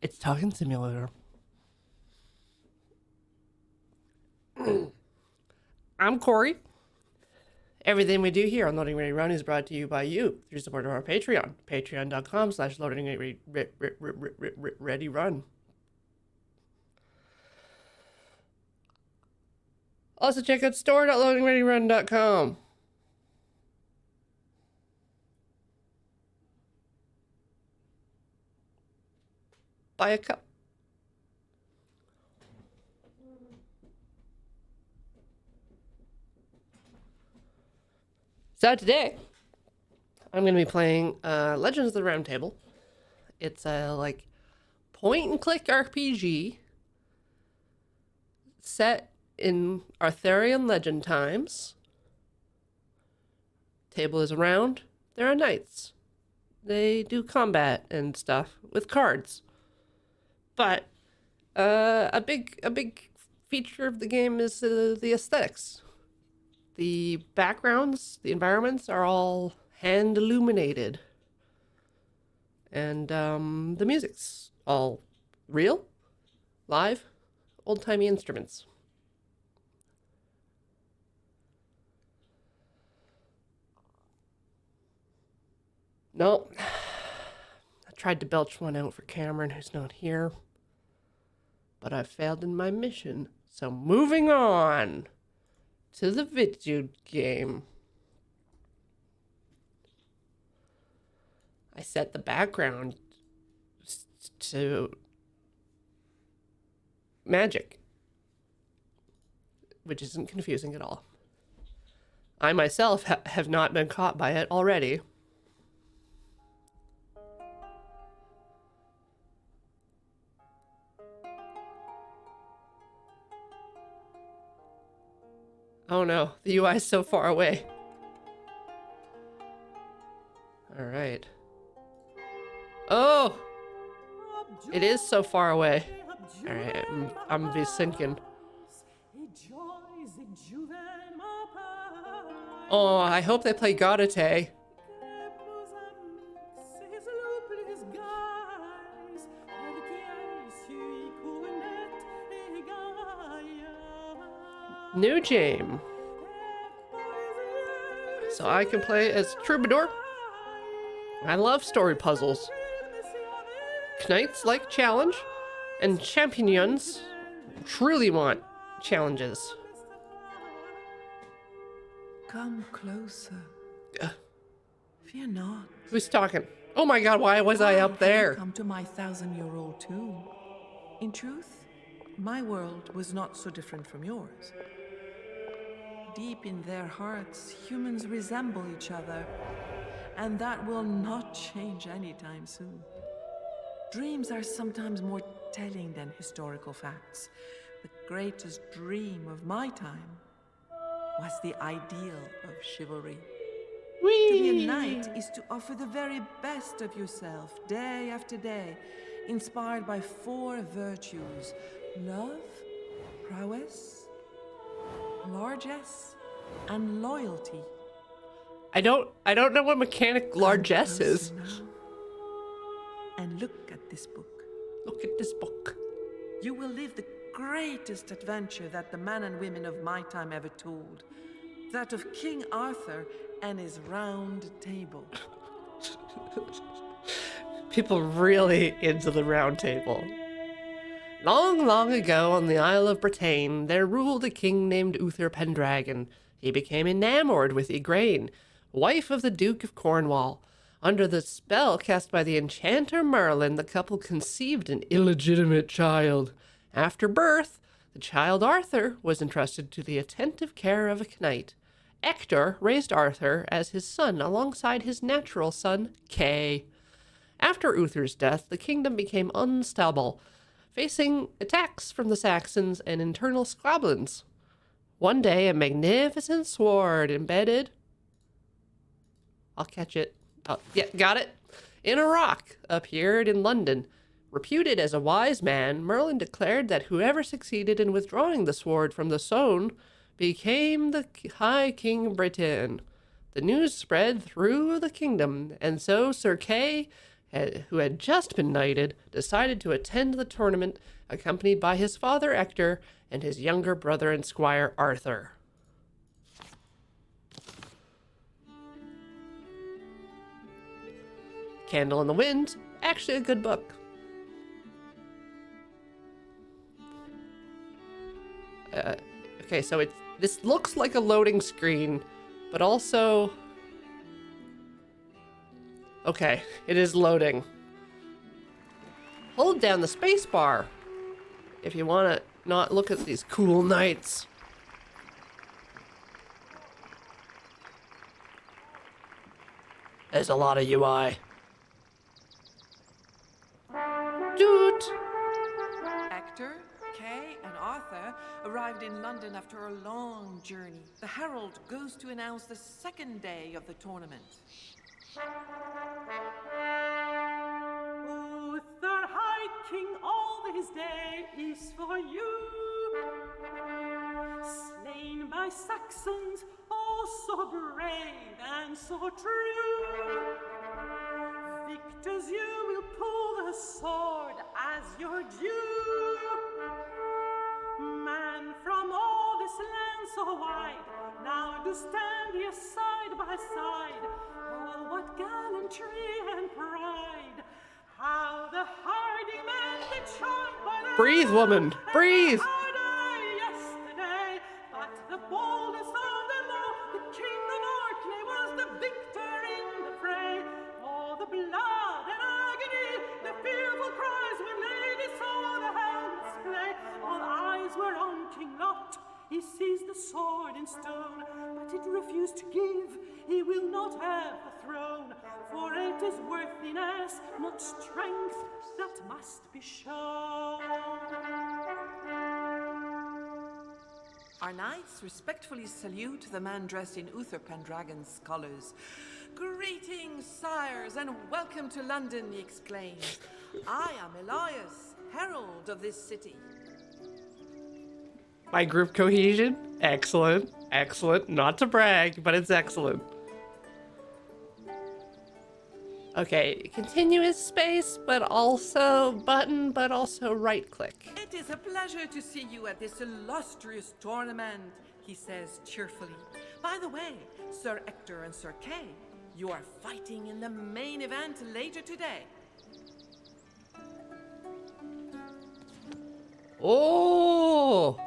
It's Talking Simulator. I'm Corey. Everything we do here on Loading Ready Run is brought to you by you through support of our Patreon. Patreon.com/Loading Ready Run. Also check out store.loadingreadyrun.com. Buy a cup. So today, I'm going to be playing Legends of the Round Table. It's a point and click RPG set in Arthurian legend times. Table is round. There are knights. They do combat and stuff with cards. But a big feature of the game is the aesthetics. The backgrounds, the environments are all hand illuminated. And the music's all real, live, old-timey instruments. No, I tried to belch one out for Cameron, who's not here, but I failed in my mission. So moving on to the video game. I set the background to magic, which isn't confusing at all. I myself have not been caught by it already. Oh no, the UI is so far away. Alright. Oh! It is so far away. Alright, I'm gonna be sinking. Oh, I hope they play Gaudete. New game. So I can play as Troubadour. I love story puzzles. Knights like challenge, and champions truly want challenges. Come closer. Fear not. Who's talking? Oh my god, why was I up there? Come to my 1,000-year-old tomb. In truth, my world was not so different from yours. Deep in their hearts, humans resemble each other, and that will not change anytime soon. Dreams are sometimes more telling than historical facts. The greatest dream of my time was the ideal of chivalry. Whee! To be a knight is to offer the very best of yourself, day after day, inspired by 4 virtues: love, prowess, largesse, and loyalty. I don't know what mechanic largesse is. Now, and look at this book. Look at this book. You will live the greatest adventure that the men and women of my time ever told. That of King Arthur and his round table. People really into the round table. Long, long ago on the Isle of Bretagne, there ruled a king named Uther Pendragon. He became enamored with Igraine, wife of the Duke of Cornwall. Under the spell cast by the enchanter Merlin, the couple conceived an illegitimate child. After birth, the child Arthur was entrusted to the attentive care of a knight. Ector raised Arthur as his son alongside his natural son, Kay. After Uther's death, the kingdom became unstable, facing attacks from the Saxons and internal squabblings. One day, a magnificent sword embedded... I'll catch it. Oh, yeah, got it. In a rock appeared in London. Reputed as a wise man, Merlin declared that whoever succeeded in withdrawing the sword from the stone became the High King of Britain. The news spread through the kingdom, and so Sir Kay who had just been knighted, decided to attend the tournament accompanied by his father Ector and his younger brother and squire Arthur. Candle in the Wind, actually a good book. Okay, so this looks like a loading screen, but also... Okay, it is loading. Hold down the space bar if you want to not look at these cool knights. There's a lot of UI. Dude! Ector, Kay, and Arthur arrived in London after a long journey. The herald goes to announce the second day of the tournament. Uther High King, all this day is for you. Slain by Saxons, oh so brave and so true. Victors, you will pull the sword as your due. Man from all this land so wide, now do stand here side by side. Oh, what gallantry and pride! How the hardy man did shine by the Breathe, woman, breathe! yesterday, but the boldest of them all, the King of Orkney, was the victor in the fray. Oh, the blood and agony, the fearful cries when ladies saw the helmets play. All eyes were on King Lot. He seized the sword in stone, but it refused to give. He will not have the throne, for it is worthiness, not strength, that must be shown. Our knights respectfully salute the man dressed in Uther Pendragon's colors. Greetings, sires, and welcome to London, he exclaims. I am Elias, herald of this city. My group cohesion, excellent, excellent. Not to brag, but it's excellent. Okay, continuous space, but also button, but also right click. It is a pleasure to see you at this illustrious tournament, he says cheerfully. By the way, Sir Ector and Sir Kay, you are fighting in the main event later today. Oh!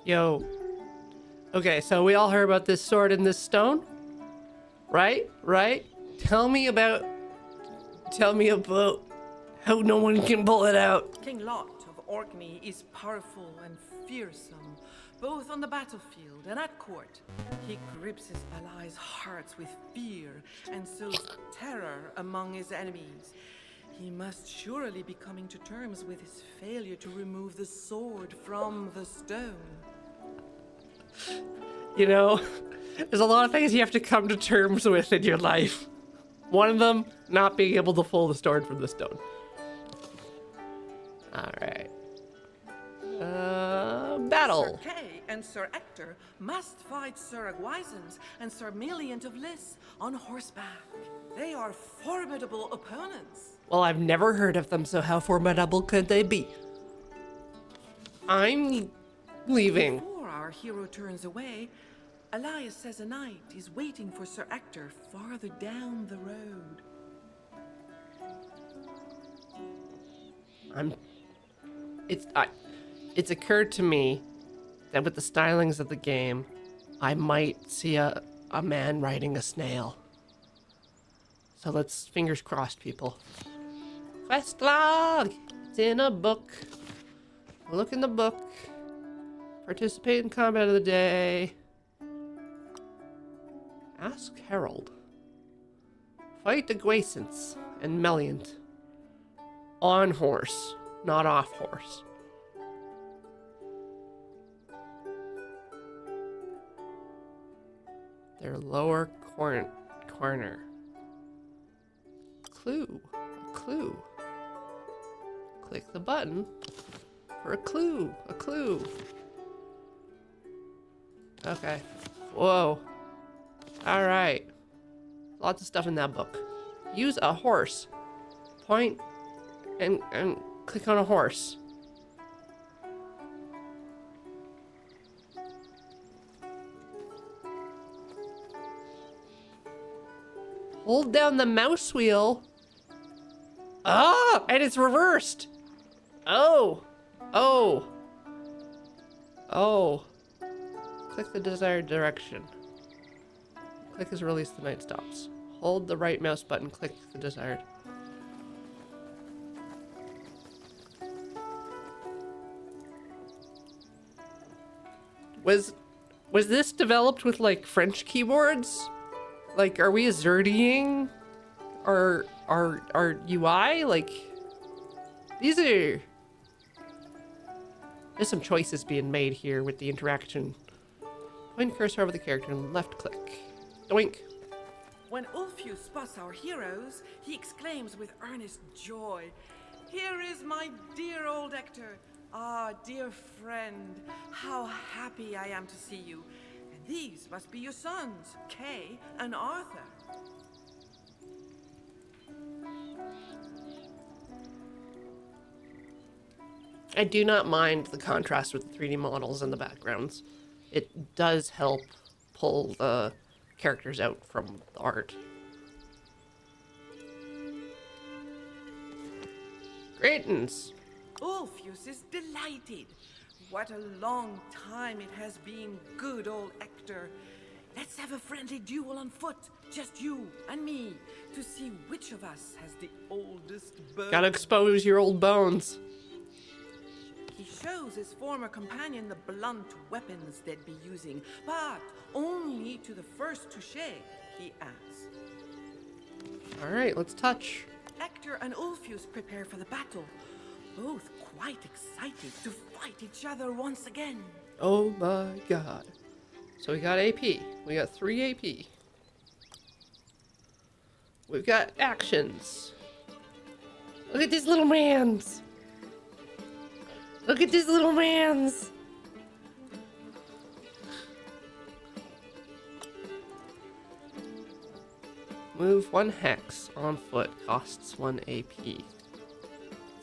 Yo. Okay, so we all heard about this sword and this stone? Right? Right? Tell me about how no one can pull it out. King Lot of Orkney is powerful and fearsome, both on the battlefield and at court. He grips his allies' hearts with fear and sows terror among his enemies. He must surely be coming to terms with his failure to remove the sword from the stone. You know, there's a lot of things you have to come to terms with in your life. One of them, not being able to pull the sword from the stone. Alright. Battle. Sir Kay and Sir Ector must fight Sir Agwisance and Sir Meliant of Lys on horseback. They are formidable opponents. Well, I've never heard of them, so how formidable could they be? I'm leaving. Before our hero turns away, Elias says a knight is waiting for Sir Ector farther down the road. It's occurred to me that with the stylings of the game, I might see a man riding a snail. So let's, fingers crossed, people. Quest log! It's in a book. Look in the book. Participate in combat of the day. Ask Herald. Fight Agwisance and Meliant. On horse, not off horse. Their lower corner. Clue. A clue. Click the button for a clue. A clue. Okay. Whoa. Alright. Lots of stuff in that book. Use a horse. Point and click on a horse. Hold down the mouse wheel. Ah, and it's reversed. Oh. Oh. Oh. Click the desired direction. Click is release the night stops. Hold the right mouse button, click the desired. Was this developed with like French keyboards? Like, are we Azertying our UI? Like, there's some choices being made here with the interaction. Point cursor over the character and left click. Doink. When Ulfius spots our heroes, he exclaims with earnest joy, "Here is my dear old Hector. Ah, dear friend, how happy I am to see you. And these must be your sons, Kay and Arthur." I do not mind the contrast with the 3D models in the backgrounds. It does help pull the characters out from the art. Greetings. Ulfius is delighted. What a long time it has been, good old Hector. Let's have a friendly duel on foot, just you and me, to see which of us has the oldest bow. Gotta expose your old bones. He shows his former companion the blunt weapons they'd be using, but only to the first touché, he adds. Alright, let's touch. Hector and Ulfius prepare for the battle, both quite excited to fight each other once again. Oh my god. So we got AP. We got 3 AP. We've got actions. Look at these little mans. Look at these little mans. Move 1 hex on foot, costs 1 AP.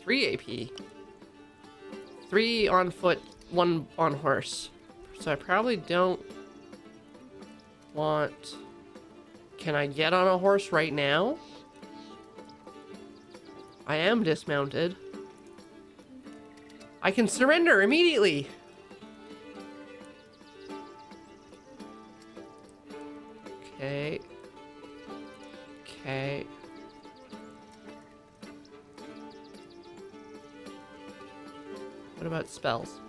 3 AP. 3 on foot, 1 on horse. So I probably don't want... Can I get on a horse right now? I am dismounted. I can surrender immediately. Okay. Okay. What about spells?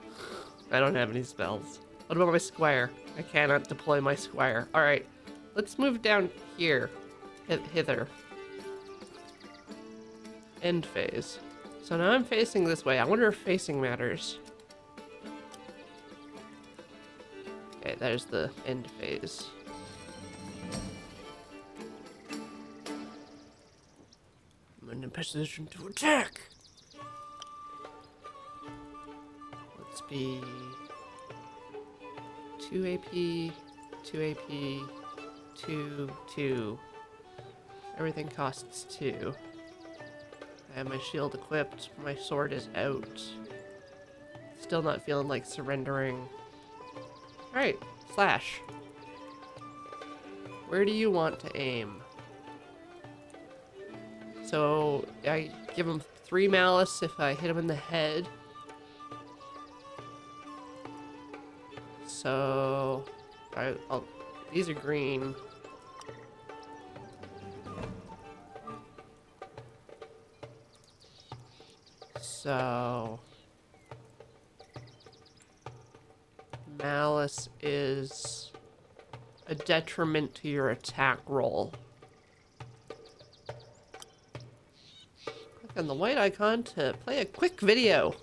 I don't have any spells. What about my squire? I cannot deploy my squire. Alright, let's move down here. Hither. End phase. So now I'm facing this way. I wonder if facing matters. Okay, there's the end phase. I'm in a position to attack. Let's be 2 AP, 2 AP, 2, 2. Everything costs 2. I have my shield equipped, my sword is out. Still not feeling like surrendering. Alright, slash. Where do you want to aim? So, I give him 3 malice if I hit him in the head. So, these are green. So, malice is a detriment to your attack roll. Click on the white icon to play a quick video.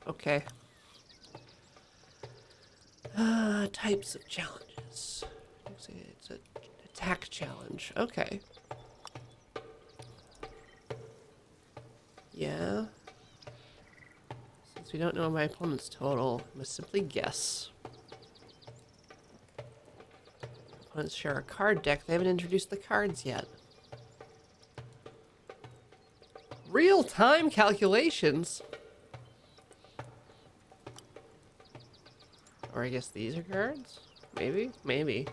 Okay. Types of challenges. It's an attack challenge. Okay. Yeah. Since we don't know my opponent's total, I must simply guess. Opponents share a card deck. They haven't introduced the cards yet. Real-time calculations? Or I guess these are cards? Maybe? Maybe.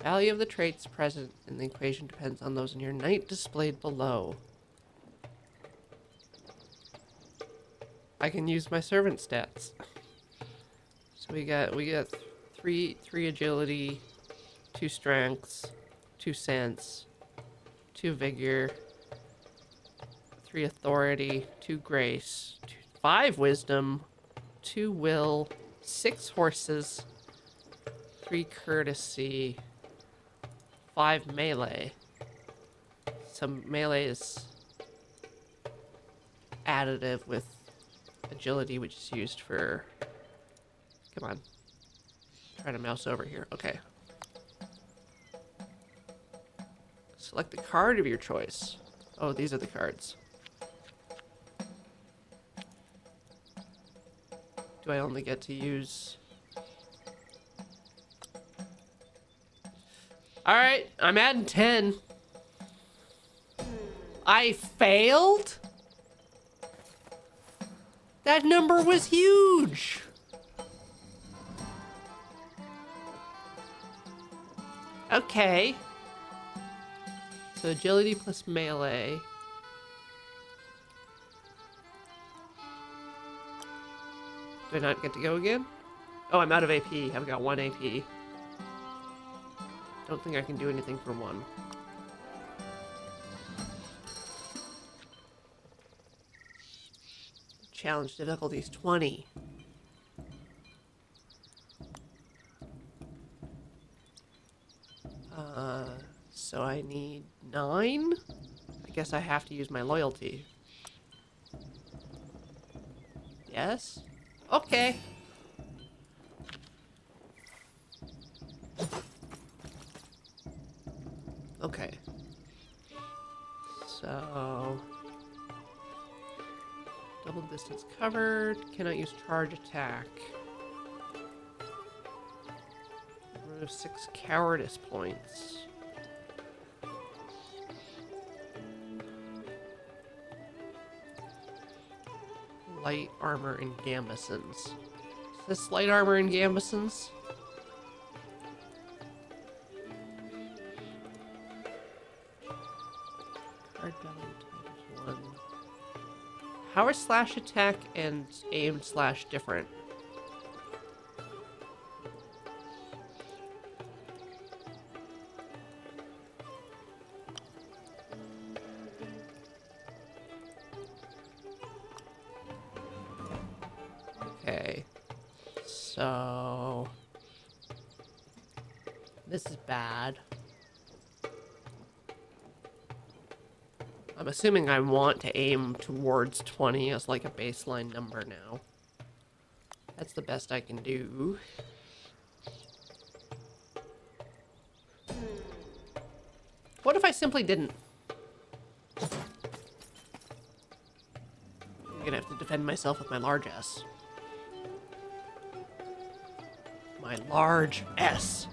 Value of the traits present in the equation depends on those in your knight displayed below. I can use my servant stats. So we got three agility, 2 strengths, 2 sense, 2 vigor, 3 authority, 2 grace, 5 wisdom, 2 will, 6 horses, 3 courtesy, 5 melee. Some melee is additive with agility, which is used for... Come on. Try to mouse over here. Okay. Select the card of your choice. Oh, these are the cards. Do I only get to use... Alright, I'm adding 10. I failed? That number was huge! Okay. So agility plus melee. Do I not get to go again? Oh, I'm out of AP. I've got 1 AP. Don't think I can do anything for 1. Challenge difficulty is 20. So I need 9? I guess I have to use my loyalty. Yes? Okay. Okay. So... Double distance covered. Cannot use charge attack. Remove 6 cowardice points. Light armor and gambesons. Is this light armor and gambesons? Card value times 1. How are slash attack and aim slash different? Okay, so this is bad. I'm assuming I want to aim towards 20 as like a baseline number now. That's the best I can do. What if I simply didn't? I'm gonna have to defend myself with my large S. My large S.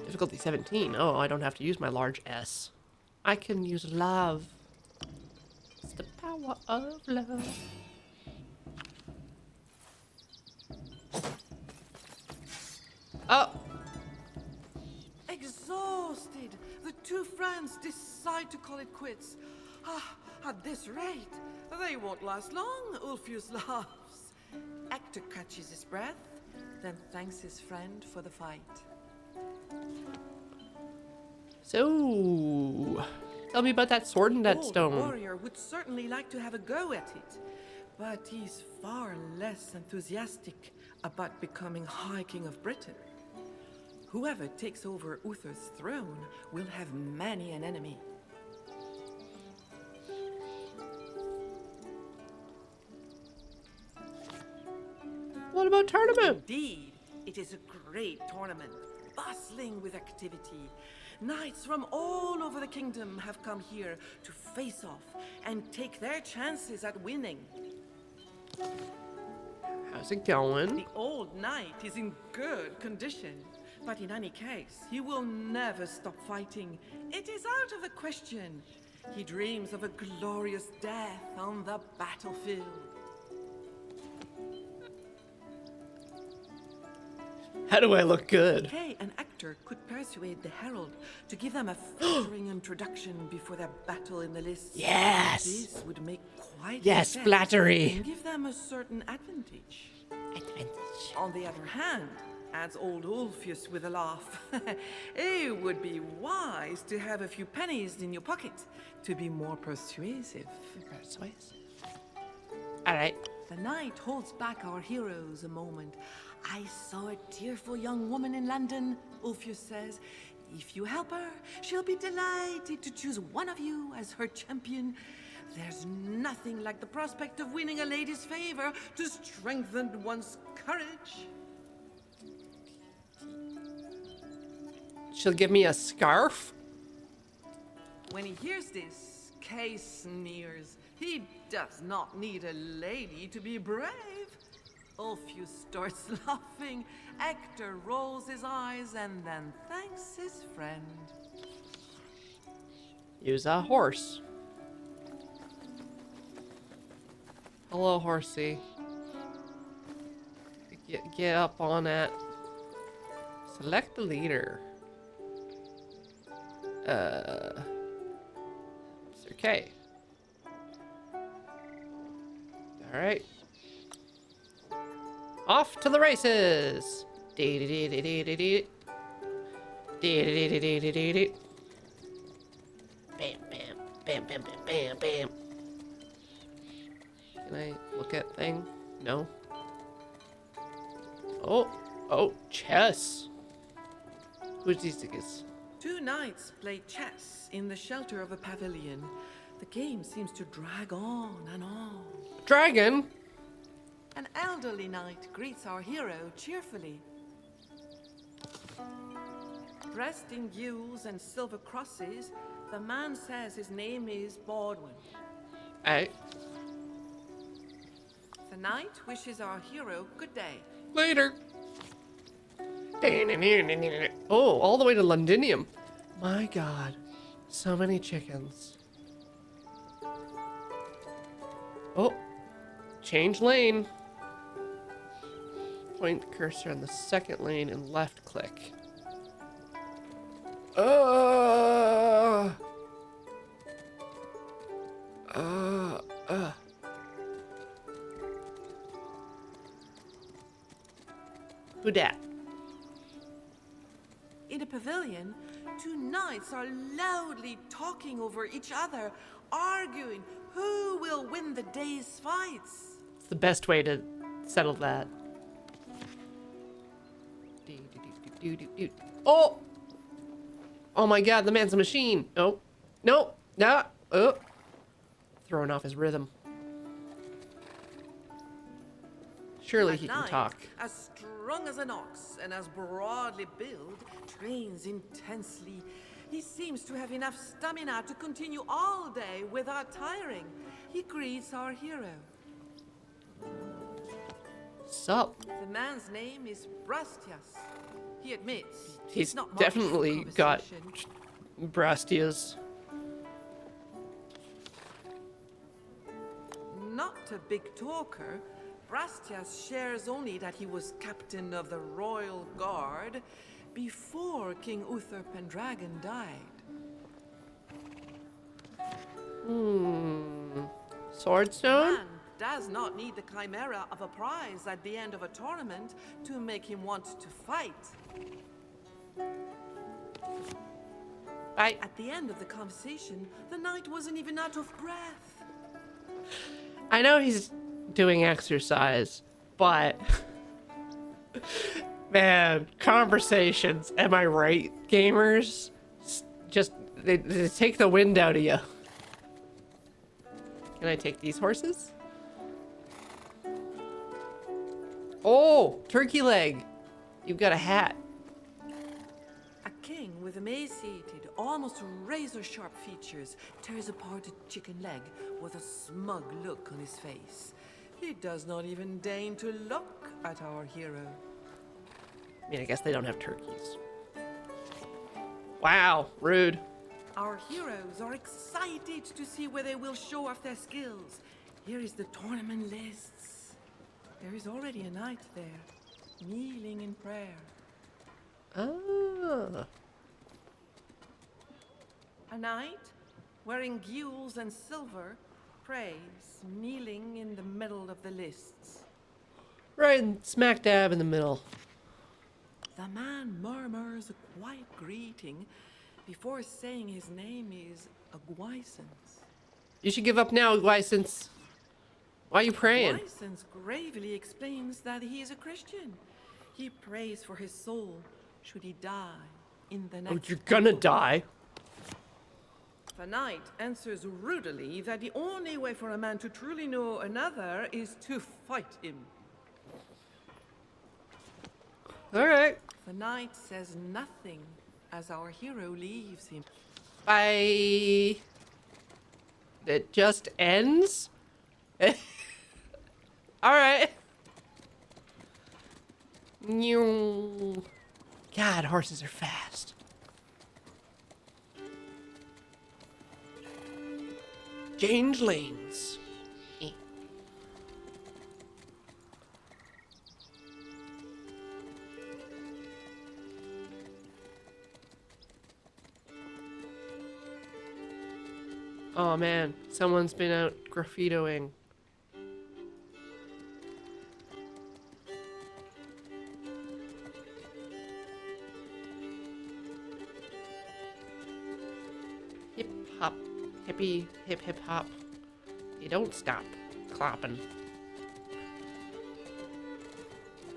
Difficulty 17. Oh, I don't have to use my large S. I can use love. It's the power of love. Oh! Exhausted, the two friends decide to call it quits. At this rate, they won't last long, Ulfius laughs. Hector catches his breath, then thanks his friend for the fight. So, tell me about that sword and that Old stone. warrior would certainly like to have a go at it, but he's far less enthusiastic about becoming High King of Britain. Whoever takes over Uther's throne will have many an enemy. What about tournament? Indeed, it is a great tournament, bustling with activity. Knights from all over the kingdom have come here to face off and take their chances at winning. How's it going? The old knight is in good condition. But in any case, he will never stop fighting. It is out of the question. He dreams of a glorious death on the battlefield. How do I look good? Kay, an actor, could persuade the herald to give them a flattering introduction before their battle in the lists. Yes! This would make quite Yes, effect flattery. and give them a certain advantage. Advantage. On the other hand, adds old Ulfius with a laugh, it would be wise to have a few pennies in your pocket to be more persuasive. Persuasive. Alright. The knight holds back our heroes a moment. I saw a tearful young woman in London, Ulfius says. If you help her, she'll be delighted to choose one of you as her champion. There's nothing like the prospect of winning a lady's favor to strengthen one's courage. She'll give me a scarf? When he hears this, Kay sneers. He does not need a lady to be brave. Ulfius starts laughing. Hector rolls his eyes and then thanks his friend. Use a horse. Hello, horsey. Get up on it. Select the leader. Mr. K. Alright. Off to the races! Dee-dee-dee-dee-dee-dee. Dee-dee-dee-dee-dee-dee. Bam, bam, bam, bam, bam, bam, bam. Can I look at thing? No. Oh, chess. Who's these tickets? Two knights play chess in the shelter of a pavilion. The game seems to drag on and on. Dragon? An elderly knight greets our hero cheerfully. Dressed in gules and silver crosses, the man says his name is Baldwin. Hey. The knight wishes our hero good day. Later. Oh, all the way to Londinium. My god. So many chickens. Oh. Change lane. Point cursor on the second lane and left click. Who dat? In a pavilion, two knights are loudly talking over each other, arguing who will win the day's fights. It's the best way to settle that. Oh! Oh my god, the man's a machine. Oh. No. No. Oh. Throwing off his rhythm. Surely he can talk. As strong as an ox and as broadly built, trains intensely. He seems to have enough stamina to continue all day without tiring. He greets our hero. Sup? The man's name is Brastias. He admits He's not much for definitely got conversation. Brastias. Not a big talker, Brastias shares only that he was captain of the Royal Guard before King Uther Pendragon died. Swordstone? Man does not need the chimera of a prize at the end of a tournament to make him want to fight. At the end of the conversation, the knight wasn't even out of breath. I know he's doing exercise, but man, conversations, am I right, gamers? Just, they take the wind out of you. Can I take these horses? Oh, turkey leg. You've got a hat. A king with emaciated, almost razor-sharp features tears apart a chicken leg with a smug look on his face. He does not even deign to look at our hero. mean, I guess they don't have turkeys. Wow, rude. Our heroes are excited to see where they will show off their skills. Here is the tournament lists. There is already a knight there, kneeling in prayer. Ah. A knight, wearing gules and silver, prays, kneeling in the middle of the lists. Right smack dab in the middle. The man murmurs a quiet greeting before saying his name is Aguisance. You should give up now, license. Why are you praying? Aguisance gravely explains that he is a Christian. He prays for his soul should he die in the next. Oh, you're gonna die. The knight answers rudely that the only way for a man to truly know another is to fight him. All right. The knight says nothing as our hero leaves him. Bye. It just ends? All right. Meow. God, horses are fast. Change lanes. Eh. Oh man, someone's been out graffitoing. Hip hop, hippie, hip hip hop. You don't stop clapping.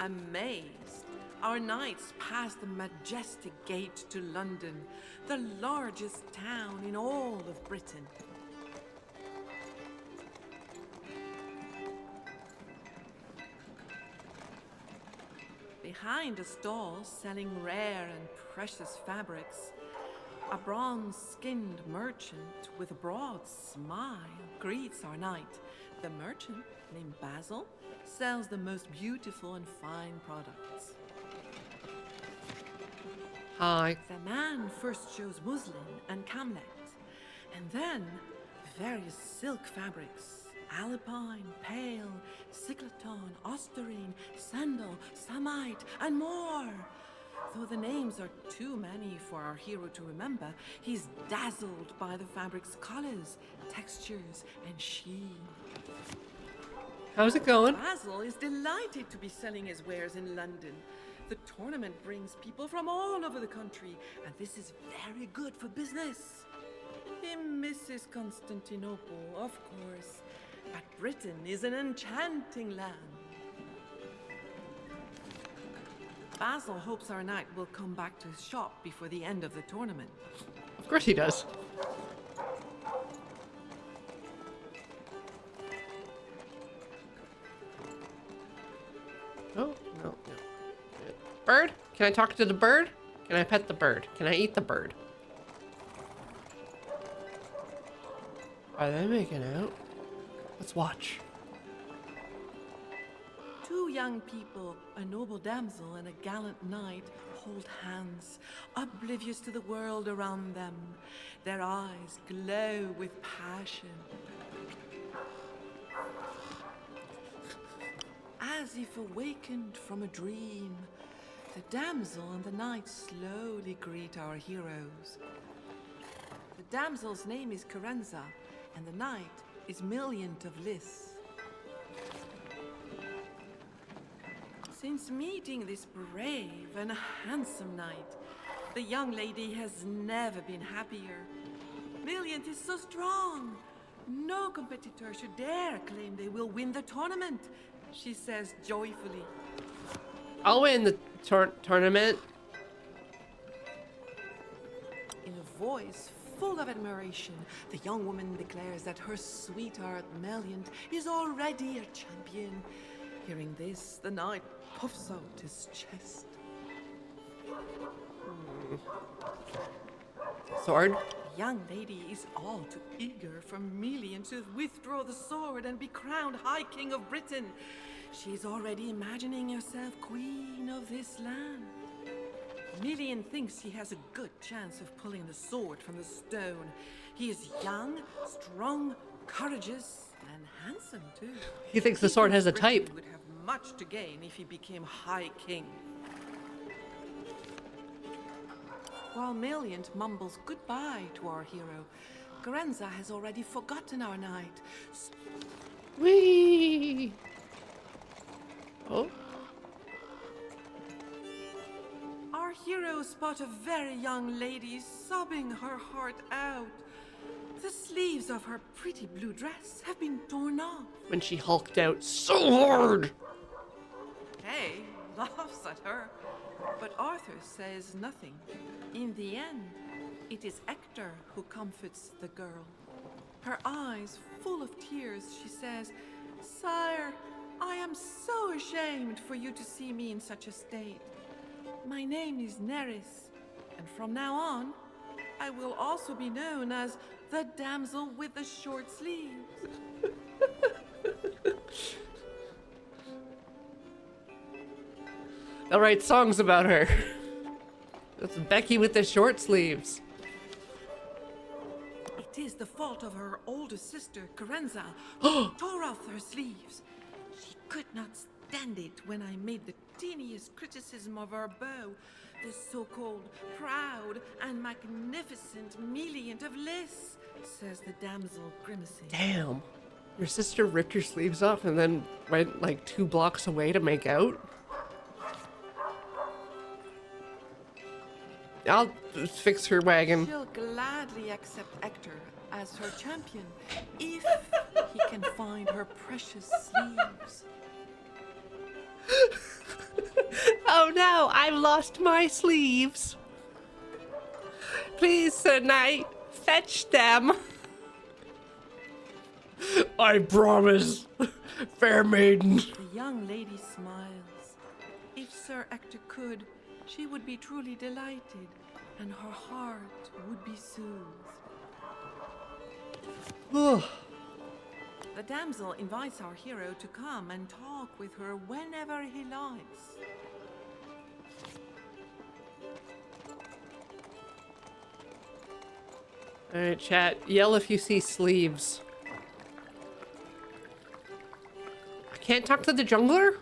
Amazed, our knights pass the majestic gate to London, the largest town in all of Britain. Behind a stall selling rare and precious fabrics, a bronze-skinned merchant with a broad smile greets our knight. The merchant, named Basil, sells the most beautiful and fine products. Hi. The man first shows muslin and camlet, and then various silk fabrics: alpine, pale, cycloton, osterine, sandal, samite, and more. Though the names are too many for our hero to remember, he's dazzled by the fabric's colors, textures, and sheen. How's it going? Basil is delighted to be selling his wares in London. The tournament brings people from all over the country, and this is very good for business. He misses Constantinople, of course, but Britain is an enchanting land. Basil hopes our knight will come back to his shop before the end of the tournament. Of course he does. Oh, no. Bird? Can I talk to the bird? Can I pet the bird? Can I eat the bird? Are they making out? Let's watch. Two young people, a noble damsel and a gallant knight, hold hands, oblivious to the world around them. Their eyes glow with passion. As if awakened from a dream, the damsel and the knight slowly greet our heroes. The damsel's name is Carenza, and the knight is Milliant of Lys. Since meeting this brave and handsome knight, the young lady has never been happier. Milliant is so strong. No competitor should dare claim they will win the tournament, she says joyfully. I'll win the tournament. In a voice full of admiration, the young woman declares that her sweetheart, Milliant, is already a champion. Hearing this, the knight puffs out his chest. Sword? The young lady is all too eager for Milliant to withdraw the sword and be crowned High King of Britain. She is already imagining herself queen of this land. Melian thinks he has a good chance of pulling the sword from the stone. He is young, strong, courageous, and handsome too. He thinks the sword has a type. He would have much to gain if he became High King. While Meliant mumbles goodbye to our hero, Garenza has already forgotten our knight. Whee! Oh. Our heroes spot a very young lady sobbing her heart out. The sleeves of her pretty blue dress have been torn off. When she hulked out so hard. Kay laughs at her, but Arthur says nothing. In the end, it is Hector who comforts the girl. Her eyes full of tears, she says, "Sire, I am so ashamed for you to see me in such a state. My name is Neris, and from now on, I will also be known as the damsel with the short sleeves." They'll write songs about her. That's Becky with the short sleeves. It is the fault of her older sister, Garenza, who tore off her sleeves. She could not stand it when I made the teeniest criticism of her bow, the so-called proud and magnificent Meliant of Lys, says the damsel, grimacing. Damn. Your sister ripped your sleeves off and then went like 2 blocks away to make out? I'll fix her wagon. She'll gladly accept Hector as her champion if he can find her precious sleeves. Oh no, I've lost my sleeves. Please, Sir Knight, fetch them. I promise, fair maiden. The young lady smiles. If Sir Hector could, she would be truly delighted, and her heart would be soothed. The damsel invites our hero to come and talk with her whenever he likes. Alright, chat, yell if you see sleeves. I can't talk to the jungler?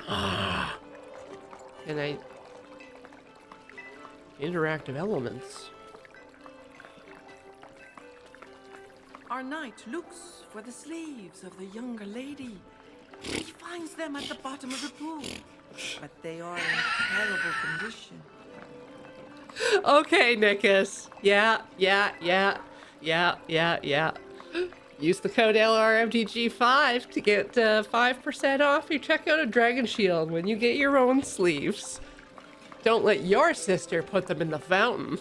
Ah. Can I... Interactive elements. Our knight looks for the sleeves of the younger lady. He finds them at the bottom of the pool, but they are in terrible condition. Okay, Nikus. Yeah. Use the code LRMTG5 to get 5% off your checkout of Dragon Shield when you get your own sleeves. Don't let your sister put them in the fountain.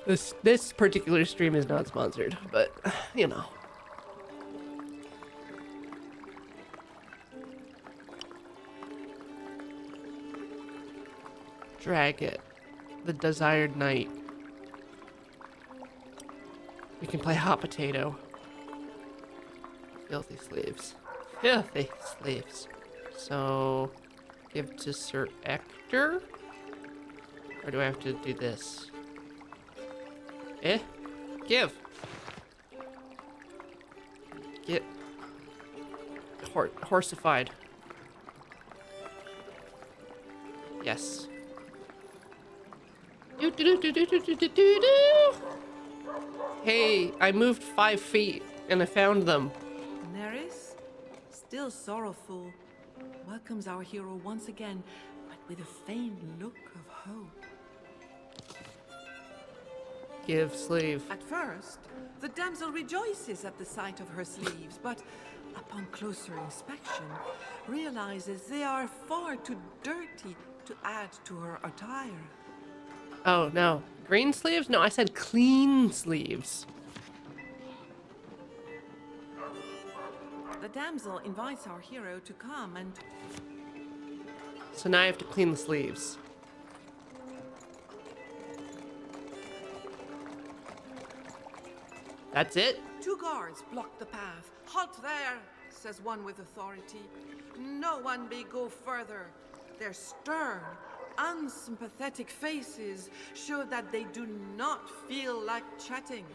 This particular stream is not sponsored, but you know. Drag it. The desired knight. We can play hot potato. Filthy sleeves. Filthy sleeves. So, give to Sir Hector? Or do I have to do this? Give. Get horsified. Yes. Hey, I moved 5 feet and I found them. Neris, still sorrowful, welcomes our hero once again, but with a faint look of hope. Give sleeve. At first, the damsel rejoices at the sight of her sleeves, but upon closer inspection, realizes they are far too dirty to add to her attire. Oh, no. Green sleeves? No, I said clean sleeves. The damsel invites our hero to come and... So now I have to clean the sleeves. That's it? 2 guards block the path. Halt there, says one with authority. No one may go further. Their stern, unsympathetic faces show that they do not feel like chatting.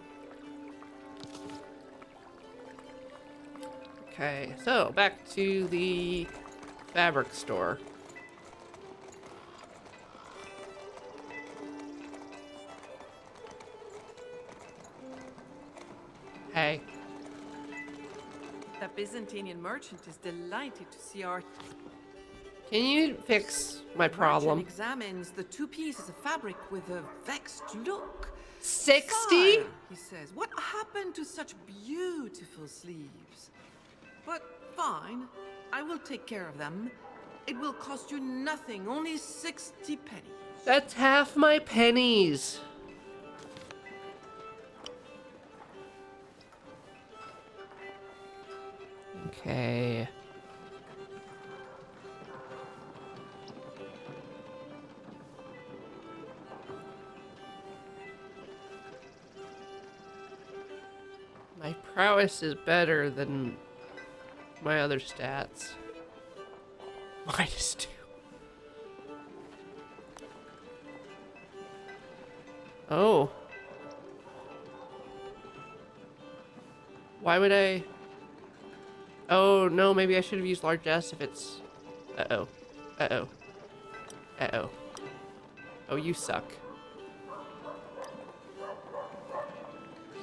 Okay, so back to the fabric store. Hey. The Byzantine merchant is delighted to see our Can you fix my problem? merchant examines the 2 pieces of fabric with a vexed look. 60? Sire, he says, what happened to such beautiful sleeves? But fine, I will take care of them. It will cost you nothing, only 60 pennies. That's half my pennies. Okay. My prowess is better than my other stats. -2. Oh. Why would I? Oh, no, maybe I should have used largesse if it's... Uh-oh. Uh-oh. Uh-oh. Oh, you suck.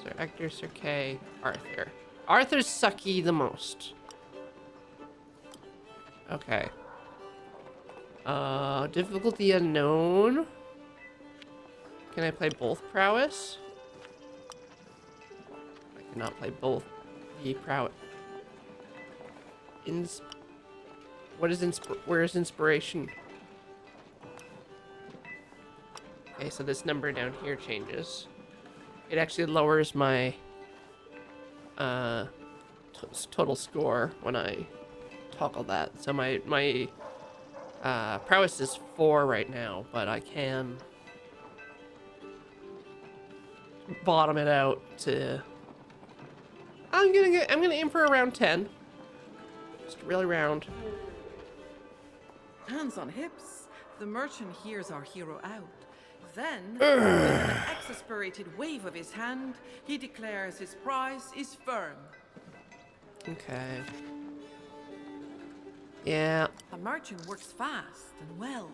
Sir Hector, Sir Kay, Arthur. Arthur's sucky the most. Okay. Difficulty unknown. Can I play both prowess? I cannot play both the prowess. What is where is inspiration? Okay, so this number down here changes. It actually lowers my total score when I toggle that. So my prowess is 4 right now, but I can bottom it out to. I'm gonna aim for around 10. Just really round. Hands on hips, the merchant hears our hero out. Then, with an exasperated wave of his hand, he declares his price is firm. Okay. Yeah. The merchant works fast and well.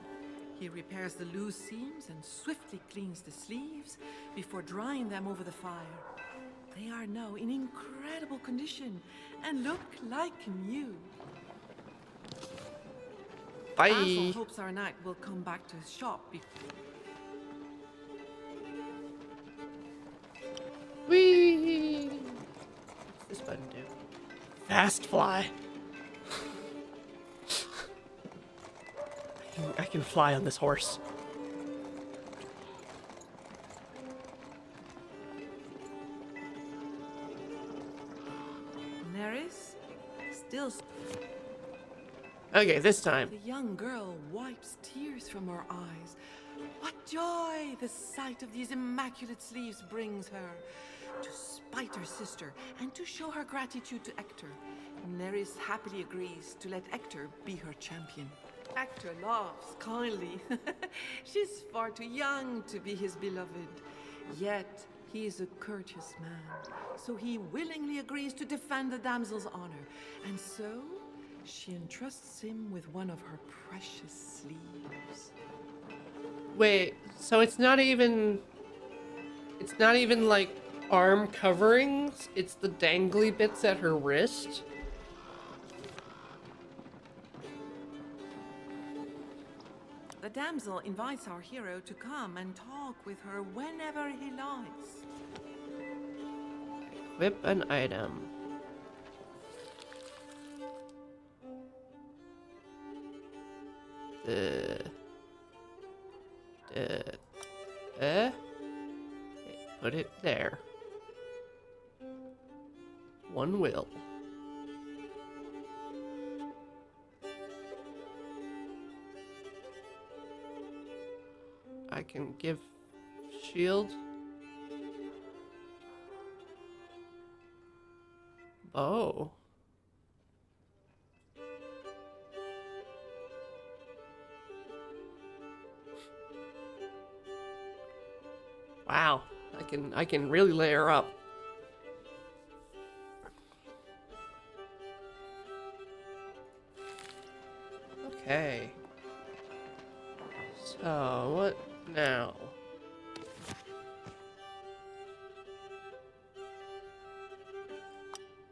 He repairs the loose seams and swiftly cleans the sleeves before drying them over the fire. They are now in incredible condition and look like new. Bye. Ansel hopes our knight will come back to his shop Whee! What's this button do? Fast fly. I can fly on this horse. Neris, still. Okay, this time. The young girl wipes tears from her eyes. What joy the sight of these immaculate sleeves brings her. To spite her sister and to show her gratitude to Hector, Neris happily agrees to let Hector be her champion. Hector laughs kindly. She's far too young to be his beloved. Yet he is a courteous man, so he willingly agrees to defend the damsel's honor. And so she entrusts him with one of her precious sleeves. Wait, so it's not even like arm coverings, it's the dangly bits at her wrist? The damsel invites our hero to come and talk with her whenever he likes. Equip an item. Put it there. One will. I can give shield. Oh. Wow, I can really layer up. Okay. So, what now?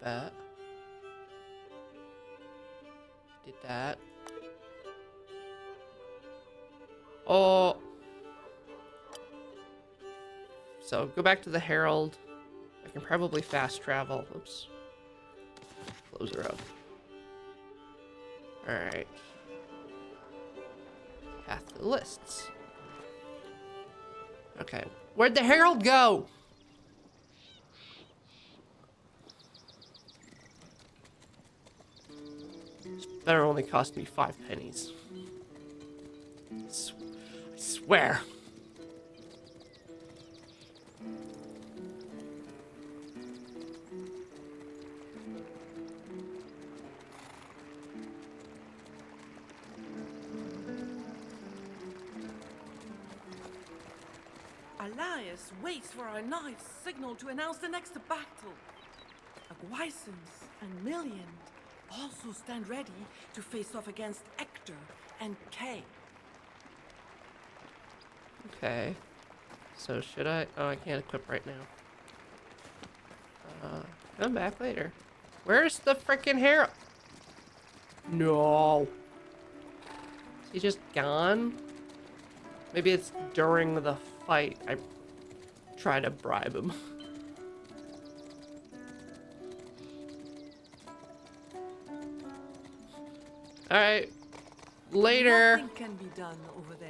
That. Did that. Oh. So, go back to the Herald. I can probably fast travel. Oops. Close her up. Alright. Path to the lists. Okay. Where'd the Herald go? This better only cost me 5 pennies. I swear. Elias waits for our knight's signal to announce the next battle. Aguisance and Million also stand ready to face off against Ector and Kay. Okay. So should I? Oh, I can't equip right now. Come back later. Where's the frickin' Herald? No. Is he just gone? Maybe it's during the fight I try to bribe him. Alright. Later. Nothing can be done over there.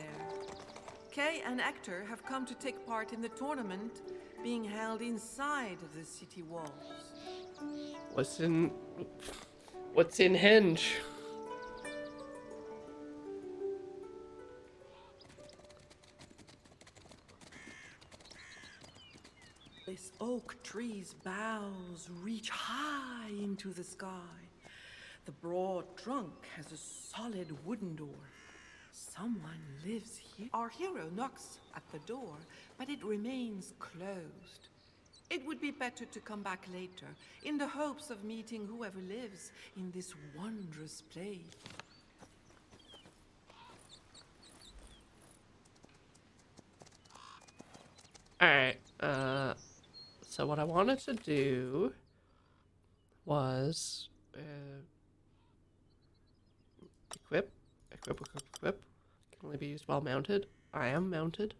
Kay and Ector have come to take part in the tournament being held inside of the city walls. What's in Henge? This oak tree's boughs reach high into the sky. The broad trunk has a solid wooden door. Someone lives here. Our hero knocks at the door, but it remains closed. It would be better to come back later, in the hopes of meeting whoever lives in this wondrous place. Alright, so what I wanted to do was equip. Can only be used while mounted. I am mounted.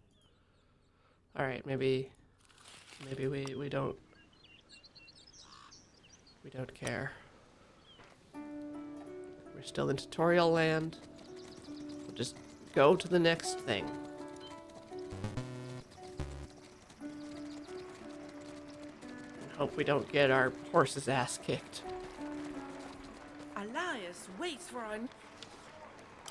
Alright, maybe we don't care. We're still in tutorial land. We'll just go to the next thing. Hope we don't get our horse's ass kicked. Elias waits for our...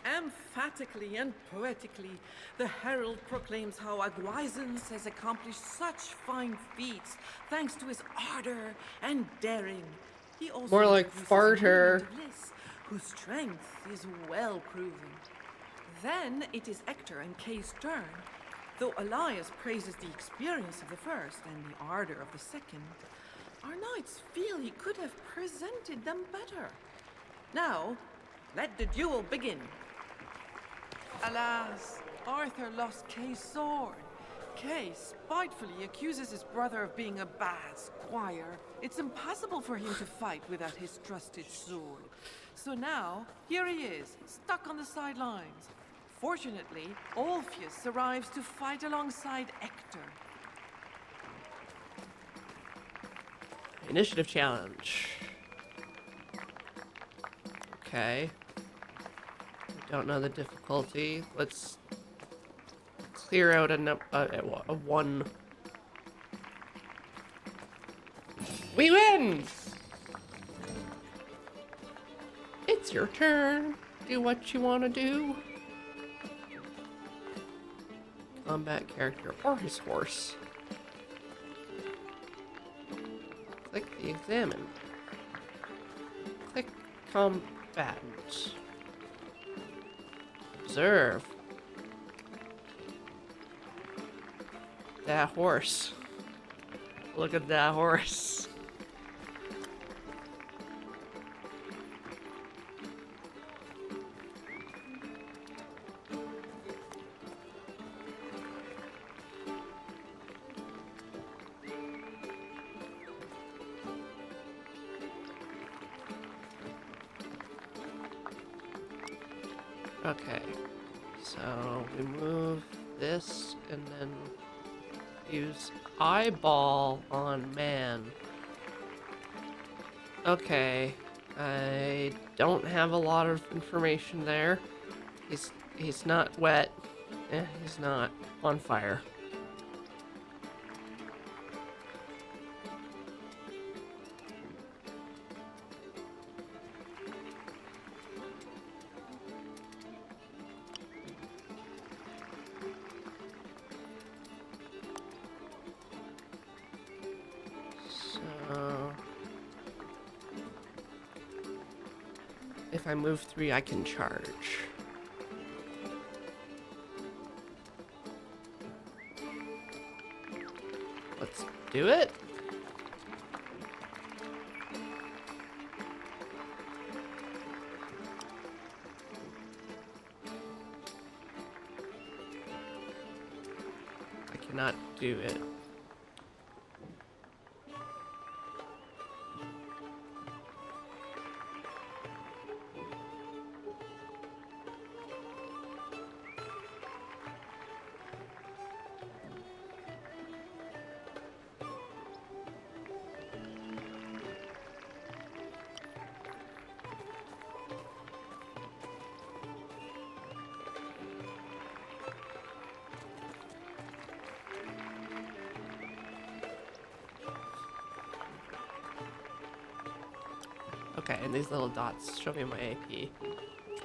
Emphatically and poetically, the herald proclaims how Aguisance has accomplished such fine feats thanks to his ardor and daring. He also More like introduces farter. William de Bliss, whose strength is well proven. Then it is Ector and Kay's turn. Though Elias praises the experience of the first and the ardor of the second, our knights feel he could have presented them better. Now, let the duel begin. Alas, Arthur lost Kay's sword. Kay spitefully accuses his brother of being a bad squire. It's impossible for him to fight without his trusted sword. So now, here he is, stuck on the sidelines. Fortunately, Ulfius arrives to fight alongside Ector. Initiative challenge. Okay. Don't know the difficulty. Let's clear out a one. We win! It's your turn. Do what you want to do. Combat character or his horse. Click the examine. combatant. Observe. That horse. Look at that horse. Okay, so we move this and then use eyeball on man. Okay, I don't have a lot of information there. He's not wet. He's not on fire. If I move 3, I can charge. Let's do it. I cannot do it. Okay, and these little dots show me my AP.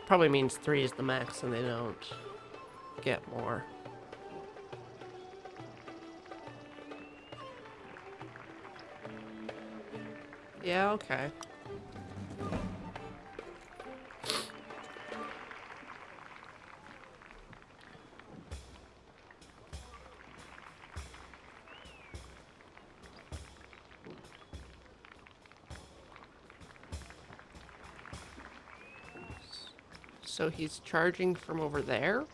Probably means 3 is the max and they don't get more. Yeah, okay. So he's charging from over there?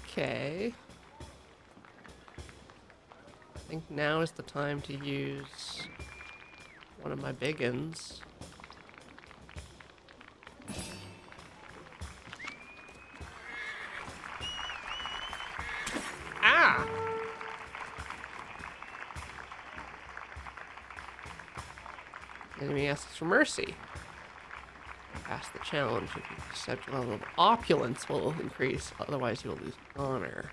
Okay. I think now is the time to use one of my biggins. Ah! Enemy asks for mercy. Pass the challenge. If you accept your level of opulence will increase, otherwise you'll lose honor.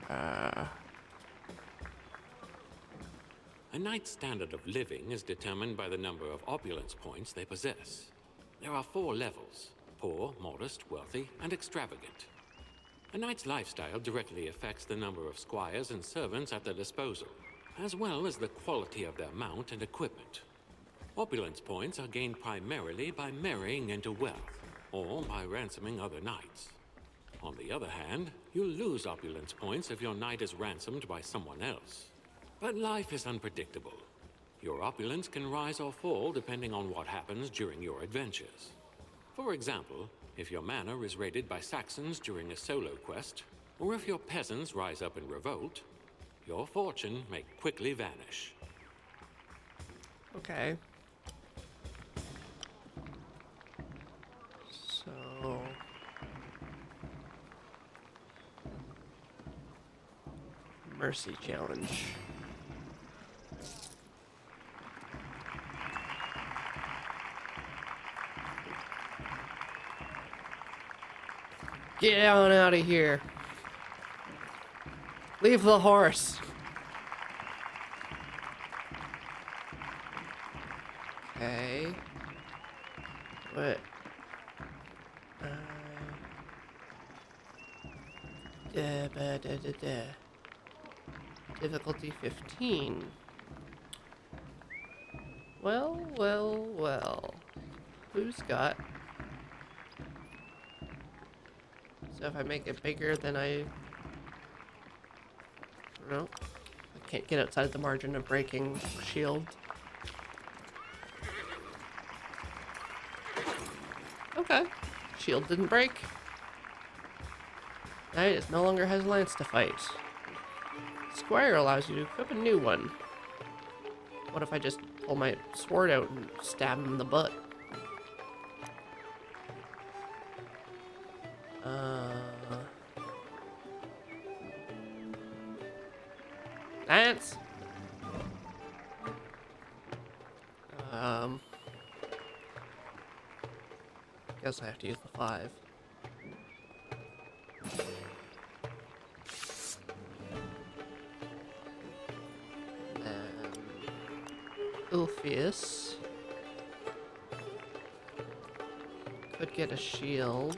A knight's standard of living is determined by the number of opulence points they possess. There are 4 levels: poor, modest, wealthy, and extravagant. A knight's lifestyle directly affects the number of squires and servants at their disposal, as well as the quality of their mount and equipment. Opulence points are gained primarily by marrying into wealth, or by ransoming other knights. On the other hand, you'll lose opulence points if your knight is ransomed by someone else. But life is unpredictable. Your opulence can rise or fall depending on what happens during your adventures. For example, if your manor is raided by Saxons during a solo quest, or if your peasants rise up in revolt, your fortune may quickly vanish. Okay. So... mercy challenge. Get on out of here. Leave the horse. Okay. What? Difficulty 15. Well, well, well. Who's got... So if I make it bigger, then I don't know. I can't get outside the margin of breaking shield. Okay. Shield didn't break. Now it no longer has Lance to fight. Squire allows you to equip a new one. What if I just pull my sword out and stab him in the butt? Lance! Guess I have to use the 5. Ulfius could get a shield,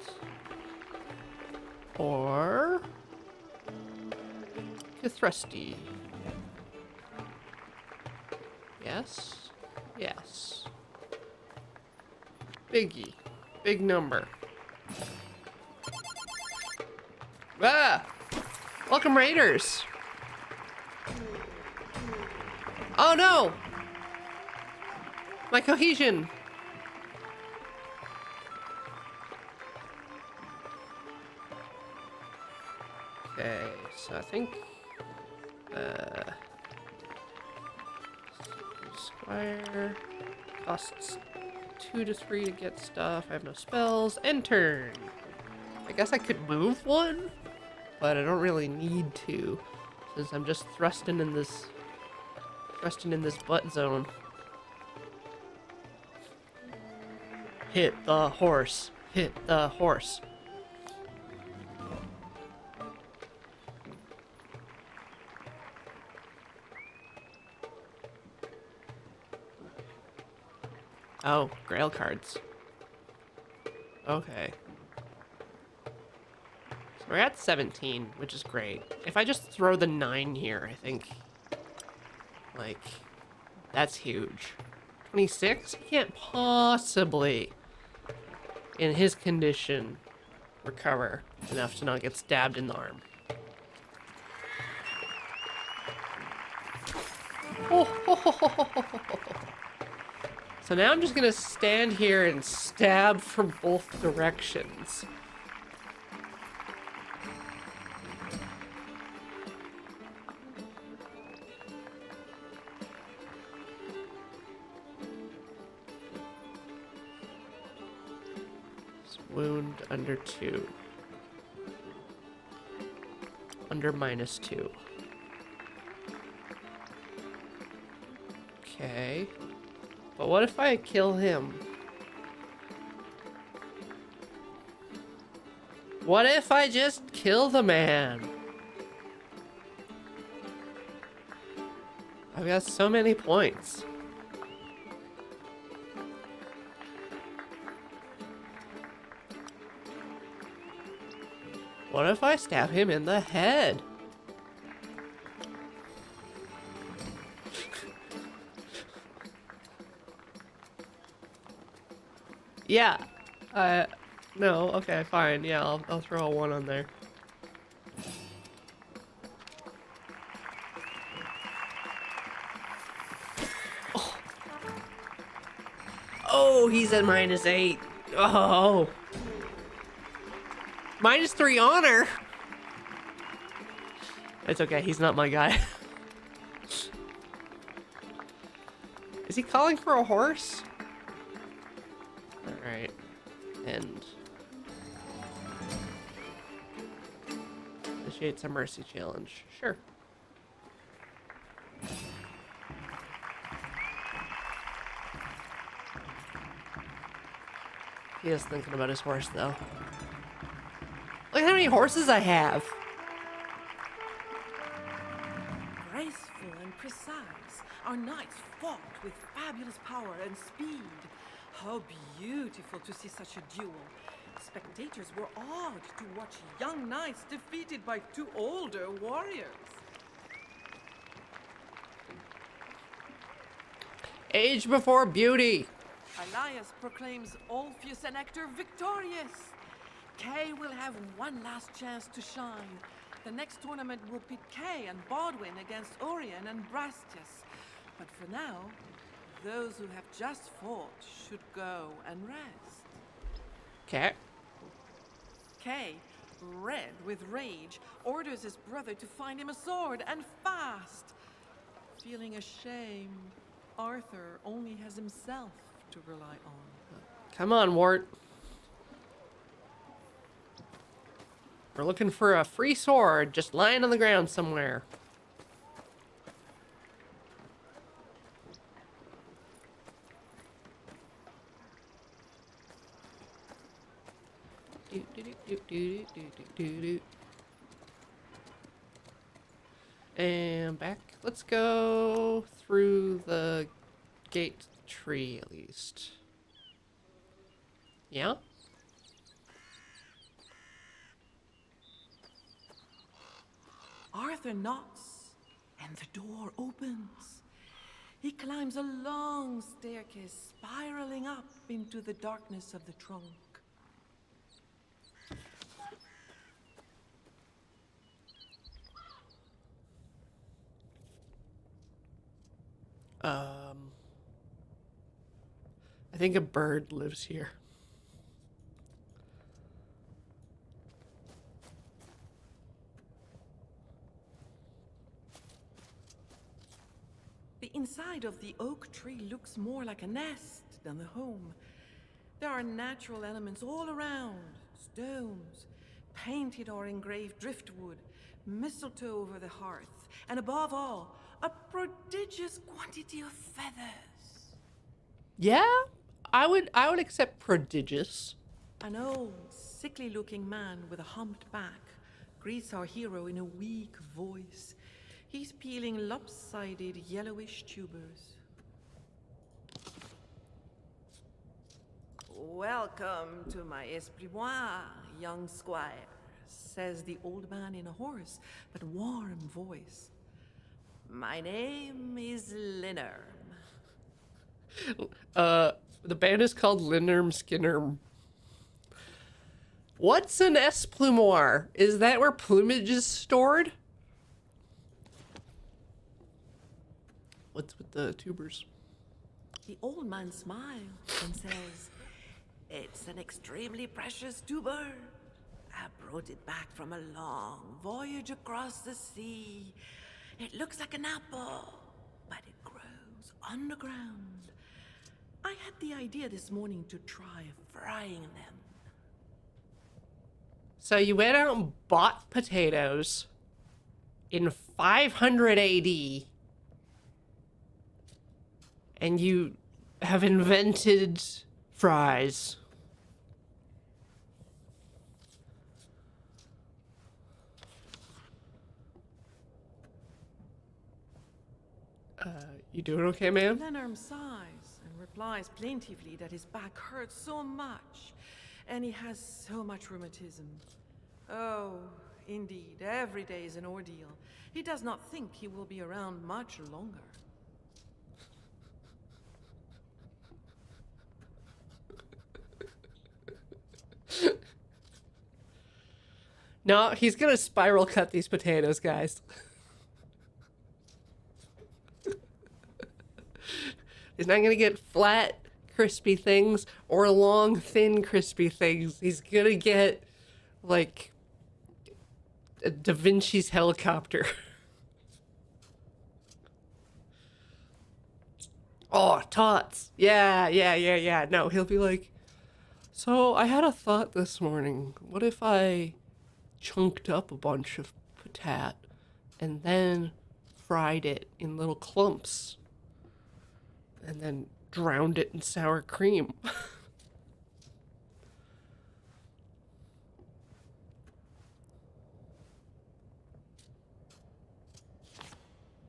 or Kithrusty. Yes, yes. Biggie, big number. Ah! Welcome, Raiders. Oh no! My cohesion! Okay, so I think... Squire... Costs 2 to 3 to get stuff. I have no spells. End turn! I guess I could move one? But I don't really need to. Since I'm just thrusting in this butt zone. Hit the horse. Hit the horse. Oh, Grail cards. Okay. So we're at 17, which is great. If I just throw the 9 here, I think... Like... That's huge. 26? He can't possibly... in his condition, recover enough to not get stabbed in the arm. So now I'm just gonna stand here and stab from both directions. Wound under 2. Under -2. Okay. But what if I kill him? What if I just kill the man? I've got so many points. What if I stab him in the head? Yeah. No, okay, fine. Yeah, I'll throw a 1 on there. Oh, he's at -8. Oh. -3 honor. It's okay, he's not my guy. Is he calling for a horse? Alright. And initiates a mercy challenge. Sure. He is thinking about his horse, though. Look how many horses I have. Graceful and precise, our knights fought with fabulous power and speed. How beautiful to see such a duel. Spectators were awed to watch young knights defeated by 2 older warriors. Age before beauty. Elias proclaims Ulfius and Hector victorious. Kay will have one last chance to shine. The next tournament will pit Kay and Bodwin against Orion and Brastias. But for now, those who have just fought should go and rest. Okay. Kay, red with rage, orders his brother to find him a sword, and fast. Feeling ashamed, Arthur only has himself to rely on. Come on, Wart. We're looking for a free sword just lying on the ground somewhere. And back. Let's go through the gate tree at least. Yeah? Arthur knocks, and the door opens. He climbs a long staircase, spiraling up into the darkness of the trunk. I think a bird lives here. The inside of the oak tree looks more like a nest than the home. There are natural elements all around. Stones, painted or engraved driftwood, mistletoe over the hearth, and above all, a prodigious quantity of feathers. Yeah, I would accept prodigious. An old, sickly-looking man with a humped back greets our hero in a weak voice. He's peeling lopsided, yellowish tubers. Welcome to my Esprimoire, young squire, says the old man in a hoarse but warm voice. My name is Linnerm. The band is called Linnerm Skinnerm. What's an Esplumoir? Is that where plumage is stored? What's with the tubers? The old man smiles and says, it's an extremely precious tuber. I brought it back from a long voyage across the sea. It looks like an apple, but it grows underground. I had the idea this morning to try frying them. So you went out and bought potatoes in 500 AD, and you have invented fries. You doing okay, man? Linnerm sighs and replies plaintively that his back hurts so much, and he has so much rheumatism. Oh, indeed, every day is an ordeal. He does not think he will be around much longer. No, he's gonna spiral cut these potatoes, guys. He's not gonna get flat, crispy things or long, thin, crispy things. He's gonna get, like, a Da Vinci's helicopter. Oh, tots. Yeah. No, he'll be like, so I had a thought this morning. What if I chunked up a bunch of patat and then fried it in little clumps and then drowned it in sour cream?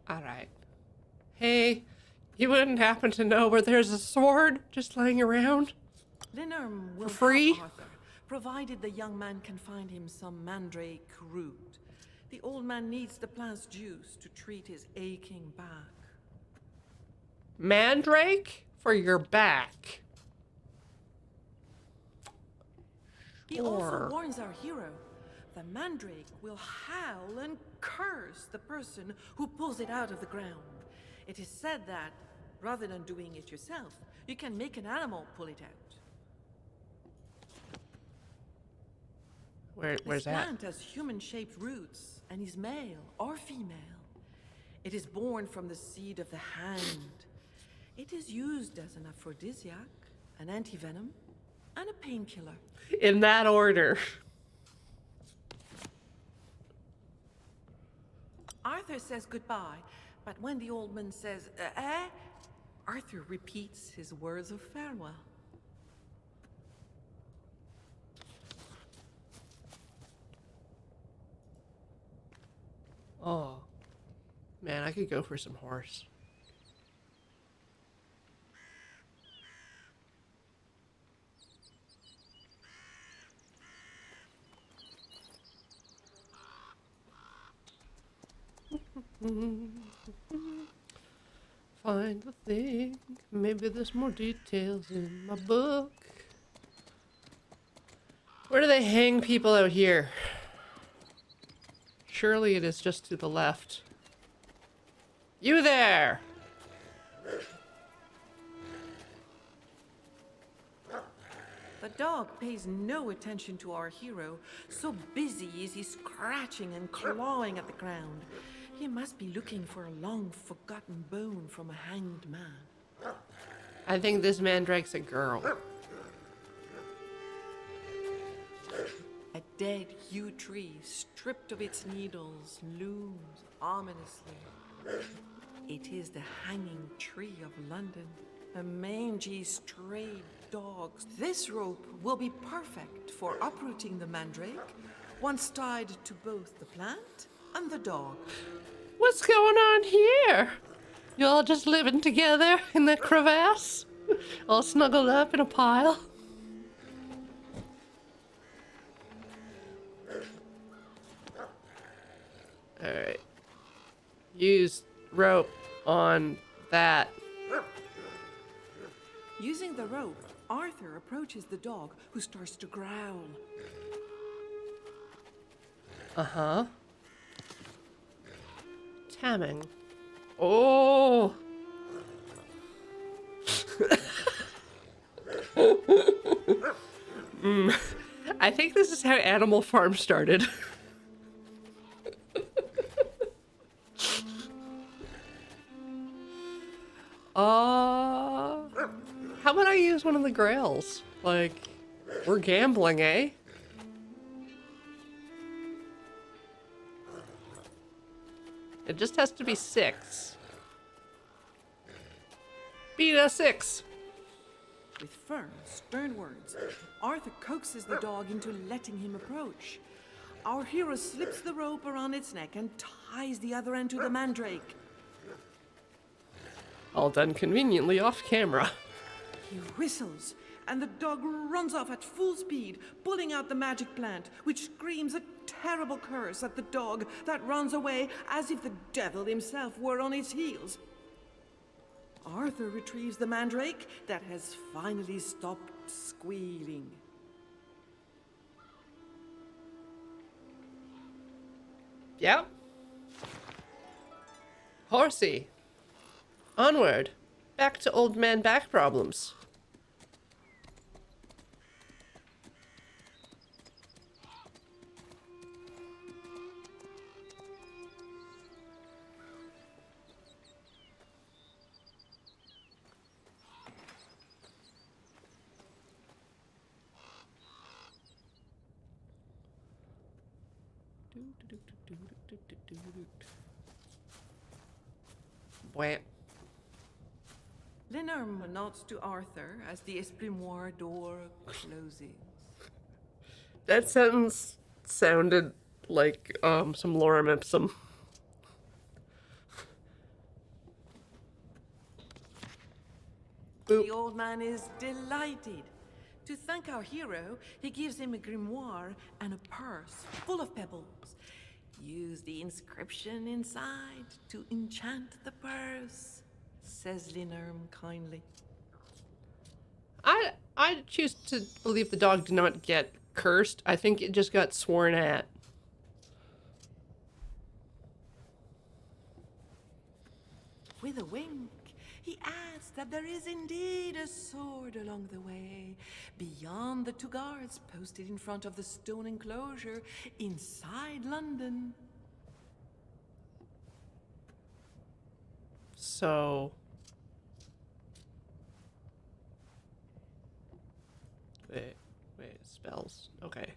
All right. Hey, you wouldn't happen to know where there's a sword just laying around? Linnerm will For free? help Arthur, provided the young man can find him some mandrake root. The old man needs the plant's juice to treat his aching back. Mandrake for your back. He also Sure. warns our hero. The mandrake will howl and curse the person who pulls it out of the ground. It is said that, rather than doing it yourself, you can make an animal pull it out. Where's This that? plant has human-shaped roots and is male or female. It is born from the seed of the hand. It is used as an aphrodisiac, an antivenom, and a painkiller. In that order. Arthur says goodbye, but when the old man says, Arthur repeats his words of farewell. Oh. Man, I could go for some horse. Find the thing. Maybe there's more details in my book. Where do they hang people out here? Surely it is just to the left. You there! The dog pays no attention to our hero, so busy is he scratching and clawing at the ground. He must be looking for a long-forgotten bone from a hanged man. I think this mandrake's a girl. A dead yew tree, stripped of its needles, looms ominously. It is the hanging tree of London. A mangy, stray dog. This rope will be perfect for uprooting the mandrake, once tied to both the plant and the dog. What's going on here? You all just living together in the crevasse? All snuggled up in a pile? Alright. Use rope on that. Using the rope, Arthur approaches the dog, who starts to growl. Uh-huh. Tamming. Oh! I think this is how Animal Farm started. How about I use one of the grails? Like, we're gambling, eh? It just has to be 6. Beat a 6. With firm, stern words, Arthur coaxes the dog into letting him approach. Our hero slips the rope around its neck and ties the other end to the mandrake. All done conveniently off camera. He whistles, and the dog runs off at full speed, pulling out the magic plant, which screams a terrible curse at the dog that runs away as if the devil himself were on its heels. Arthur retrieves the mandrake that has finally stopped squealing. Yep. Horsey. Onward. Back to old man back problems. Wham. Lenormand nods to Arthur as the Esprimoire door closes. That sentence sounded like some lorem ipsum. The old man is delighted. To thank our hero, he gives him a grimoire and a purse full of pebbles. Use the inscription inside to enchant the purse. says Linerm kindly. I choose to believe the dog did not get cursed. I think it just got sworn at. With a wink, he adds that there is indeed a sword along the way, beyond the 2 guards posted in front of the stone enclosure inside London. So... Wait, spells. Okay.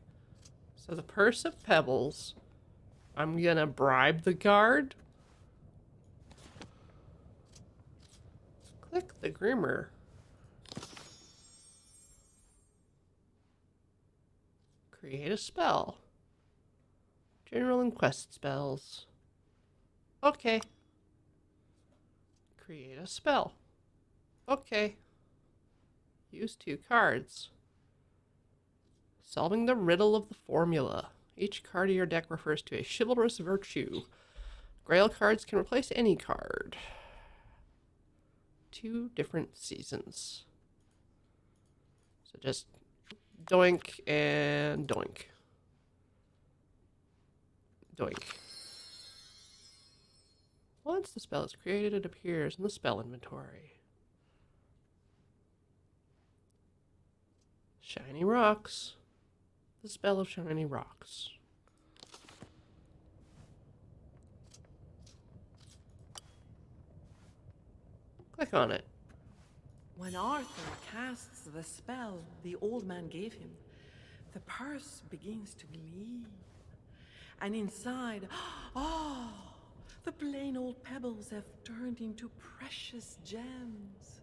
So the Purse of Pebbles. I'm gonna bribe the guard. Click the Grimmer. Create a spell. General and quest spells. Okay. Create a spell. Okay. Use 2 cards. Solving the riddle of the formula. Each card of your deck refers to a chivalrous virtue. Grail cards can replace any card. 2 different seasons. So just doink and doink. Doink. Once the spell is created, it appears in the spell inventory. Shiny Rocks. The spell of Shiny Rocks. Click on it. When Arthur casts the spell the old man gave him, the purse begins to gleam. And inside, the plain old pebbles have turned into precious gems.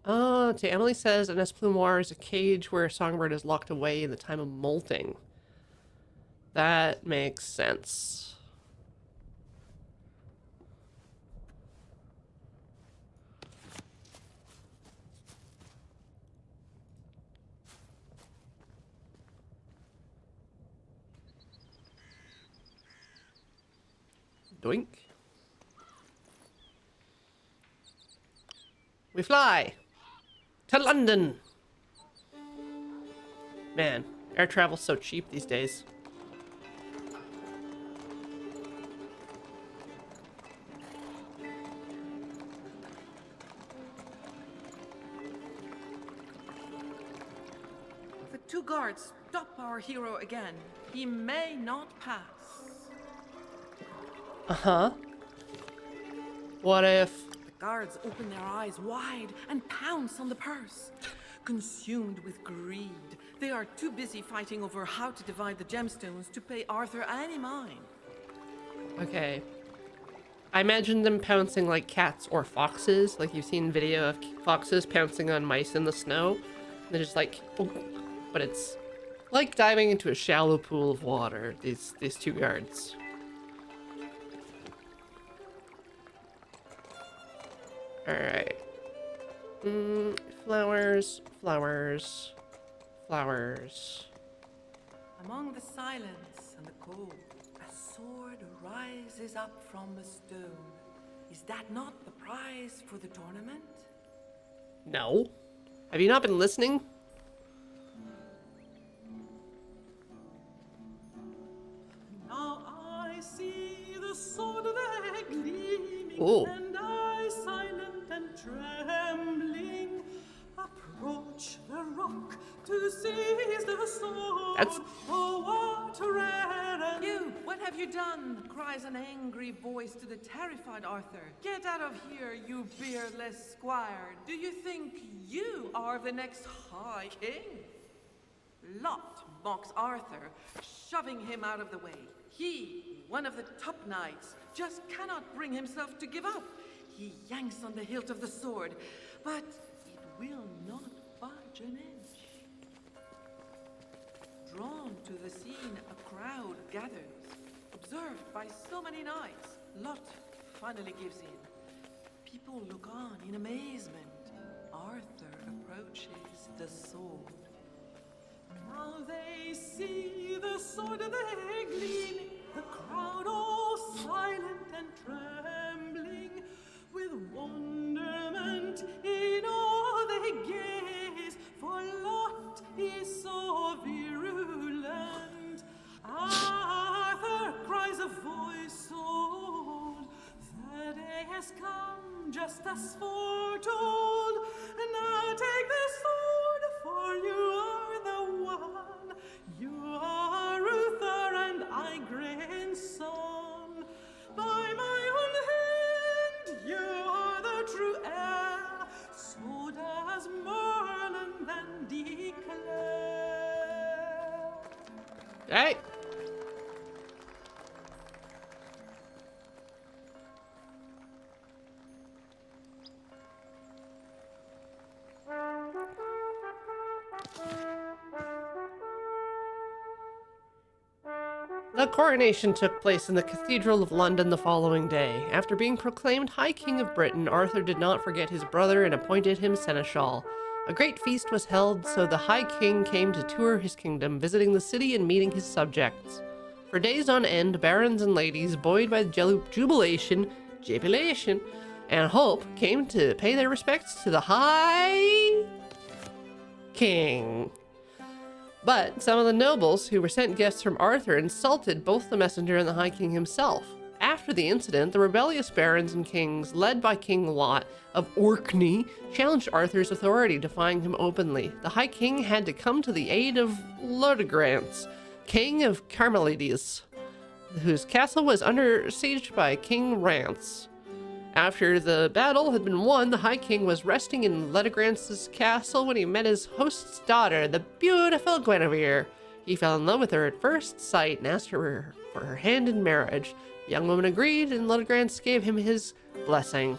To Emily says an esplumoir is a cage where a songbird is locked away in the time of molting. That makes sense. Doink. We fly to London. Man, air travel's so cheap these days. The 2 guards stop our hero again. He may not pass. Uh-huh. What if... The guards open their eyes wide and pounce on the purse. Consumed with greed, they are too busy fighting over how to divide the gemstones to pay Arthur any mind. Okay. I imagine them pouncing like cats or foxes. Like you've seen video of foxes pouncing on mice in the snow. They're just like... But it's like diving into a shallow pool of water, these 2 guards. Alright. Flowers, flowers, flowers. Among the silence and the cold, a sword rises up from the stone. Is that not the prize for the tournament? No. Have you not been listening? Now I see the sword there gleaming, Ooh. and I, silent and trembling, approach the rock to seize the sword. That's- Oh, what rare and You, what have you done? Cries an angry voice to the terrified Arthur. Get out of here, you beardless squire. Do you think you are the next High King? Lot mocks Arthur, shoving him out of the way. He, one of the top knights, just cannot bring himself to give up. He yanks on the hilt of the sword, but it will not budge an inch. Drawn to the scene, a crowd gathers. Observed by so many knights, Lot finally gives in. People look on in amazement. Arthur approaches the sword. now they see the sword there gleaming, the crowd all silent and trembling, with wonderment in all they gaze, for Lot is so virulent. Arthur cries a voice so old, the day has come just as foretold. Now take the sword, for you are the one. You are Uther and Igraine's son. By my own hand, you are the true heir. So does Merlin then declare. Hey. The coronation took place in the Cathedral of London the following day. After being proclaimed High King of Britain, Arthur did not forget his brother and appointed him seneschal. A great feast was held, so the High King came to tour his kingdom, visiting the city and meeting his subjects. For days on end, barons and ladies, buoyed by jubilation, and hope, came to pay their respects to the High King. But some of the nobles who were sent gifts from Arthur insulted both the messenger and the High King himself. After the incident, the rebellious barons and kings, led by King Lot of Orkney, challenged Arthur's authority, defying him openly. The High King had to come to the aid of Leodegrance, King of Carmelides, whose castle was under siege by King Rance. After the battle had been won, the High King was resting in Leodegrance's castle when he met his host's daughter, the beautiful Guinevere. He fell in love with her at first sight and asked her for her hand in marriage. The young woman agreed, and Leodegrance gave him his blessing.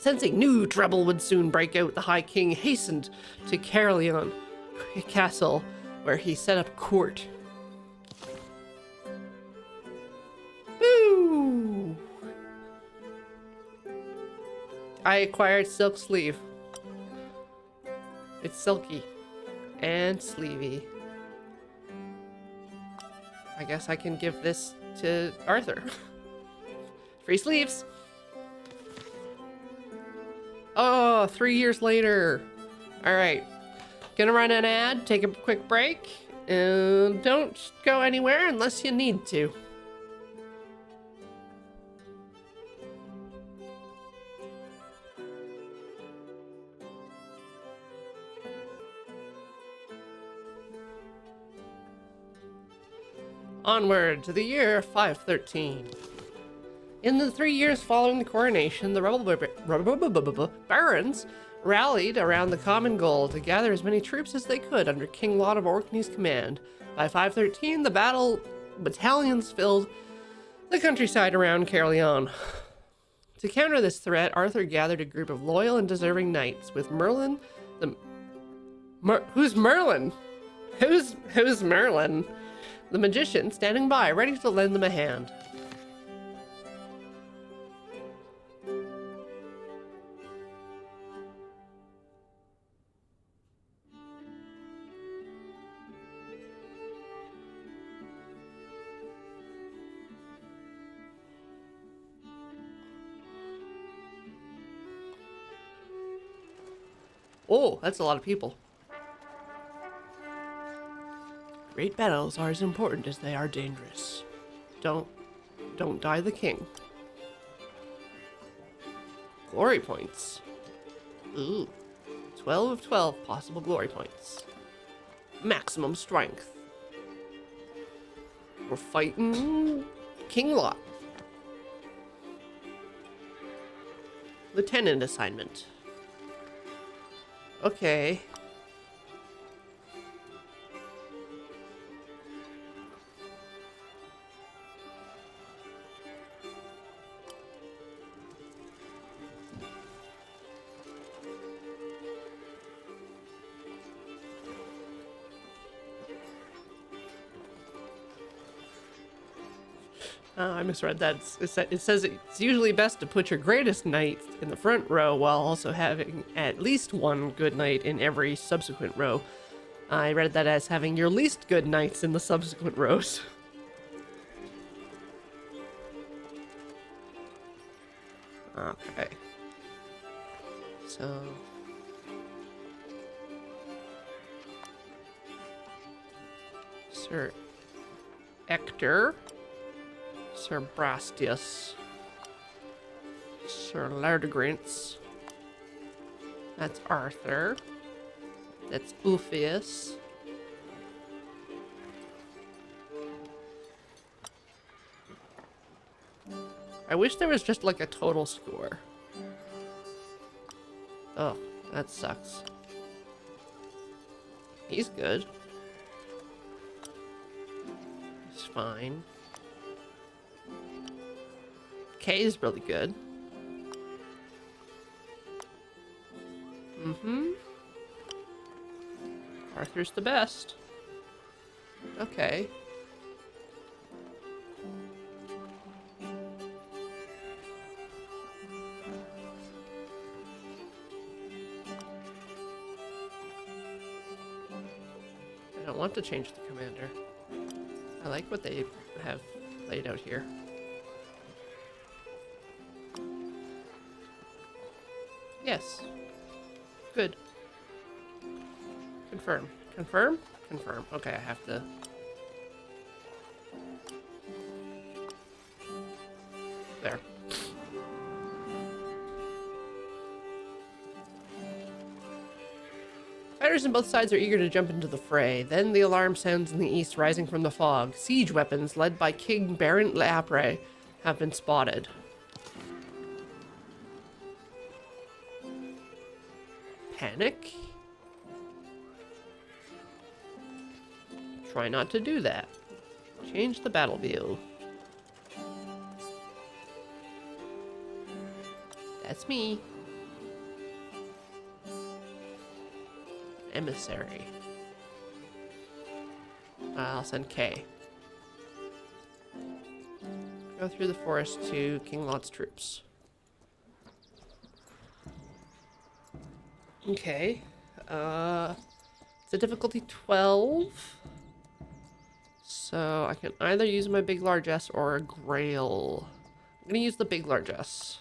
Sensing new trouble would soon break out, the High King hastened to Caerleon Castle, where he set up court. Boo! I acquired Silk Sleeve. It's silky and sleevey. I guess I can give this to Arthur. Free sleeves. Oh, 3 years later. All right. Gonna run an ad, take a quick break, and don't go anywhere unless you need to. Onward to the year 513. In the 3 years following the coronation, the barons rallied around the common goal to gather as many troops as they could under King Lot of Orkney's command. By 513, the battle battalions filled the countryside around Caerleon. To counter this threat, Arthur gathered a group of loyal and deserving knights, with Merlin, who's Merlin? Who's Merlin? The magician standing by, ready to lend them a hand. Oh, that's a lot of people. Great battles are as important as they are dangerous. Don't die the king. Glory points. Ooh. 12 of 12 possible glory points. Maximum strength. We're fighting King Lot. Lieutenant assignment. Okay. I misread that. It says it's usually best to put your greatest knight in the front row while also having at least one good knight in every subsequent row. I read that as having your least good knights in the subsequent rows. Okay. So... Sir Ector, Sir Brastius, Sir Lardegrints, that's Arthur, that's Ulfius, I wish there was just like a total score. Oh, that sucks. He's good. He's fine. Kay is really good. Arthur's the best. Okay. I don't want to change the commander. I like what they have laid out here. Yes. Good. Confirm. Confirm? Confirm. Okay, I have to... There. Fighters on both sides are eager to jump into the fray. Then the alarm sounds in the east, rising from the fog. Siege weapons, led by King Barent Leapre, have been spotted. Panic? Try not to do that. Change the battle view. That's me. Emissary. I'll send K. Go through the forest to King Lot's troops. Okay. It's a difficulty 12. So I can either use my big largesse or a grail. I'm gonna use the big largesse.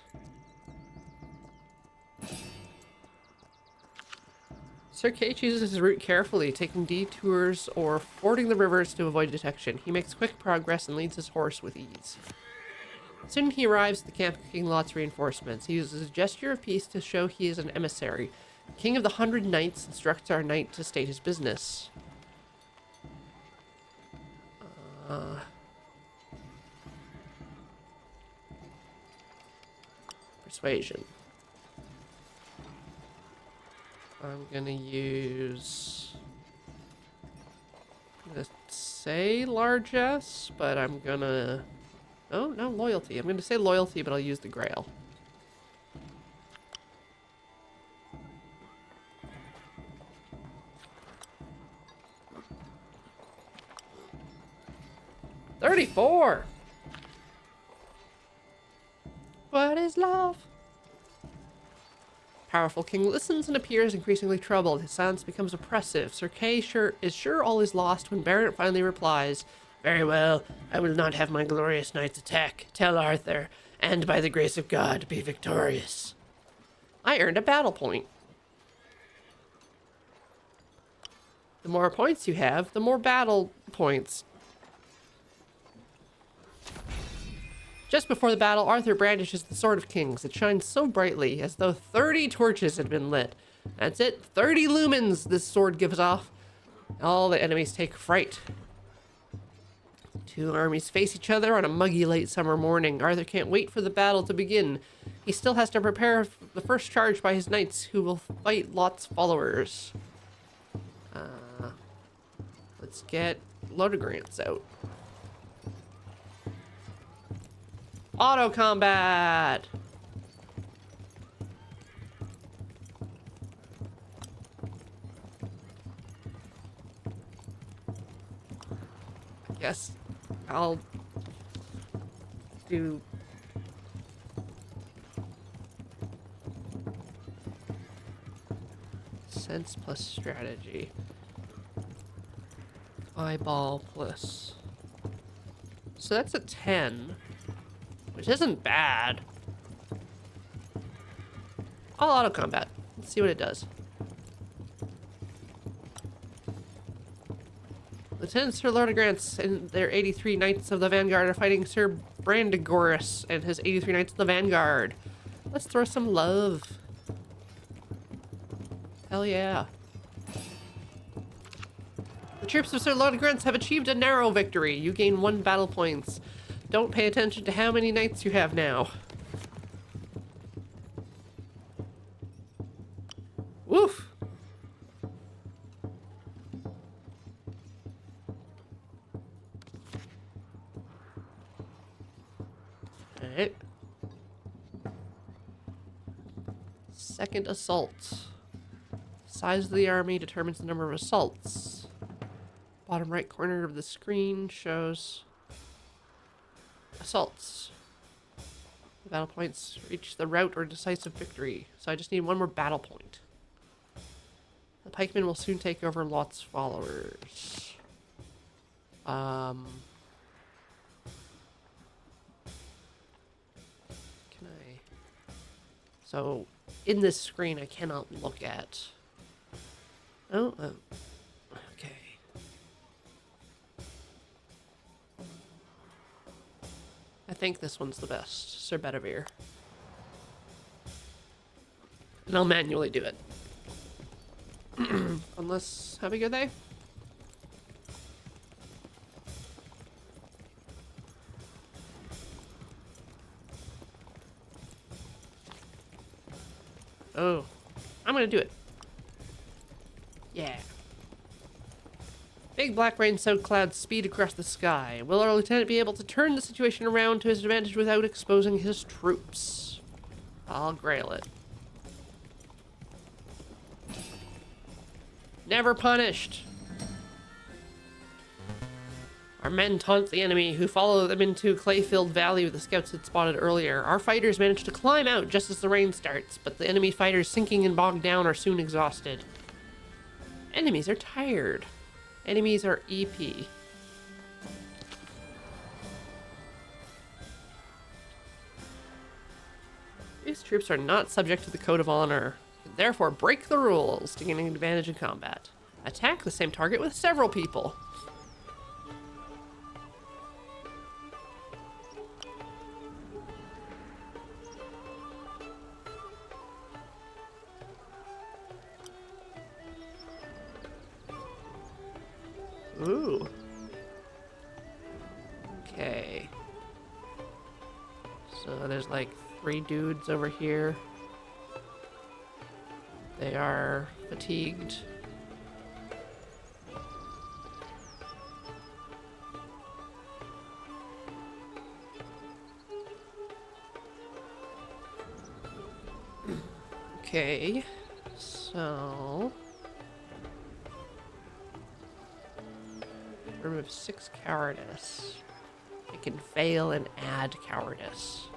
Sir Kay chooses his route carefully, taking detours or fording the rivers to avoid detection. He makes quick progress and leads his horse with ease. Soon he arrives at the camp of King Lot's reinforcements. He uses a gesture of peace to show he is an emissary. King of the 100 Knights instructs our knight to state his business. Persuasion. I'm gonna use... I'm gonna say largesse, but I'm gonna... Oh, no, loyalty. I'm gonna say loyalty, but I'll use the grail. $34! What is love? Powerful king listens and appears increasingly troubled. His silence becomes oppressive. Sir Kay is sure all is lost when Barent finally replies, "Very well, I will not have my glorious knights attack. Tell Arthur, and by the grace of God, be victorious." I earned a battle point. The more points you have, the more battle points. Just before the battle, Arthur brandishes the Sword of Kings. It shines so brightly, as though 30 torches had been lit. That's it, 30 lumens this sword gives off. All the enemies take fright. Two armies face each other on a muggy late summer morning. Arthur can't wait for the battle to begin. He still has to prepare the first charge by his knights, who will fight Lot's followers. Let's get Lardegrints out. Auto combat! Yes, I'll do sense plus strategy. Eyeball plus. So that's a 10. Which isn't bad. I'll auto combat. Let's see what it does. Lieutenant Sir Lordigrance and their 83 Knights of the Vanguard are fighting Sir Brandigoris and his 83 Knights of the Vanguard. Let's throw some love. Hell yeah. The troops of Sir Lordigrance have achieved a narrow victory. You gain 1 battle points. Don't pay attention to how many knights you have now. Woof. Alright. Second assault. Size of the army determines the number of assaults. Bottom right corner of the screen shows assaults. The battle points reach the rout or decisive victory. So I just need 1 more battle point. The pikemen will soon take over Lot's followers. Can I? So in this screen I cannot look at. Oh, okay. I think this one's the best, Sir Bedivere. And I'll manually do it. Unless, how big are they? Oh, I'm gonna do it. Yeah. Big black rain-soaked clouds speed across the sky. Will our lieutenant be able to turn the situation around to his advantage without exposing his troops? I'll grail it. Never punished. Our men taunt the enemy, who follow them into clay-filled valley the scouts had spotted earlier. Our fighters manage to climb out just as the rain starts, but the enemy fighters sinking and bogged down are soon exhausted. Enemies are tired. Enemies are EP. These troops are not subject to the Code of Honor, and therefore break the rules to gain an advantage in combat. Attack the same target with several people. Ooh. Okay. So there's like 3 dudes over here. They are fatigued. Okay. So remove 6 cowardice. I can fail and add cowardice.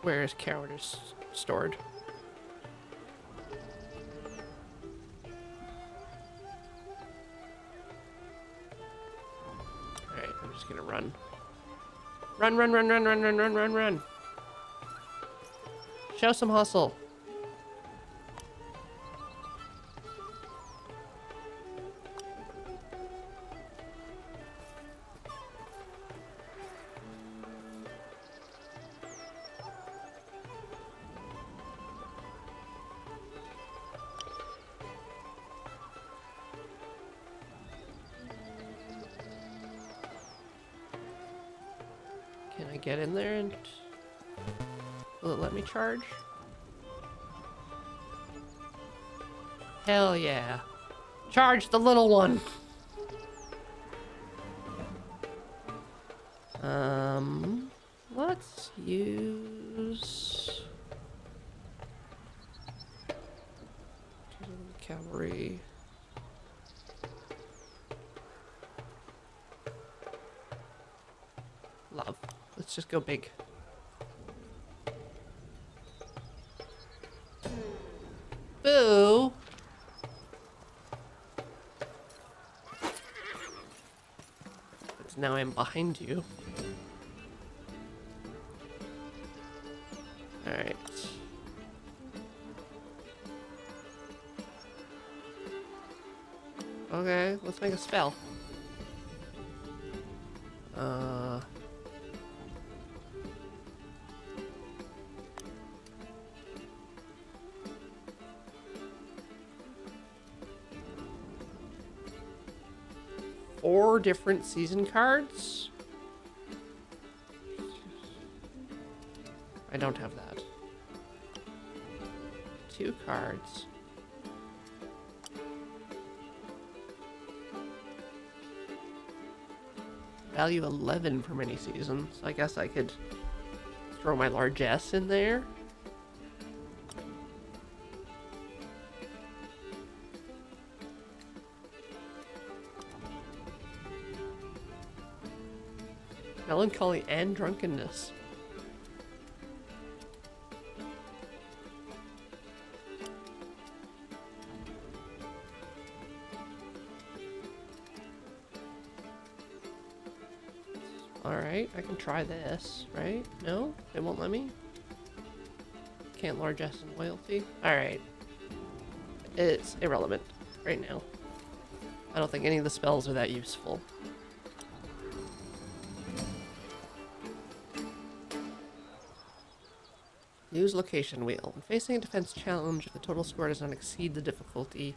Where is cowardice stored? Alright, I'm just gonna run. Run, run, run, run, run, run, run, run, run. Show some hustle. Can I get in there and... will it let me charge? Hell yeah. Charge the little one! Let's use... cavalry. Love. Let's just go big. Boo! It's now I'm behind you. Alright. Okay, let's make a spell. Four different season cards? I don't have that. 2 cards. Value 11 for many seasons. I guess I could throw my largesse in there. Melancholy and drunkenness. Alright, I can try this, right? No? It won't let me? Can't largesse and loyalty? Alright. It's irrelevant right now. I don't think any of the spells are that useful. Use location wheel. When facing a defense challenge, if the total score does not exceed the difficulty,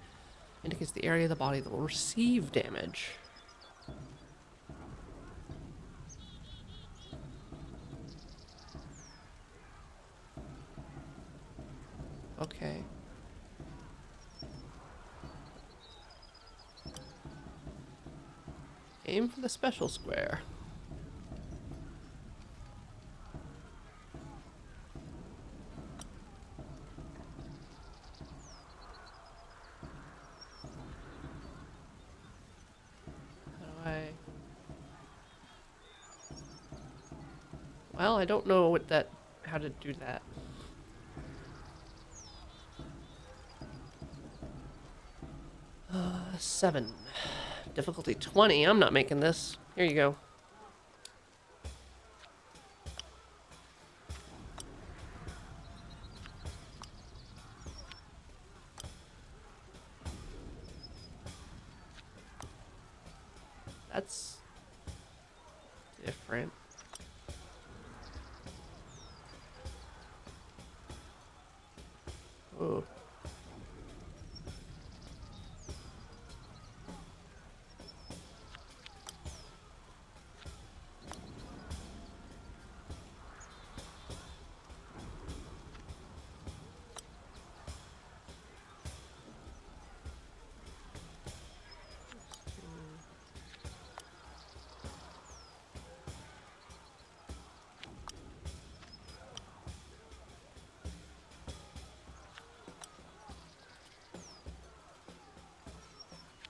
indicates the area of the body that will receive damage. Okay. Aim for the special square. Well, I don't know how to do that. Uh, 7. Difficulty 20. I'm not making this. Here you go. That's different. Oh.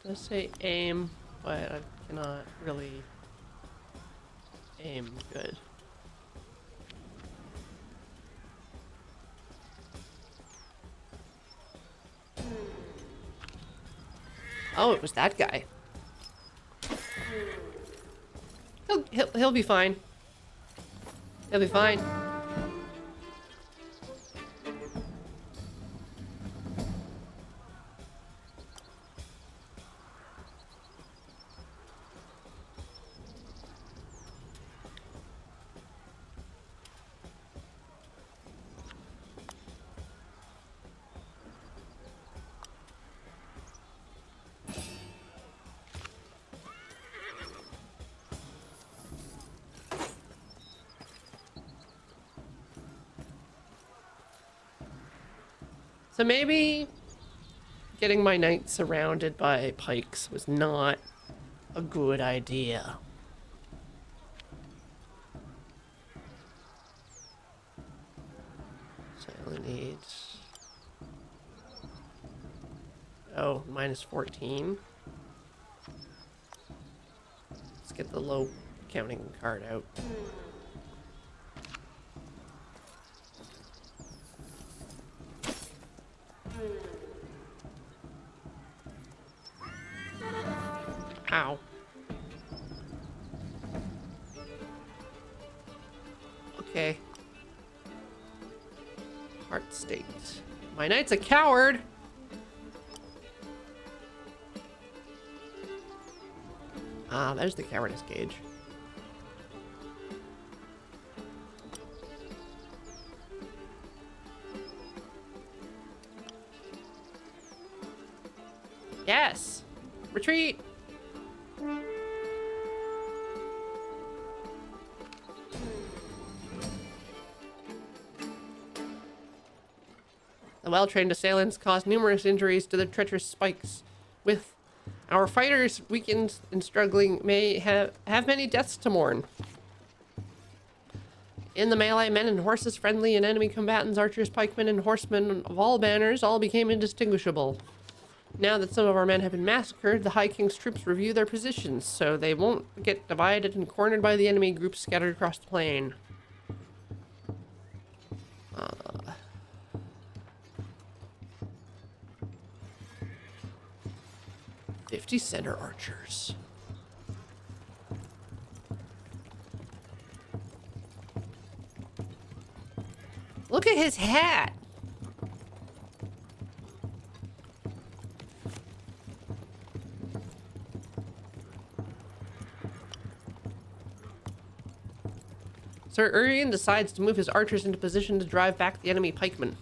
Let's say aim, but I cannot really aim good. Oh, it was that guy. He'll be fine. He'll be fine. So maybe getting my knight surrounded by pikes was not a good idea. So I only need... Oh, minus 14. Let's get the low counting card out. Ow. Okay. Heart state. My knight's a coward! Ah, there's the cowardice gauge. Yes! Retreat! The well-trained assailants caused numerous injuries to the treacherous spikes. With our fighters weakened and struggling, may have many deaths to mourn. In the melee, men and horses, friendly and enemy combatants, archers, pikemen, and horsemen of all banners all became indistinguishable. Now that some of our men have been massacred, the High King's troops review their positions, so they won't get divided and cornered by the enemy groups scattered across the plain. 50 center archers. Look at his hat. Sir Urien decides to move his archers into position to drive back the enemy pikemen.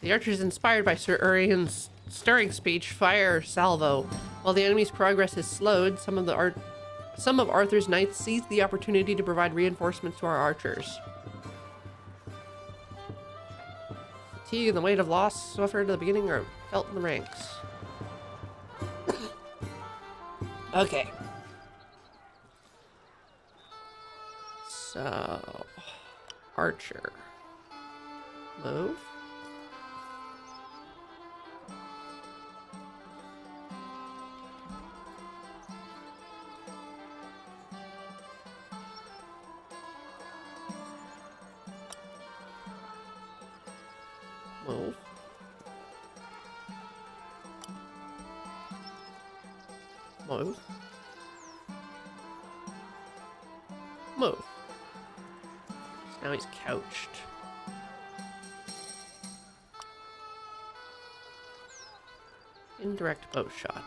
The archers, inspired by Sir Urien's stirring speech, fire salvo. While the enemy's progress is slowed, some of Arthur's knights seize the opportunity to provide reinforcements to our archers. Fatigue and the weight of loss suffered at the beginning are felt in the ranks. Okay. So, archer. Move. Move. Move. Move. So now he's couched. Indirect bow shot.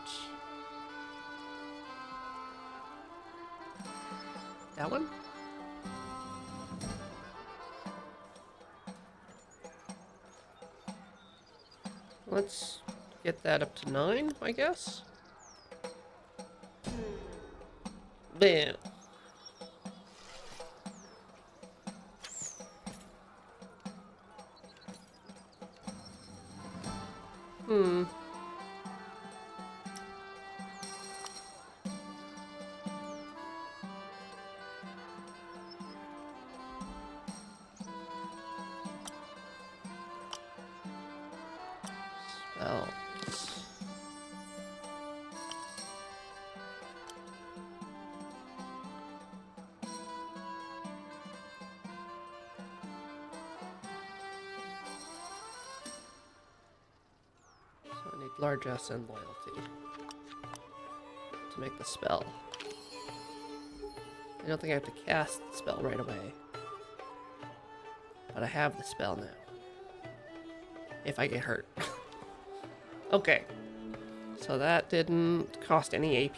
That one? Let's get that up to 9, I guess. Bam. Spells. So I need largesse and loyalty to make the spell. I don't think I have to cast the spell right away, but I have the spell now. If I get hurt. Okay. So that didn't cost any AP.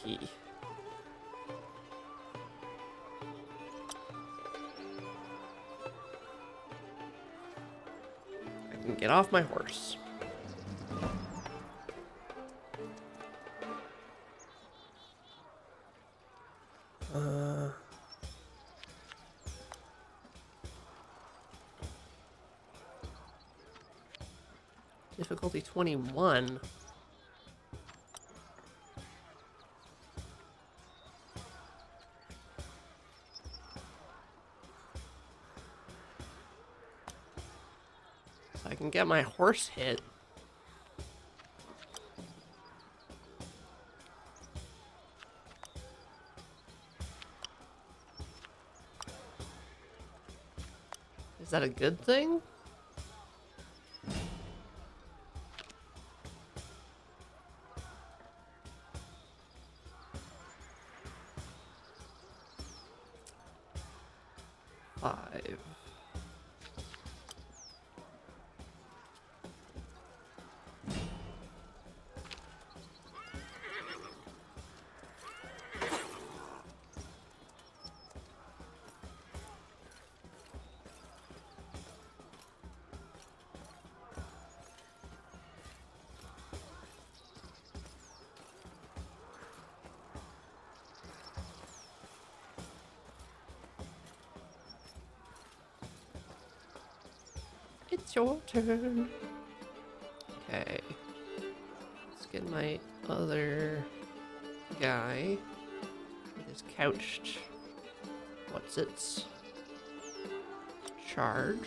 I can get off my horse. Difficulty 21. So I can get my horse hit. Is that a good thing? 5. It's your turn. Okay. Let's get my other guy with his couched. What's its charge?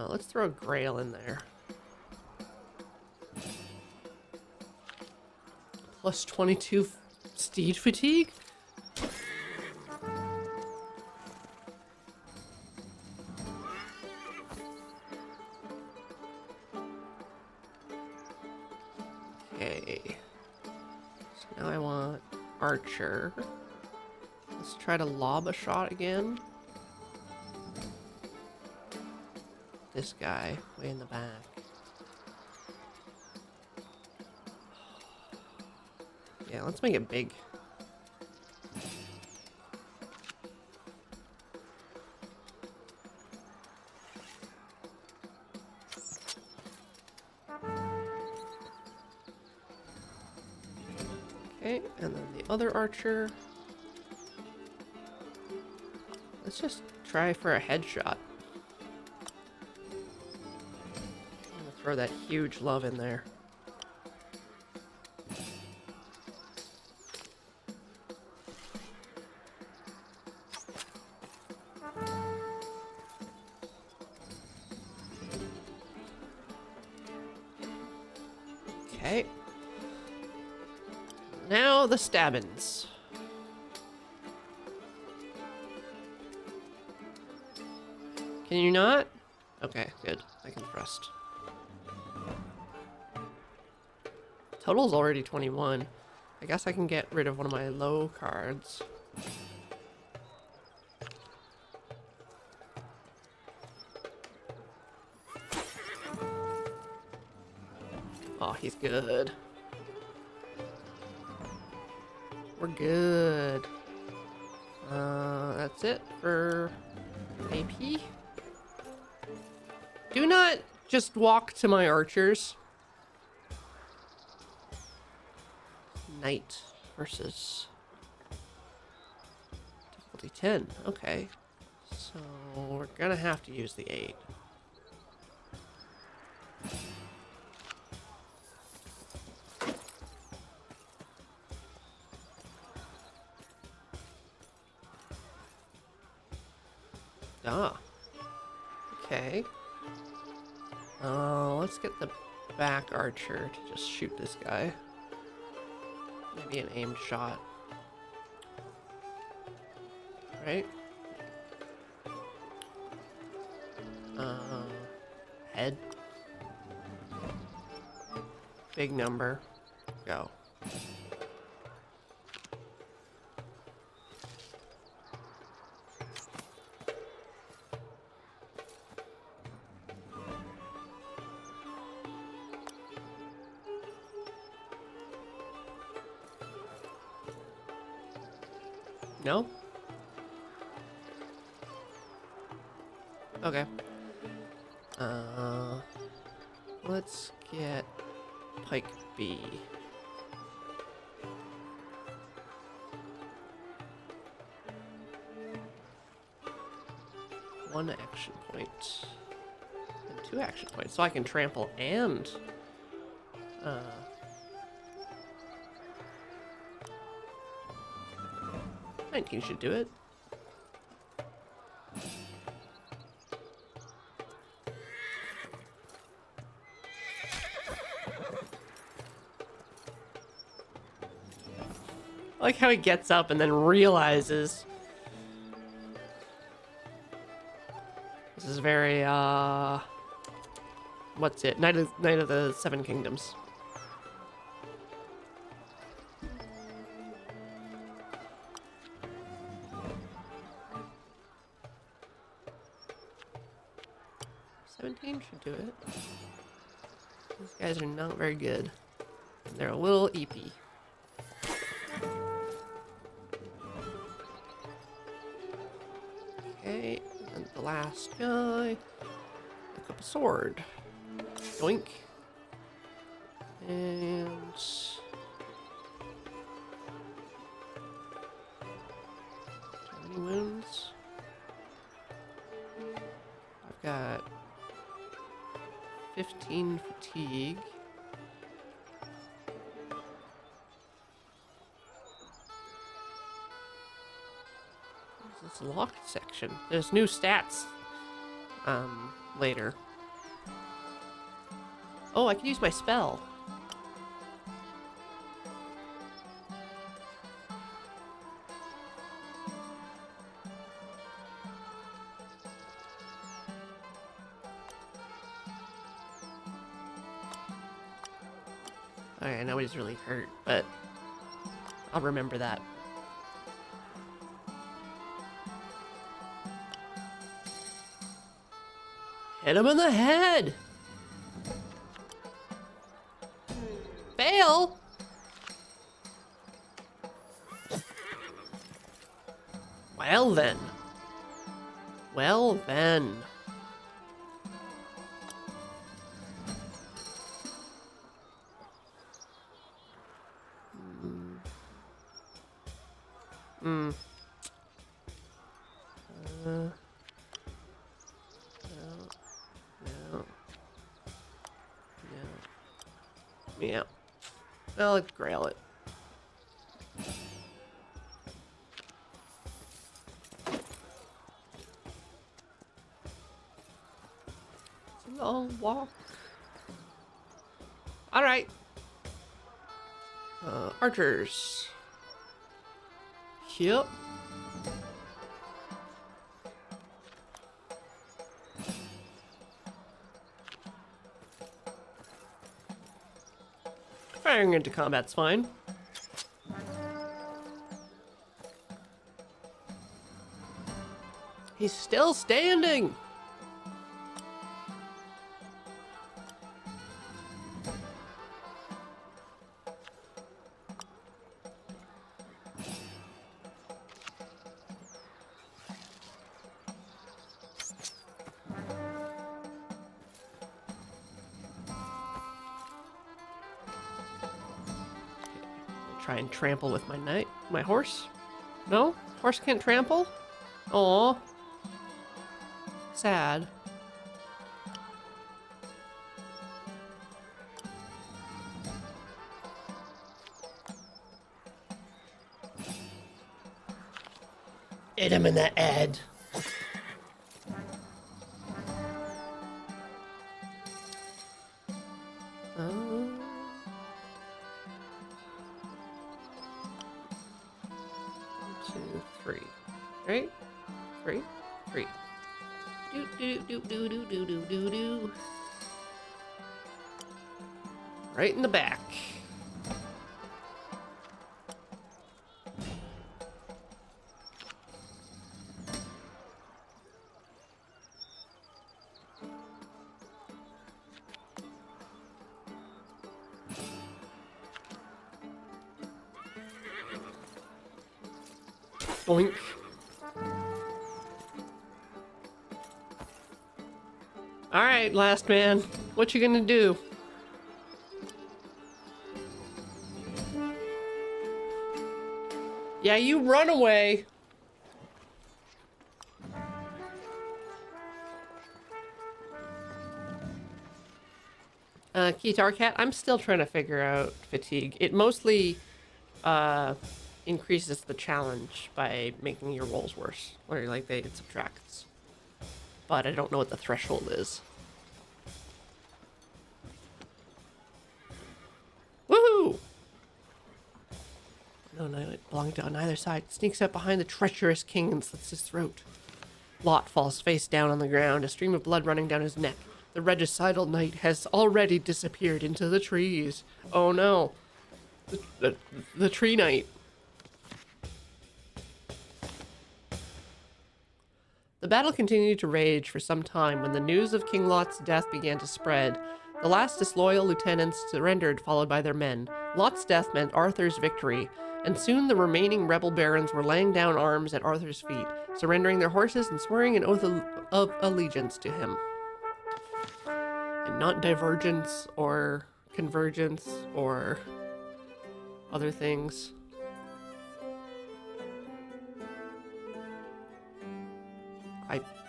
Let's throw a Grail in there. Plus 22 steed fatigue? Okay. So now I want Archer. Let's try to lob a shot again. This guy, way in the back. Yeah, let's make it big. Okay, and then the other archer. Let's just try for a headshot. I'm gonna throw that huge love in there. Okay. Now the stabbins. Can you not? Okay, good. I can thrust. Total's already 21. I guess I can get rid of one of my low cards. Oh, he's good. We're good. That's it for AP. Do not just walk to my archers. Knight versus difficulty 10. Okay. So we're gonna have to use the 8. Ah. Okay. Let's get the back archer to just shoot this guy. Maybe an aimed shot. Right? Head. Big number. Go. No? Okay. Let's get Pike B. One action point. And 2 action points. So I can trample and... I think you should do it. I like how he gets up and then realizes this is very, what's it? Knight of the Seven Kingdoms. Should do it. These guys are not very good. They're a little eepy. Okay, and the last guy. Pick up a sword. Doink. And... 20 wounds. I've got 15 fatigue. Where's this locked section? There's new stats later. Oh, I can use my spell. Okay, nobody's really hurt, but I'll remember that. Hit him in the head! Fail! Well then. Well then. Yeah. Well, let's grail it. It's a long walk. All right. Archers. Yep. Firing into combat's fine. He's still standing. Try and trample with my horse. No? Horse can't trample? Aw. Sad. Hit him in the head. Right? Three. Do do do do do do do do do. Right in the back. Boink. All right, last man. What you gonna do? Yeah, you run away. Keytar Cat, I'm still trying to figure out fatigue. It mostly increases the challenge by making your rolls worse, or like it subtracts. But I don't know what the threshold is. Woohoo! No, it belonged on either side. Sneaks up behind the treacherous king and slits his throat. Lot falls face down on the ground, a stream of blood running down his neck. The regicidal knight has already disappeared into the trees. Oh no. The tree knight. The battle continued to rage for some time when the news of King Lot's death began to spread. The last disloyal lieutenants surrendered, followed by their men. Lot's death meant Arthur's victory, and soon the remaining rebel barons were laying down arms at Arthur's feet, surrendering their horses and swearing an oath of allegiance to him. And not divergence or convergence or other things.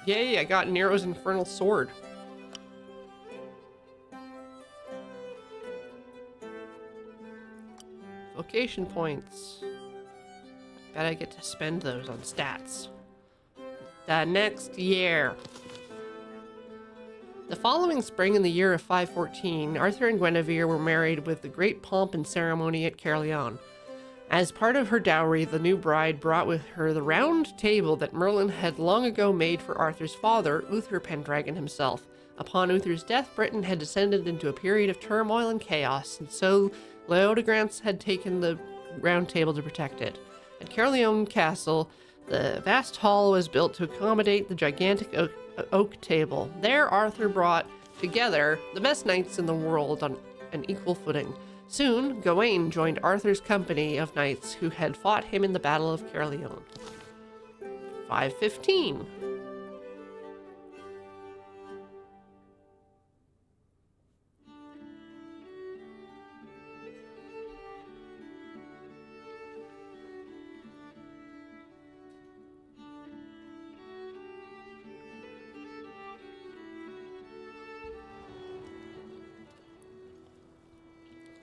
Yay, I got Nero's Infernal Sword. Vocation points. Bet I get to spend those on stats. The next year. The following spring in the year of 514, Arthur and Guinevere were married with the great pomp and ceremony at Caerleon. As part of her dowry, the new bride brought with her the round table that Merlin had long ago made for Arthur's father, Uther Pendragon himself. Upon Uther's death, Britain had descended into a period of turmoil and chaos, and so Leodegrance had taken the round table to protect it. At Caerleon Castle, the vast hall was built to accommodate the gigantic oak table. There, Arthur brought together the best knights in the world on an equal footing. Soon, Gawain joined Arthur's company of knights who had fought him in the Battle of Caerleon. 515.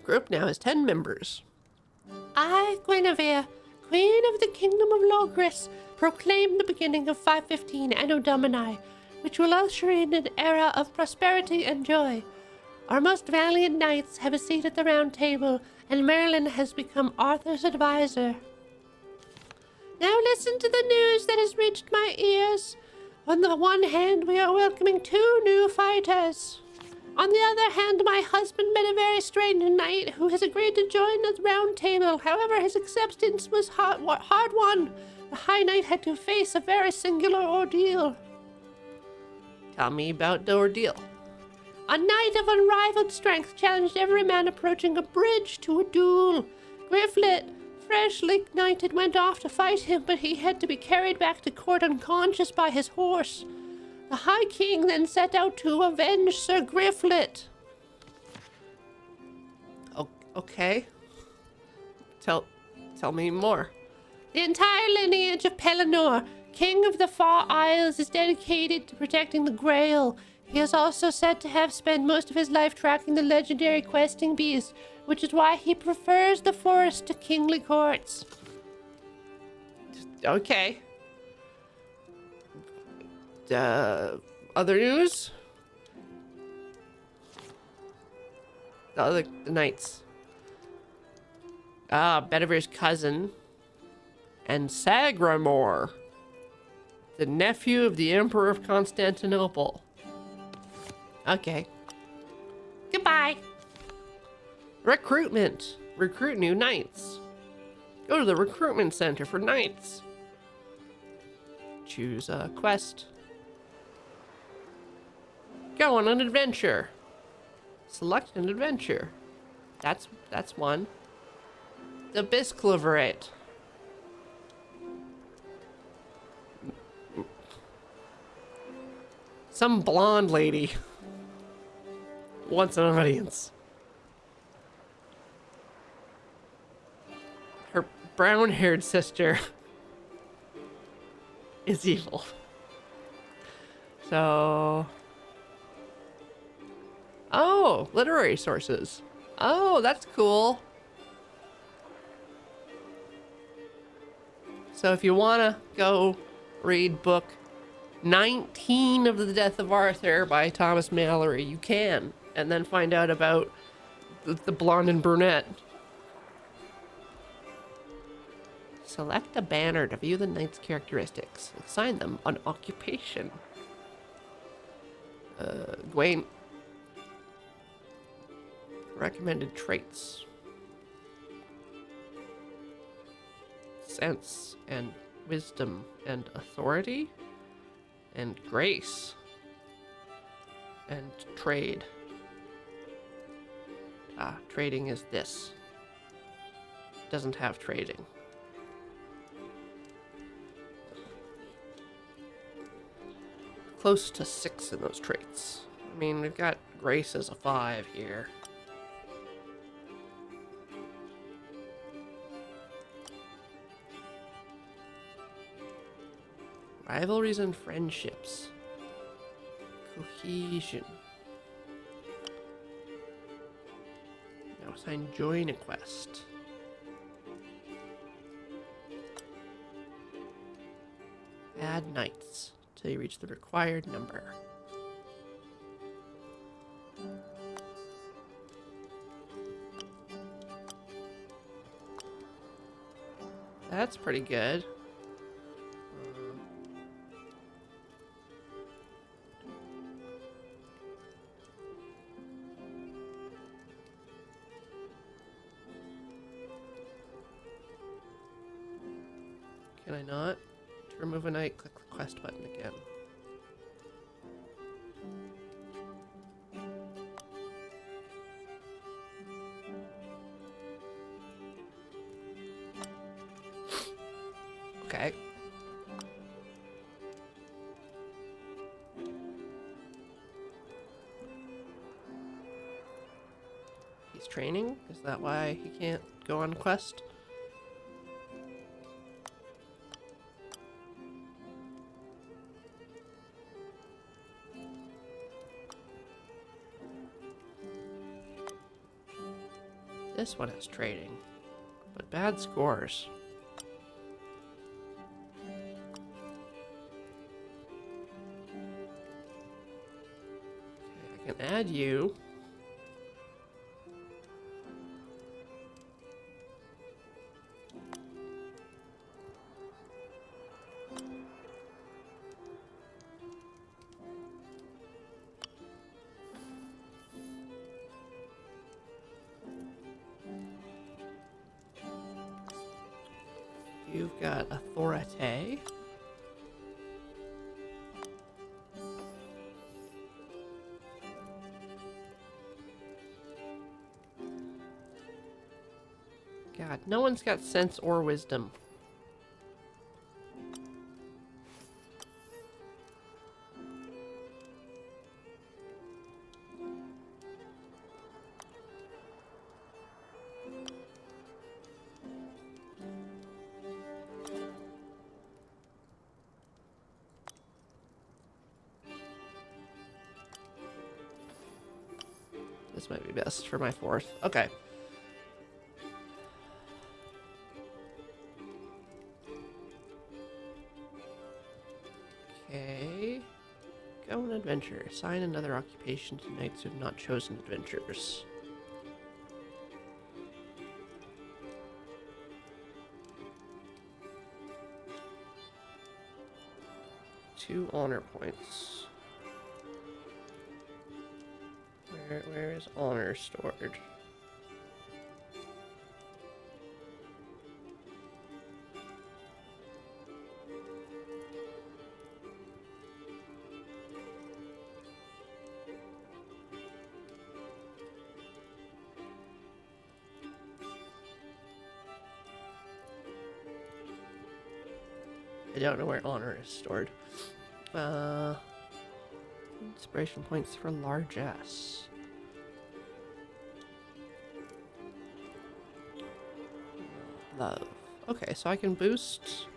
Group now has 10 members. I, Guinevere, Queen of the Kingdom of Logris, proclaim the beginning of 515 Anno Domini, which will usher in an era of prosperity and joy. Our most valiant knights have a seat at the round table, and Merlin has become Arthur's advisor. Now listen to the news that has reached my ears. On the one hand, we are welcoming 2 new fighters. On the other hand, my husband met a very strange knight who has agreed to join the round table. However, his acceptance was hard won. The High Knight had to face a very singular ordeal. Tell me about the ordeal. A knight of unrivaled strength challenged every man approaching a bridge to a duel. Griflet, freshly knighted, went off to fight him, but he had to be carried back to court unconscious by his horse. The High King then set out to avenge Sir Griflet. Okay. Tell me more. The entire lineage of Pellinore, King of the Far Isles, is dedicated to protecting the Grail. He is also said to have spent most of his life tracking the legendary questing beast, which is why he prefers the forest to kingly courts. Okay. Other news? The knights. Bedivere's cousin. And Sagramore, the nephew of the Emperor of Constantinople. Okay. Goodbye. Recruitment. Recruit new knights. Go to the recruitment center for knights. Choose a quest. Go on an adventure. Select an adventure. That's one. The Biscleverate. Some blonde lady wants an audience. Her brown-haired sister is evil. So... Oh, literary sources. Oh, that's cool. So if you want to go read book 19 of The Death of Arthur by Thomas Mallory, you can. And then find out about the blonde and brunette. Select a banner to view the knight's characteristics. Assign them an occupation. Gwaine. Recommended traits. Sense and wisdom and authority and grace and trade. Trading is this. Doesn't have trading. Close to 6 in those traits. I mean, we've got grace as a 5 here. Rivalries and friendships. Cohesion. Now assign join a quest. Add knights till you reach the required number. That's pretty good. Can I not? To remove a knight, click the quest button again. Okay. He's training? Is that why he can't go on quest? This one has trading, but bad scores. Okay, I can add you. You've got authority. God, no one's got sense or wisdom. This might be best for my 4th. Okay. Okay. Go on adventure. Assign another occupation to knights who have not chosen adventures. Two honor points. Where is honor stored? I don't know where honor is stored. Inspiration points for largesse. Love. Okay, so I can boost.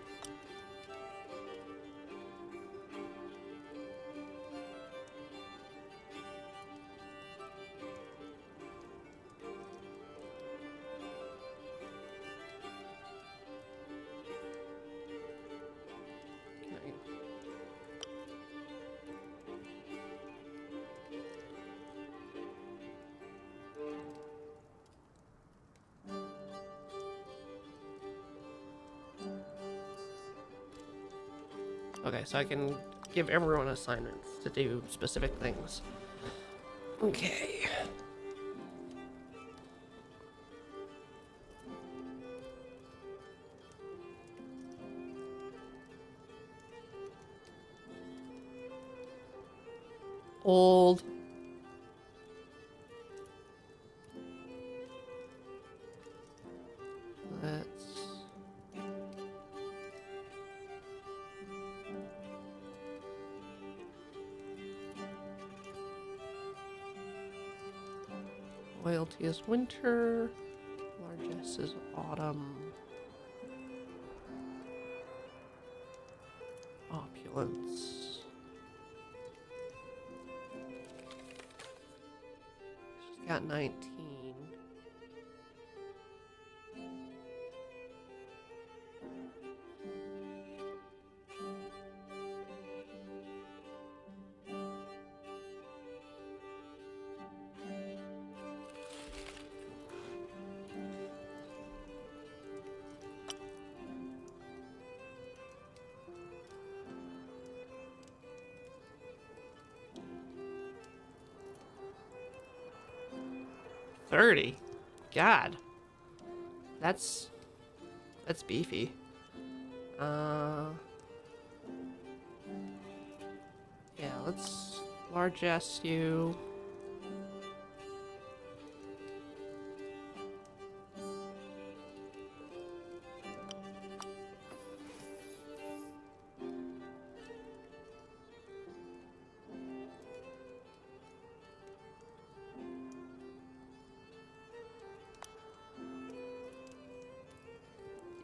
Okay, so I can give everyone assignments to do specific things. Okay. Old. Let's... Loyalty is winter. Largesse is autumn. Opulence. She's got 19. $30. God. That's beefy. Yeah, let's largesse you.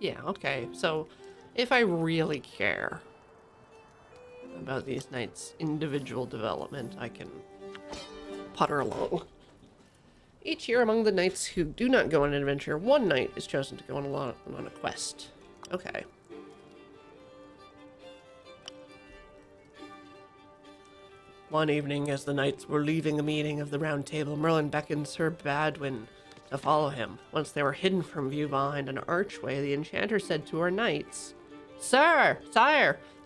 Yeah, okay. So, if I really care about these knights' individual development, I can putter along. Each year among the knights who do not go on an adventure, one knight is chosen to go on a quest. Okay. One evening, as the knights were leaving a meeting of the Round Table, Merlin beckons Sir Badwin to follow him. Once they were hidden from view behind an archway, the enchanter said to our knights, Sire,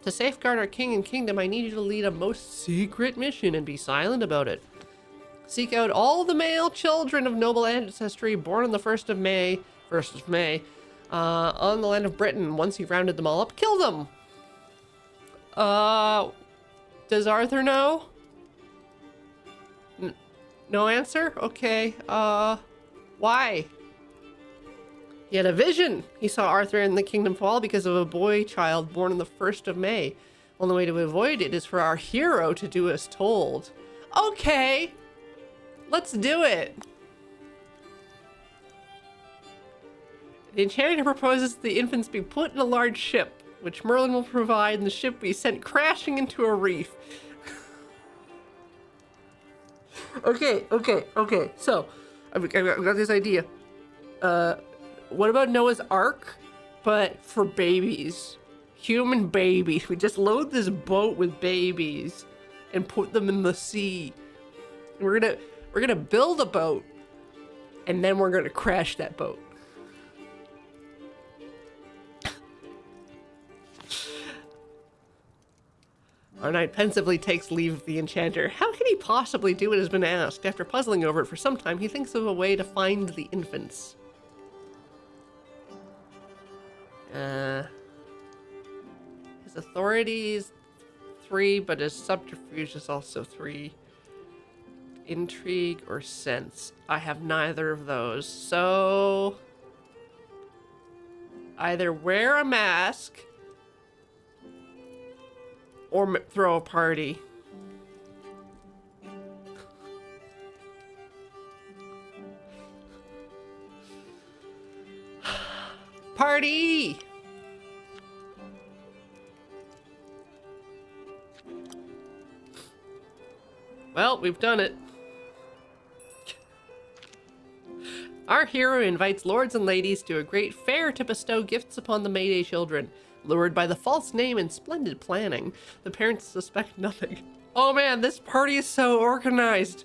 to safeguard our king and kingdom, I need you to lead a most secret mission and be silent about it. Seek out all the male children of noble ancestry born on the 1st of May, on the land of Britain. Once you've rounded them all up, kill them. Does Arthur know? No answer? Okay, why? He had a vision. He saw Arthur and the kingdom fall because of a boy child born on the 1st of May. Only way to avoid it is for our hero to do as told. Okay, let's do it. The enchanter proposes the infants be put in a large ship, which Merlin will provide, and the ship be sent crashing into a reef. Okay. So, I've got this idea. What about Noah's Ark, but for babies? Human babies. We just load this boat with babies and put them in the sea. We're gonna build a boat, and then we're gonna crash that boat. Our knight pensively takes leave of the enchanter. How can he possibly do what has been asked? After puzzling over it for some time, he thinks of a way to find the infants. His authority is 3, but his subterfuge is also 3. Intrigue or sense. I have neither of those. So, either wear a mask or throw a party. Party! Well, we've done it. Our hero invites lords and ladies to a great fair to bestow gifts upon the Mayday children. Lured by the false name and splendid planning, the parents suspect nothing. Oh man, this party is so organized.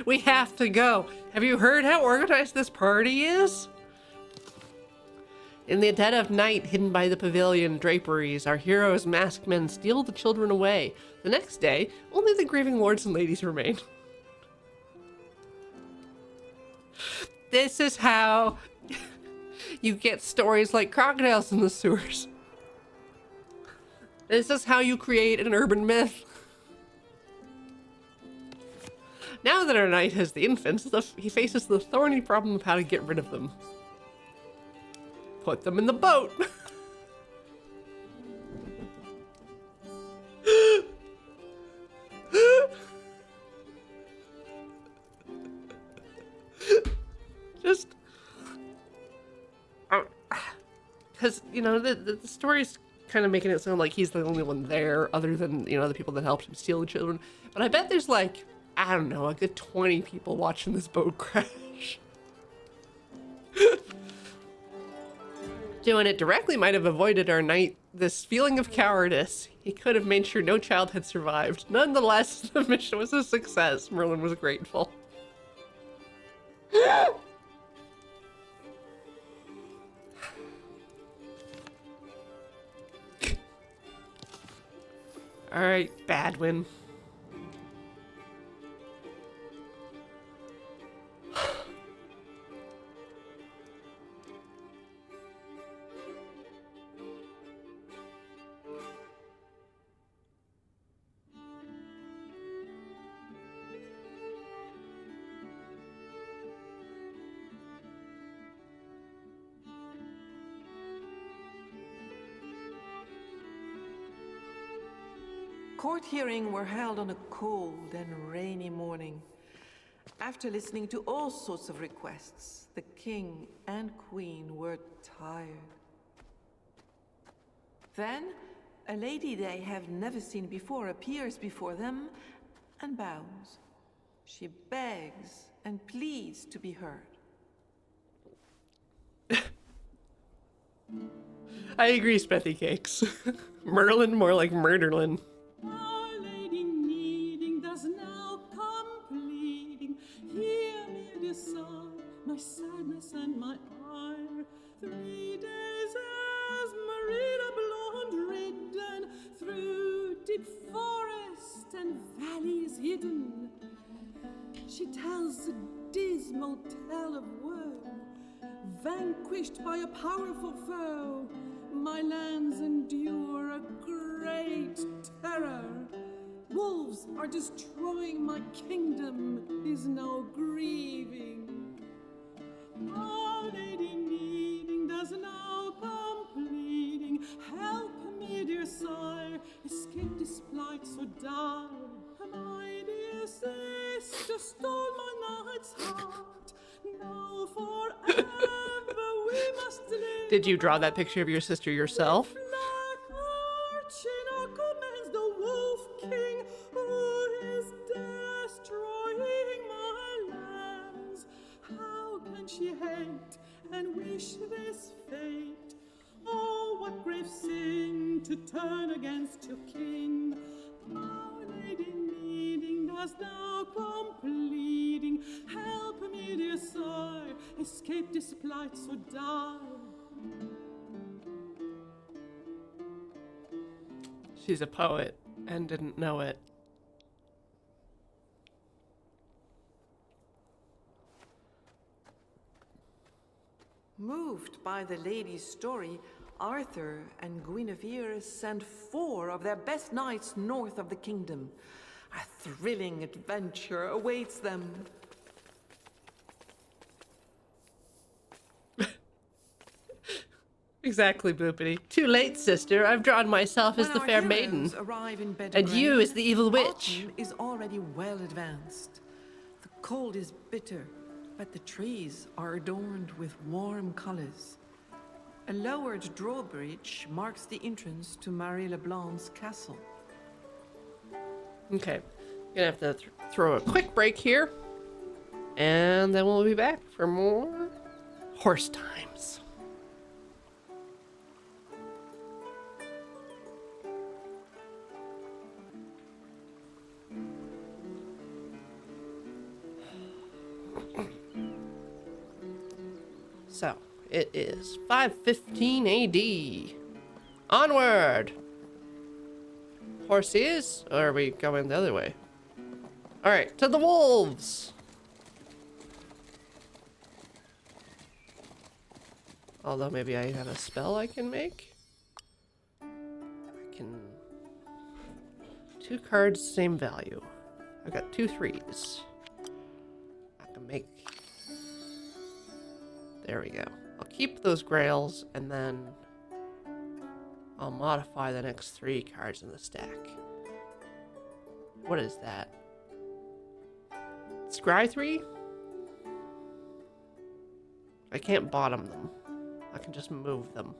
We have to go. Have you heard how organized this party is? In the dead of night, hidden by the pavilion draperies, our heroes, masked men, steal the children away. The next day, only the grieving lords and ladies remain. This is how you get stories like crocodiles in the sewers. This is how you create an urban myth. Now that our knight has the infants, he faces the thorny problem of how to get rid of them. Put them in the boat. Just, because you know the story's kind of making it sound like he's the only one there, other than the people that helped him steal the children. But I bet there's like, I don't know, a good 20 people watching this boat crash. Doing it directly might have avoided our knight this feeling of cowardice. He could have made sure no child had survived. Nonetheless, the mission was a success. Merlin was grateful. Alright, Badwin. Court hearings were held on a cold and rainy morning. After listening to all sorts of requests, the king and queen were tired. Then, a lady they have never seen before appears before them and bows. She begs and pleads to be heard. I agree, Spethy Cakes. Merlin more like Murderlin. Our Lady needing does now come pleading. Hear me, dear son, my sadness and my ire. 3 days has Marina blonde ridden through deep forest and valleys hidden. She tells a dismal tale of woe, vanquished by a powerful foe. My lands endure a great terror. Wolves are destroying my kingdom, is now grieving. Our Lady needing does now come pleading. Help me, dear sire, escape this plight so dire. My dear sister stole my knight's heart. Now forever we must live. Did you draw that picture of your sister yourself? Black arch in our commands the Wolf King, who is destroying my lands. How can she hate and wish this fate? Oh, what grave sin to turn against your king. Our Lady needing does now come pleading. Help me, dear sire, escape this plight so dire. She's a poet and didn't know it. Moved by the lady's story, Arthur and Guinevere send 4 of their best knights north of the kingdom. A thrilling adventure awaits them. Exactly, Boopity. Too late, sister. I've drawn myself as When the our fair heroes maiden, arrive in Bed and you as the evil witch. Autumn is already well advanced. The cold is bitter, but the trees are adorned with warm colors. A lowered drawbridge marks the entrance to Marie Leblanc's castle. Okay, gonna have to throw a quick break here, and then we'll be back for more horse times. So, it is 515 AD. Onward! Horses? Or are we going the other way? Alright, to the wolves! Although maybe I have a spell I can make? I can... 2 cards, same value. I've got 2 3s. I can make... There we go. I'll keep those grails, and then I'll modify the next 3 cards in the stack. What is that? Scry 3? I can't bottom them. I can just move them.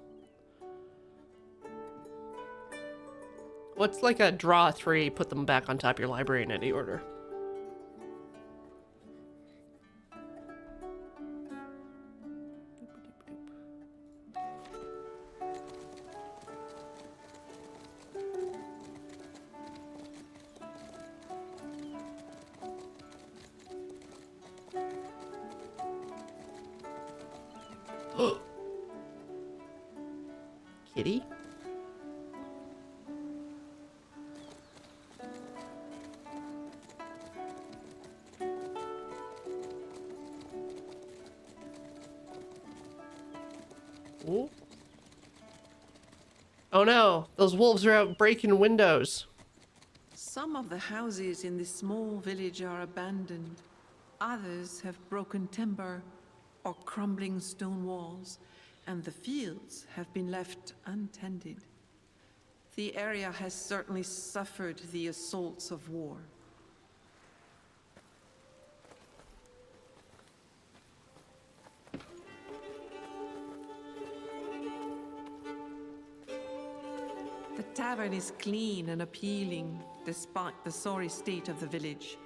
What's like a draw 3, put them back on top of your library in any order? Kitty? Ooh. Oh no, those wolves are out breaking windows. Some of the houses in this small village are abandoned. Others have broken timber or crumbling stone walls, and the fields have been left untended. The area has certainly suffered the assaults of war. The tavern is clean and appealing, despite the sorry state of the village.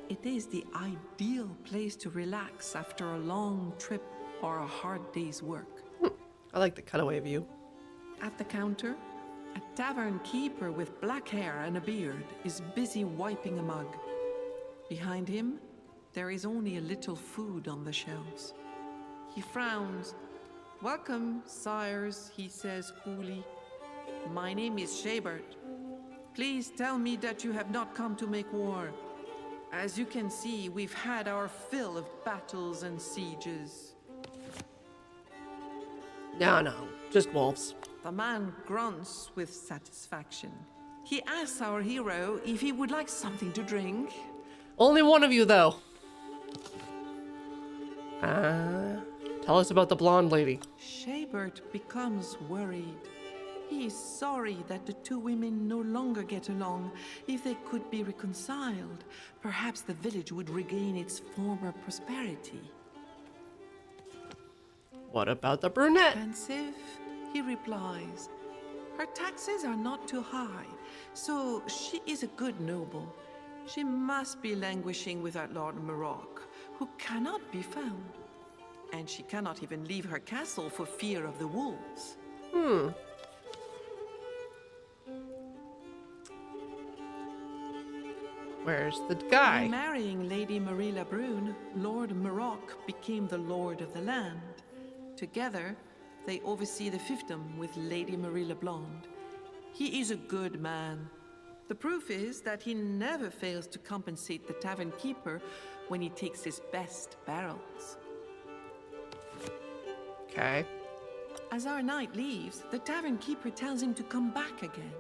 It is the ideal place to relax after a long trip or a hard day's work. I like the cutaway view. At the counter, a tavern keeper with black hair and a beard is busy wiping a mug. Behind him, there is only a little food on the shelves. He frowns. "Welcome, sires," he says coolly. "My name is Shabert. Please tell me that you have not come to make war. As you can see, we've had our fill of battles and sieges." No, just wolves. The man grunts with satisfaction. He asks our hero if he would like something to drink. Only one of you, though. Tell us about the blonde lady. Shabert becomes worried. He is sorry that the two women no longer get along. If they could be reconciled, perhaps the village would regain its former prosperity. What about the brunette? Pensive, he replies. Her taxes are not too high, so she is a good noble. She must be languishing without Lord Marok, who cannot be found. And she cannot even leave her castle for fear of the wolves. Where's the guy? By marrying Lady Marie Lebrun, Lord Marok became the lord of the land. Together, they oversee the fiefdom with Lady Marie LeBlonde. He is a good man. The proof is that he never fails to compensate the tavern keeper when he takes his best barrels. Okay. As our knight leaves, the tavern keeper tells him to come back again.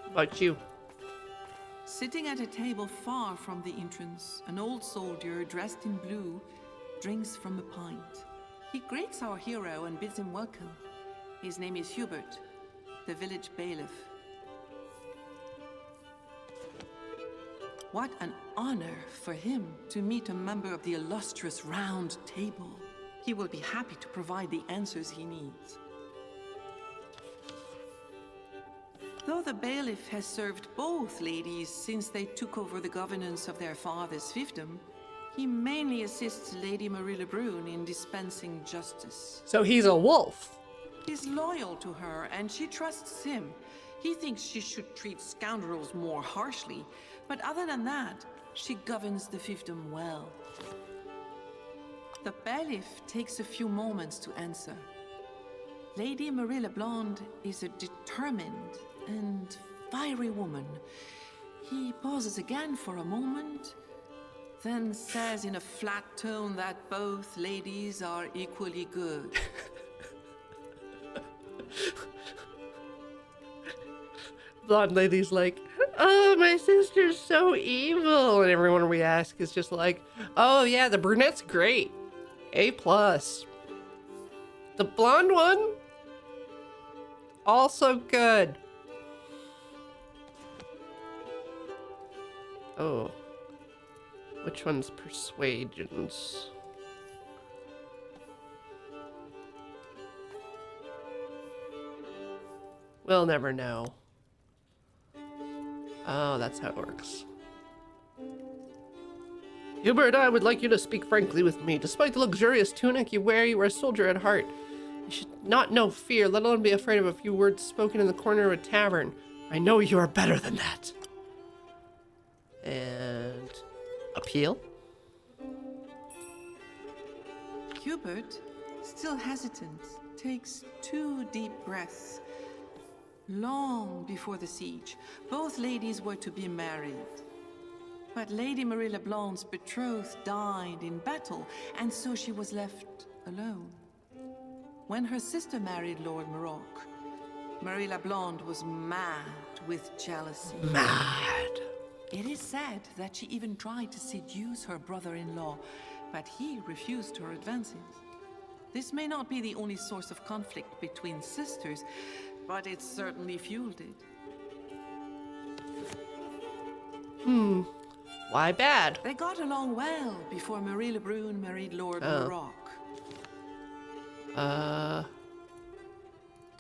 About you. Sitting at a table far from the entrance, an old soldier dressed in blue drinks from a pint. He greets our hero and bids him welcome. His name is Hubert, the village bailiff. What an honor for him to meet a member of the illustrious Round Table. He will be happy to provide the answers he needs. Though the bailiff has served both ladies since they took over the governance of their father's fiefdom, he mainly assists Lady Marie Lebrun in dispensing justice. So he's a wolf. He's loyal to her, and she trusts him. He thinks she should treat scoundrels more harshly, but other than that, she governs the fiefdom well. The bailiff takes a few moments to answer. Lady Marie LeBlonde is a determined and fiery woman. He pauses again for a moment, then says in a flat tone that both ladies are equally good. Blonde lady's like, oh, my sister's so evil. And everyone we ask is just like, oh, yeah, the brunette's great. A+. The blonde one, also good. Oh. Which one's persuasions? We'll never know. Oh, that's how it works. Hubert, I would like you to speak frankly with me. Despite the luxurious tunic you wear, you are a soldier at heart. You should not know fear, let alone be afraid of a few words spoken in the corner of a tavern. I know you are better than that. And... appeal? Hubert, still hesitant, takes 2 deep breaths. Long before the siege, both ladies were to be married. But Lady Marie LeBlance's betrothed died in battle, and so she was left alone. When her sister married Lord Maroc, Marie LeBlonde was mad with jealousy. Mad. It is said that she even tried to seduce her brother-in-law, but he refused her advances. This may not be the only source of conflict between sisters, but it certainly fueled it. Why bad? They got along well before Marie Lebrun married Lord Maroc.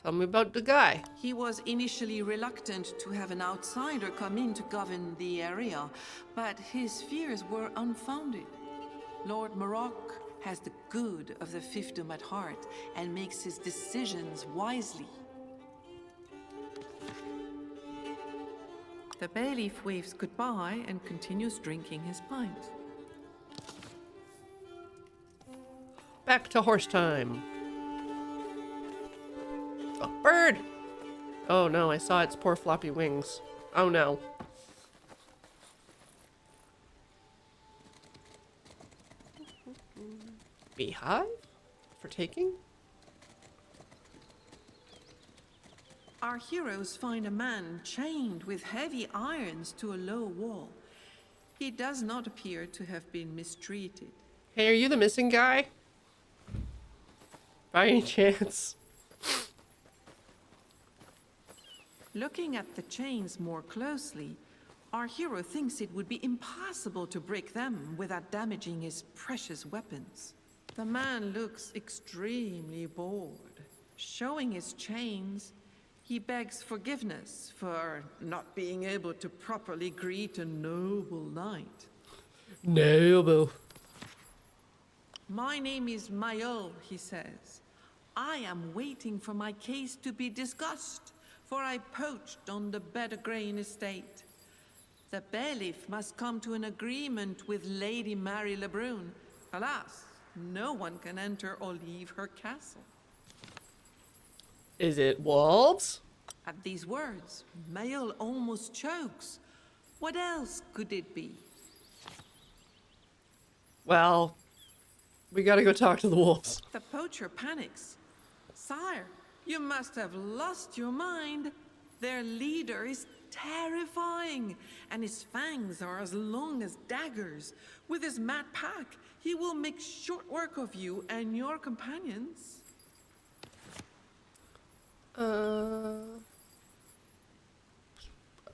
Tell me about the guy. He was initially reluctant to have an outsider come in to govern the area, but his fears were unfounded. Lord Maroc has the good of the fiefdom at heart and makes his decisions wisely. The bailiff waves goodbye and continues drinking his pint. Back to horse time. Oh, bird! Oh no, I saw its poor floppy wings. Oh no. Beehive? For taking? Our heroes find a man chained with heavy irons to a low wall. He does not appear to have been mistreated. Hey, are you the missing guy? By any chance? Looking at the chains more closely, our hero thinks it would be impossible to break them without damaging his precious weapons. The man looks extremely bored. Showing his chains, he begs forgiveness for not being able to properly greet a noble knight. Noble. My name is Mayol, he says. I am waiting for my case to be discussed, for I poached on the Bedgrain estate. The bailiff must come to an agreement with Lady Marie Lebrun. Alas, no one can enter or leave her castle. Is it wolves? At these words, Mayol almost chokes. What else could it be? Well, we gotta go talk to the wolves. The poacher panics. Sire, you must have lost your mind. Their leader is terrifying, and his fangs are as long as daggers. With his mad pack, he will make short work of you and your companions.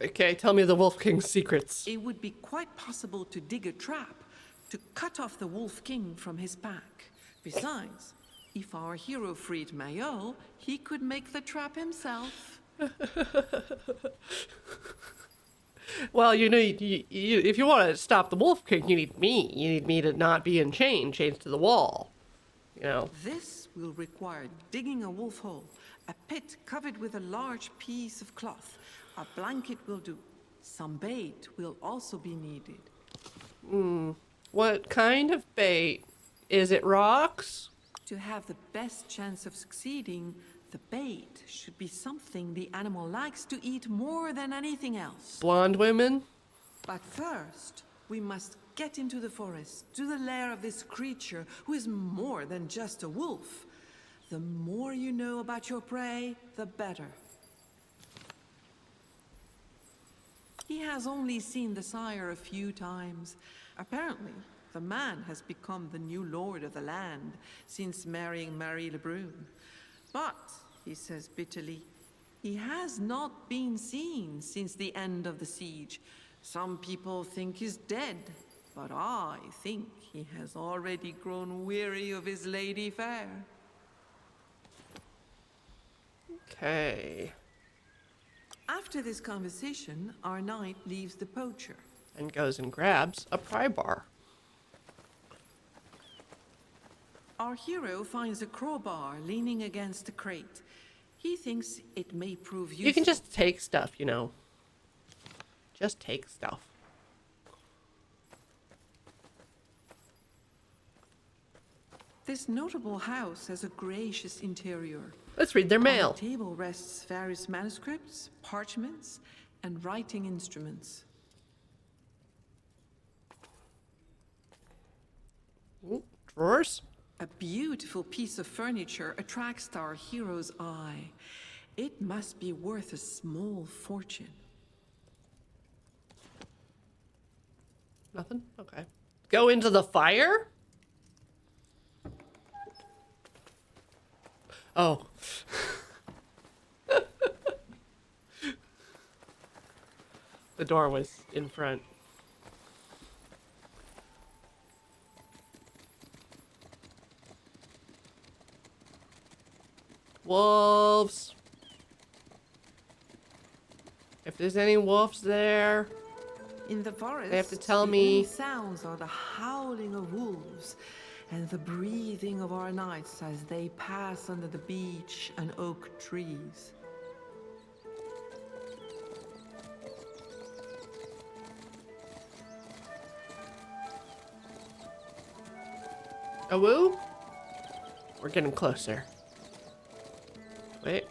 Okay, tell me the Wolf King's secrets. It would be quite possible to dig a trap to cut off the Wolf King from his pack. Besides, if our hero freed Mayol, he could make the trap himself. Well, you know, if you want to stop the Wolf King, you need me. You need me to not be in chains to the wall. You know. This will require digging a wolf hole, a pit covered with a large piece of cloth. A blanket will do. Some bait will also be needed. What kind of bait? Is it rocks? To have the best chance of succeeding, the bait should be something the animal likes to eat more than anything else. Blonde women? But first, we must get into the forest, to the lair of this creature who is more than just a wolf. The more you know about your prey, the better. He has only seen the sire a few times. Apparently, the man has become the new lord of the land since marrying Marie Lebrun. But, he says bitterly, he has not been seen since the end of the siege. Some people think he's dead, but I think he has already grown weary of his lady fair. Okay. After this conversation, our knight leaves the poacher. And goes and grabs a pry bar. Our hero finds a crowbar leaning against a crate. He thinks it may prove useful. You can just take stuff, you know. Just take stuff. This notable house has a gracious interior. Let's read their On mail. the table rests various manuscripts, parchments, and writing instruments. Ooh, drawers? A beautiful piece of furniture attracts our hero's eye. It must be worth a small fortune. Nothing? Okay. Go into the fire? Oh. The door was in front. Wolves. If there's any wolves there, In the forest, They have to tell the me- only sounds are the howling of wolves and the breathing of our knights as they pass under the beech and oak trees. a woo? We're getting closer. Wait,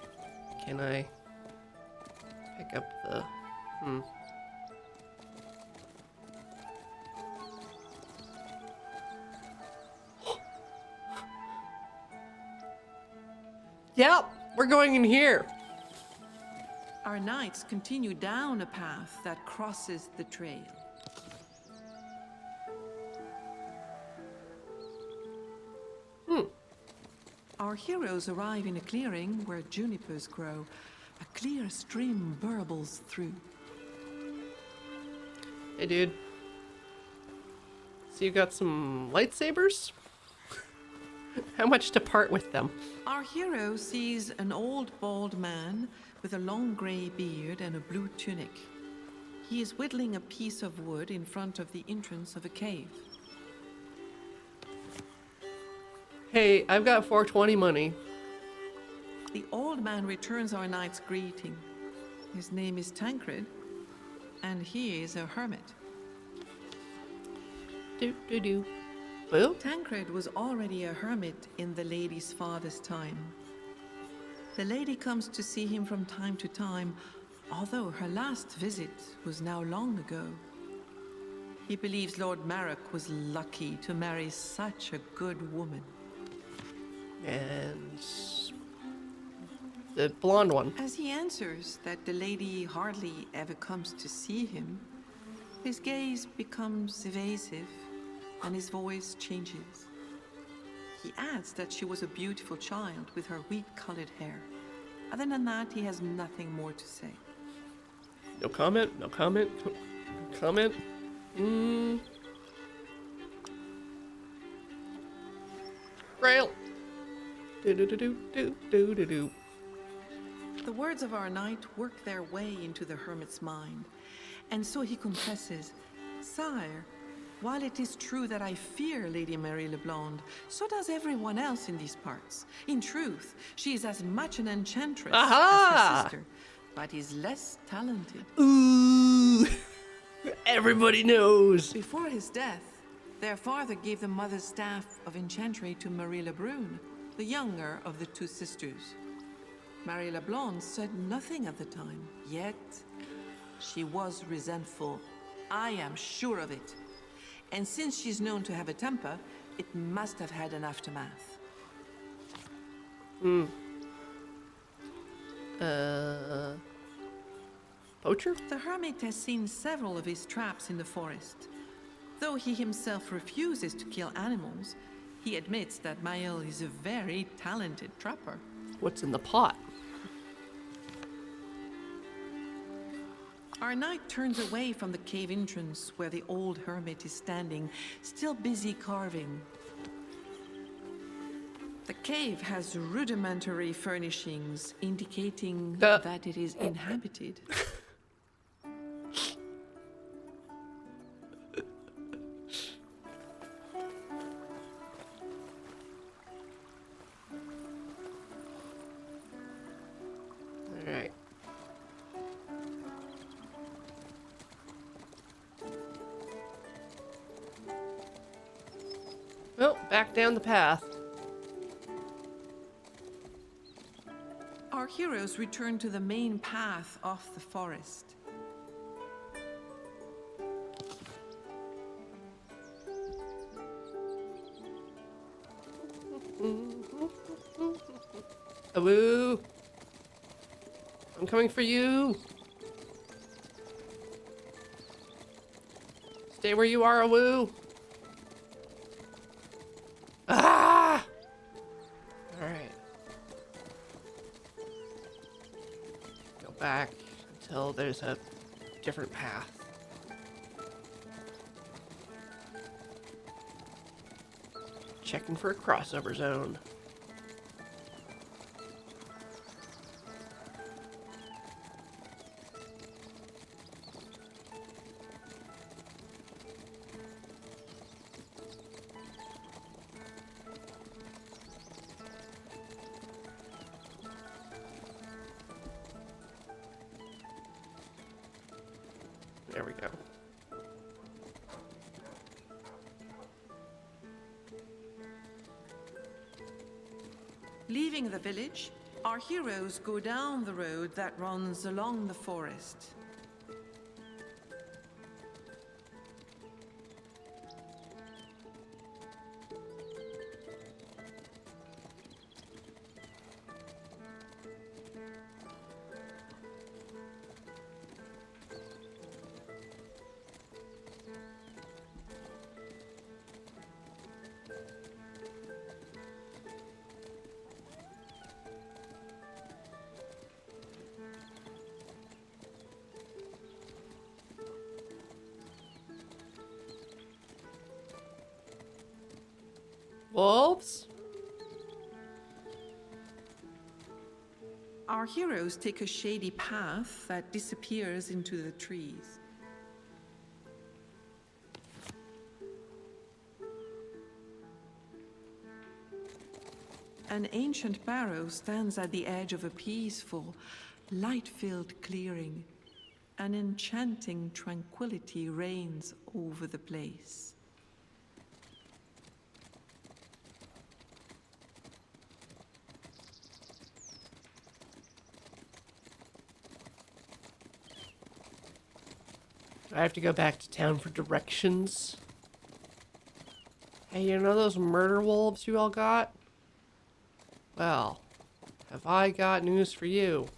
can I pick up the... Yep, we're going in here. Our knights continue down a path that crosses the trail. Our heroes arrive in a clearing where junipers grow. A clear stream burbles through. Hey, dude. So you got some lightsabers? How much to part with them? Our hero sees an old bald man with a long gray beard and a blue tunic. He is whittling a piece of wood in front of the entrance of a cave. Hey, I've got 420 money. The old man returns our knight's greeting. His name is Tancred, and he is a hermit. Do. Boo? Tancred was already a hermit in the lady's father's time. The lady comes to see him from time to time, although her last visit was now long ago. He believes Lord Marek was lucky to marry such a good woman. And the blonde one. As he answers that the lady hardly ever comes to see him, his gaze becomes evasive and his voice changes. He adds that she was a beautiful child with her wheat-colored hair. Other than that, he has nothing more to say. No comment, no comment, comment. Grail. Do. The words of our knight work their way into the hermit's mind, and so he confesses, "Sire, while it is true that I fear Lady Marie LeBlonde, so does everyone else in these parts. In truth, she is as much an enchantress as Aha! her sister, but is less talented." Ooh. Everybody knows. Before his death, Their father gave the mother's staff of Enchantry to Marie Lebrun, the younger of the two sisters. Marie Leblonde said nothing at the time, yet she was resentful. I am sure of it. And since she's known to have a temper, it must have had an aftermath. Poacher? The hermit has seen several of his traps in the forest. Though he himself refuses to kill animals, he admits that Maël is a very talented trapper. What's in the pot? Our knight turns away from the cave entrance where the old hermit is standing, still busy carving. The cave has rudimentary furnishings, indicating that it is inhabited. All right. Well, back down the path. Our heroes return to the main path of the forest. Awoo! I'm coming for you! Stay where you are, Awoo! Ah! Alright. Go back until there's a different path. Checking for a crossover zone. There we go. Leaving the village, our heroes go down the road that runs along the forest. Wolves? Our heroes take a shady path that disappears into the trees. An ancient barrow stands at the edge of a peaceful, light-filled clearing. An enchanting tranquility reigns over the place. I have to go back to town for directions. Hey, you know those murder wolves you all got? Well, have I got news for you?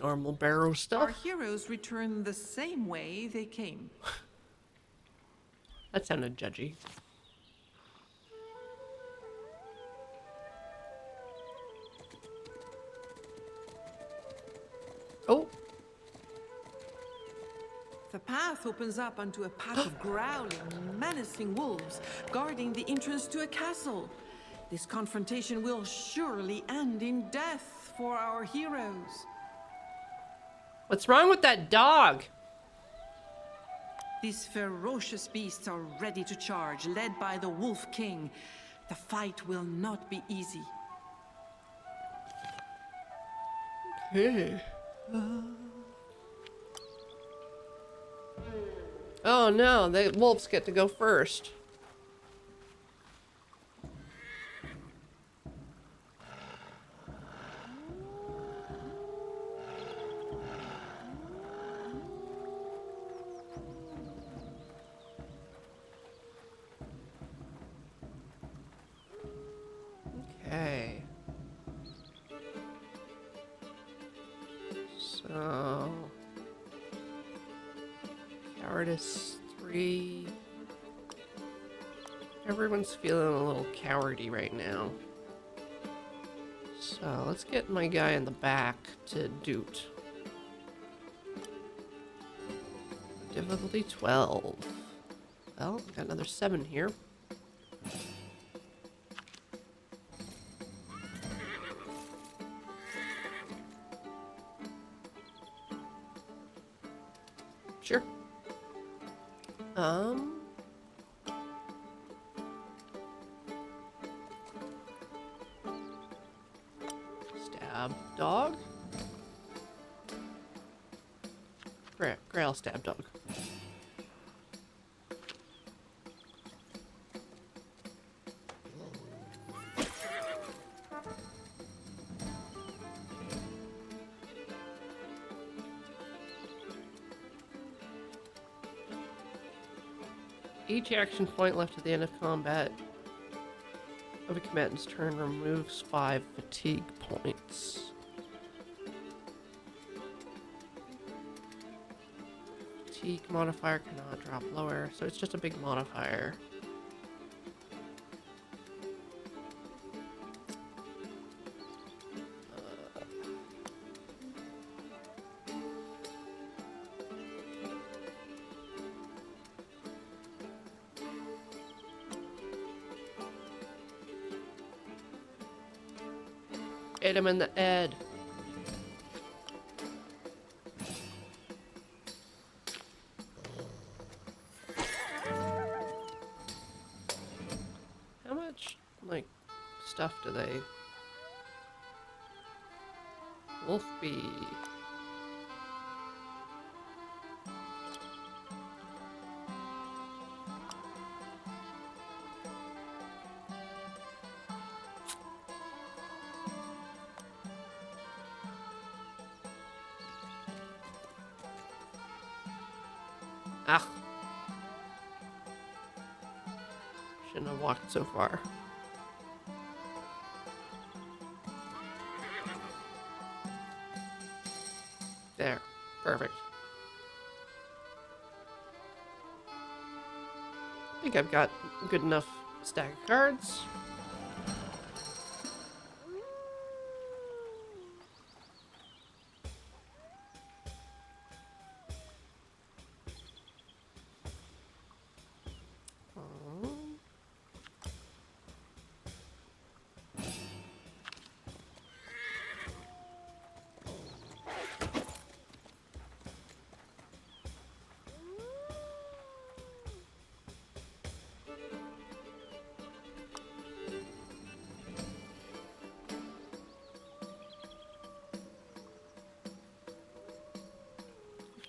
Normal barrow Our stuff. heroes return the same way they came. That sounded judgy. Oh, The path opens up onto a pack of growling, menacing wolves guarding the entrance to a castle. This confrontation will surely end in death for our heroes. What's wrong with that dog? These ferocious beasts are ready to charge, led by the Wolf King. The fight will not be easy. Hey. Oh no, the wolves get to go first. Okay. So, cowardice 3. Everyone's feeling a little cowardy right now. So let's get my guy in the back to doot. Difficulty 12. Well, got another 7 here. Sure. Stab dog. Grail stab dog. Each action point left at the end of combat of a combatant's turn removes 5 fatigue points. Fatigue modifier cannot drop lower, so it's just a big modifier. Hit him in the head. How much, like, stuff do they... Wolfbee. Ah. Shouldn't have walked so far. There. Perfect. I think I've got good enough stack of cards.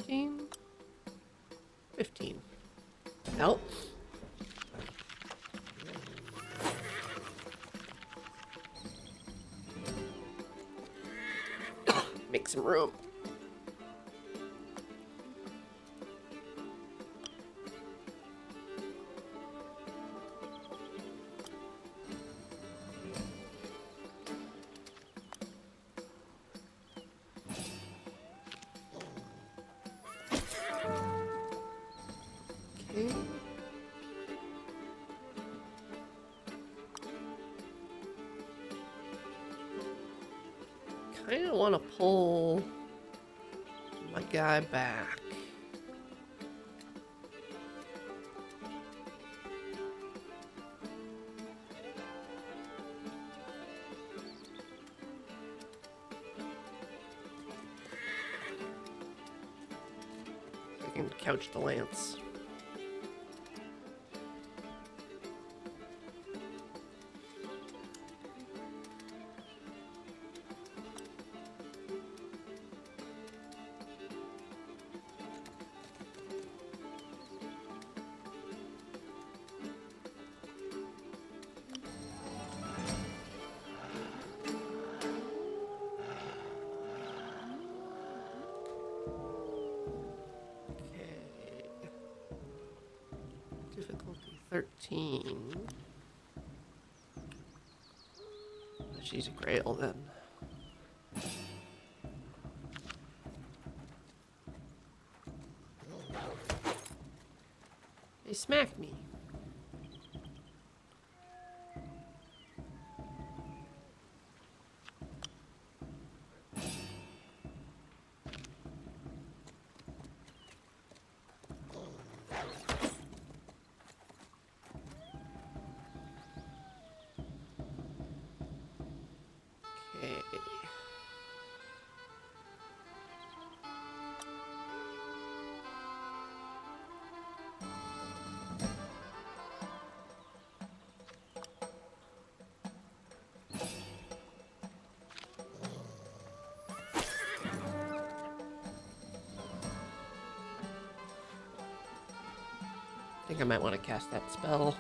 $15? $15. Nope. Make some room. Okay. Kind of want to pull my guy back. I can couch the lance. Difficulty 13. She's a Grail then. They smacked me. Okay. I think I might want to cast that spell.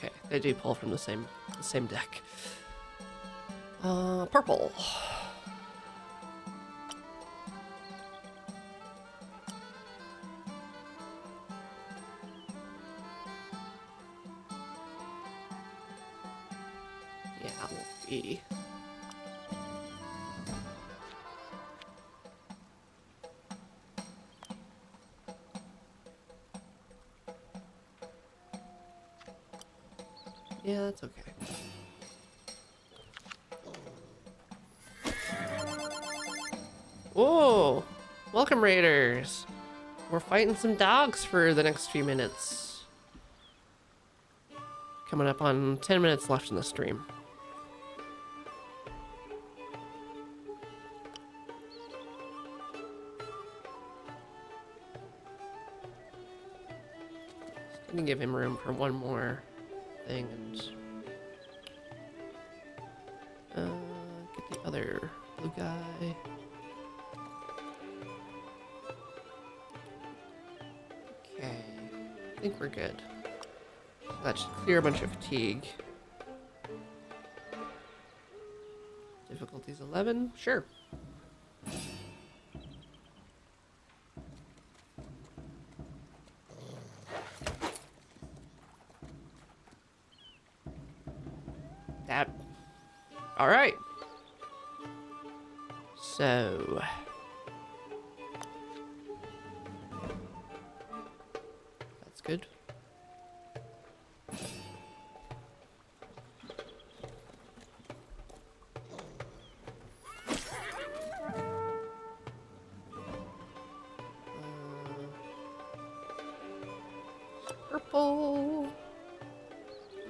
Okay, they do pull from the same deck. Purple. Yeah, will be. Yeah, that's okay. Whoa! Welcome, Raiders! We're fighting some dogs for the next few minutes. Coming up on 10 minutes left in the stream. Just gonna give him room for one more thing and get the other blue guy. Okay, I think we're good. That should clear a bunch of fatigue. Difficulty's 11? Sure. That. Alright. So. That's good. Purple.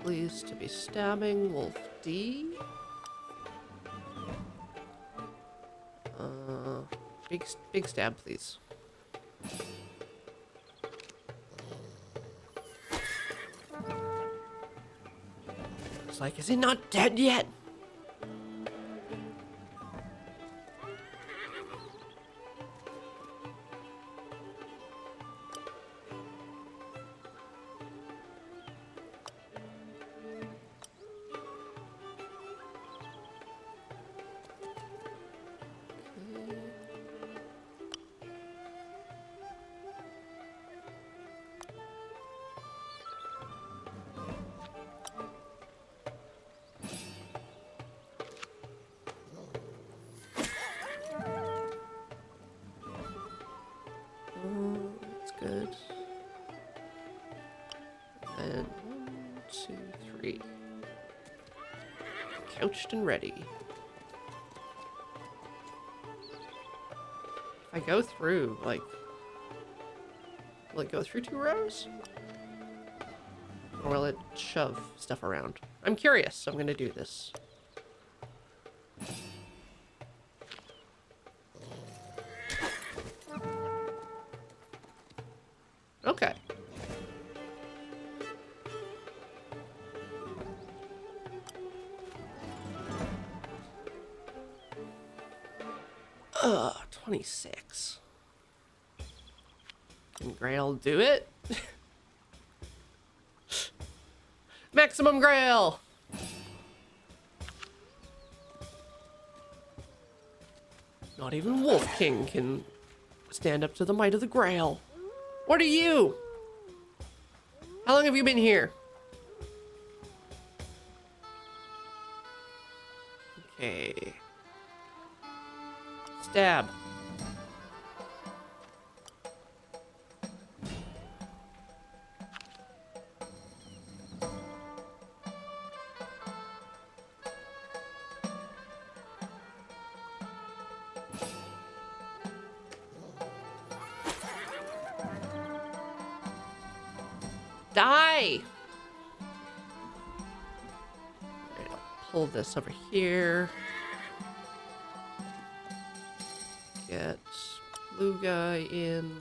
Please to be stabbing Wolf D. Big stab, please. It's like, is he not dead yet? That's good. then 1, 2, 3. Couched and ready. If I go through, like, will it go through 2 rows? Or will it shove stuff around? I'm curious, so I'm gonna do this. Okay. Ugh, 26. Can Grail do it? Maximum Grail! Not even Wolf King can stand up to the might of the Grail. What are you? How long have you been here? Okay. Stab. Die! Alright, I'll pull this over here. Get blue guy in.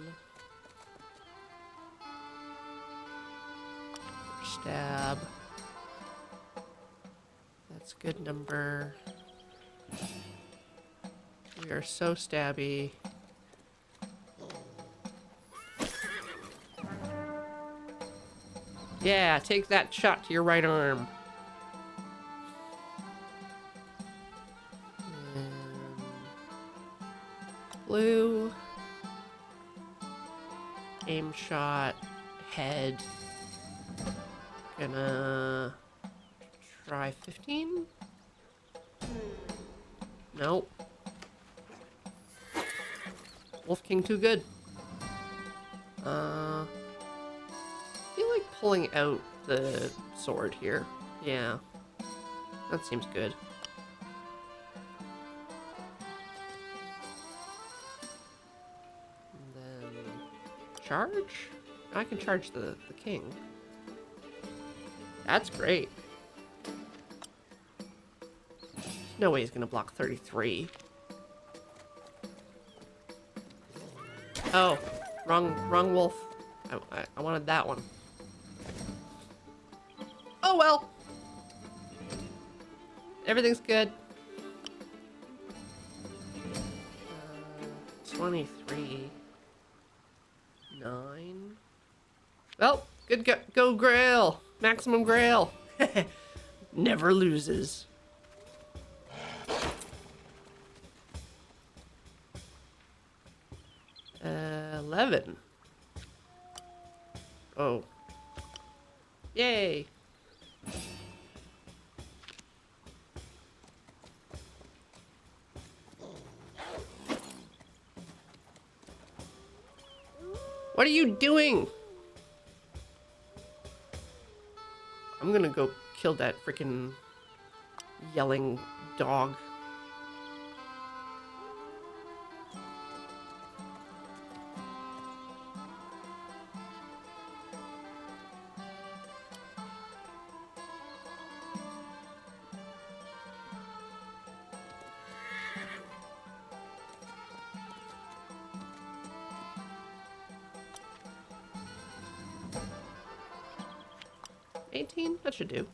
Stab. That's good number. We are so stabby. Yeah, take that shot to your right arm. And blue. Aim shot. Head. Gonna try 15? Nope. Wolf King too good. I feel like pulling out the sword here. Yeah. That seems good. And then charge? I can charge the king. That's great. No way he's gonna block 33. Oh, wrong wolf. I wanted that one. Oh well. Everything's good. 23. 9. Well, good go Grail. Maximum Grail. Never loses. Uh, 11. Oh. Yay. What are you doing? I'm gonna go kill that freaking yelling dog. That should do.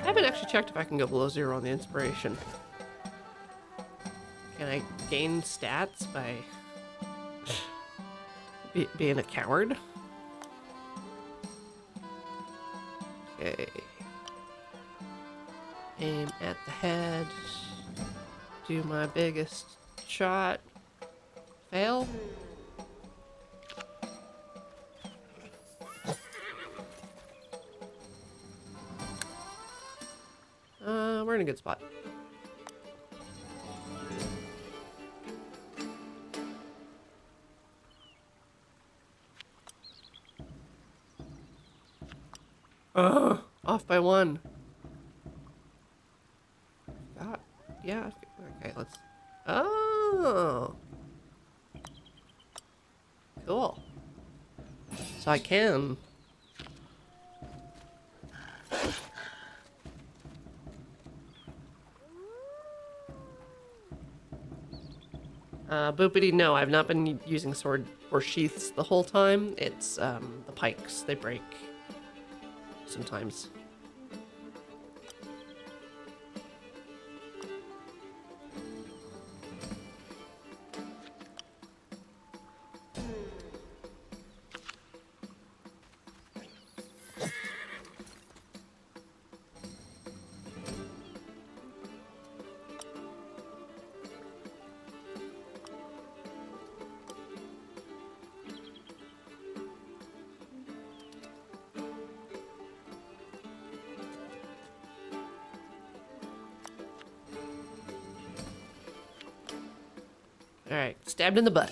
I haven't actually checked if I can go below 0 on the inspiration. Can I gain stats by being a coward. Okay. Aim at the head. Do my biggest shot. Fail. We're in a good spot. Off by one. Yeah. Okay, let's. Oh. Cool. So I can. Boopity, no, I've not been using sword or sheaths the whole time. It's, the pikes. They break sometimes. Alright, stabbed in the butt.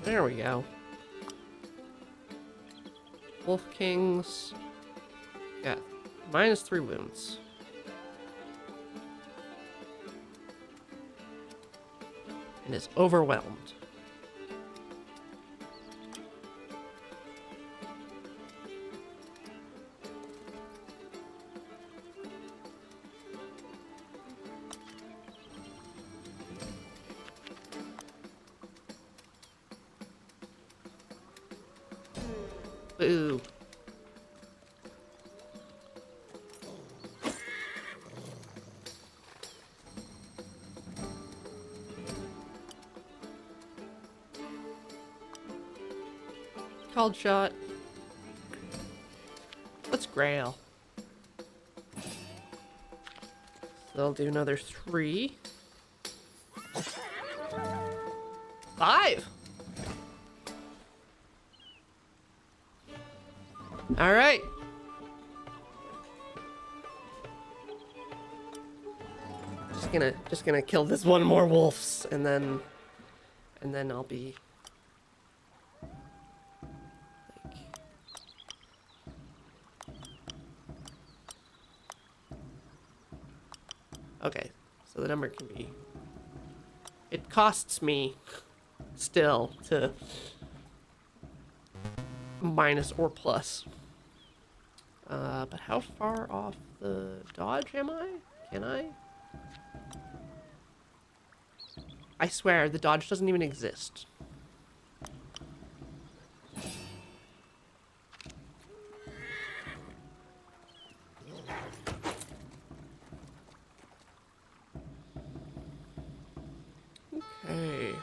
There we go. Wolf Kings. Got -3 wounds. And is overwhelmed. Boo. Called shot. Let's grail. So they'll do another 3. 5. All right. Just gonna kill this one more wolves, and then I'll be like, okay. So the number can be. It costs me still to minus or plus. But how far off the dodge am I? Can I? I swear, the dodge doesn't even exist. Okay.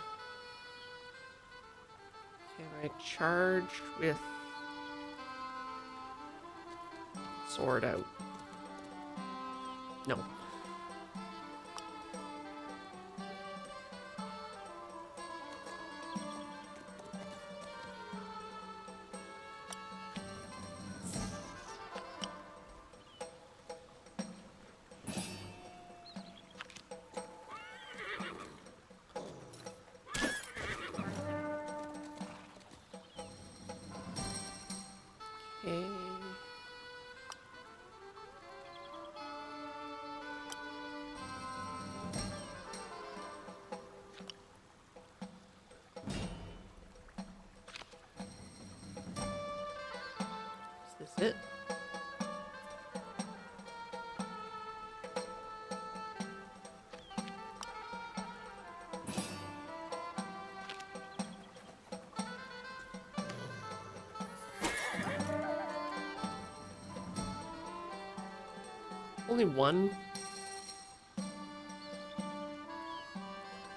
Can I charge with sword out? No. Okay. Is this it? Only one?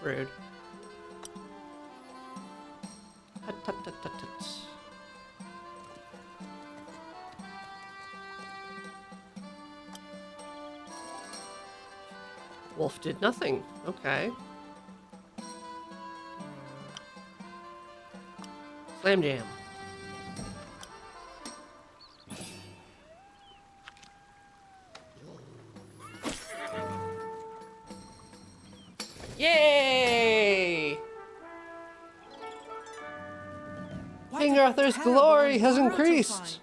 Rude. Hut, hut, hut, hut, hut. Wolf did nothing. Okay. Slam jam. Yay! What King a Arthur's terrible glory has battle to increased. fight.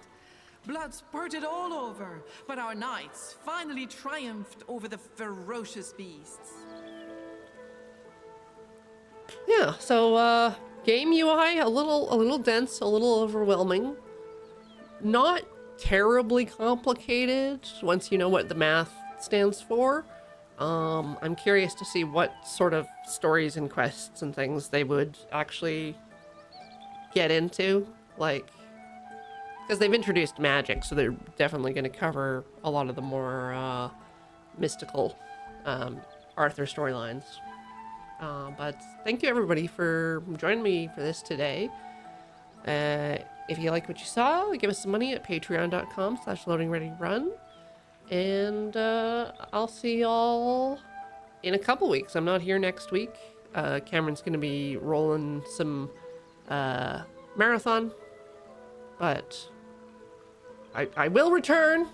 Blood spurted all over, but our knights finally triumphed over the ferocious beasts. Yeah, so game UI a little dense, a little overwhelming. Not terribly complicated once you know what the math stands for. I'm curious to see what sort of stories and quests and things they would actually get into, like, because they've introduced magic, so they're definitely going to cover a lot of the more mystical Arthur storylines. But thank you everybody for joining me for this today. If you like what you saw, give us some money at patreon.com/loadingreadyrun. And I'll see y'all in a couple weeks. I'm not here next week. Cameron's going to be rolling some marathon. But I will return.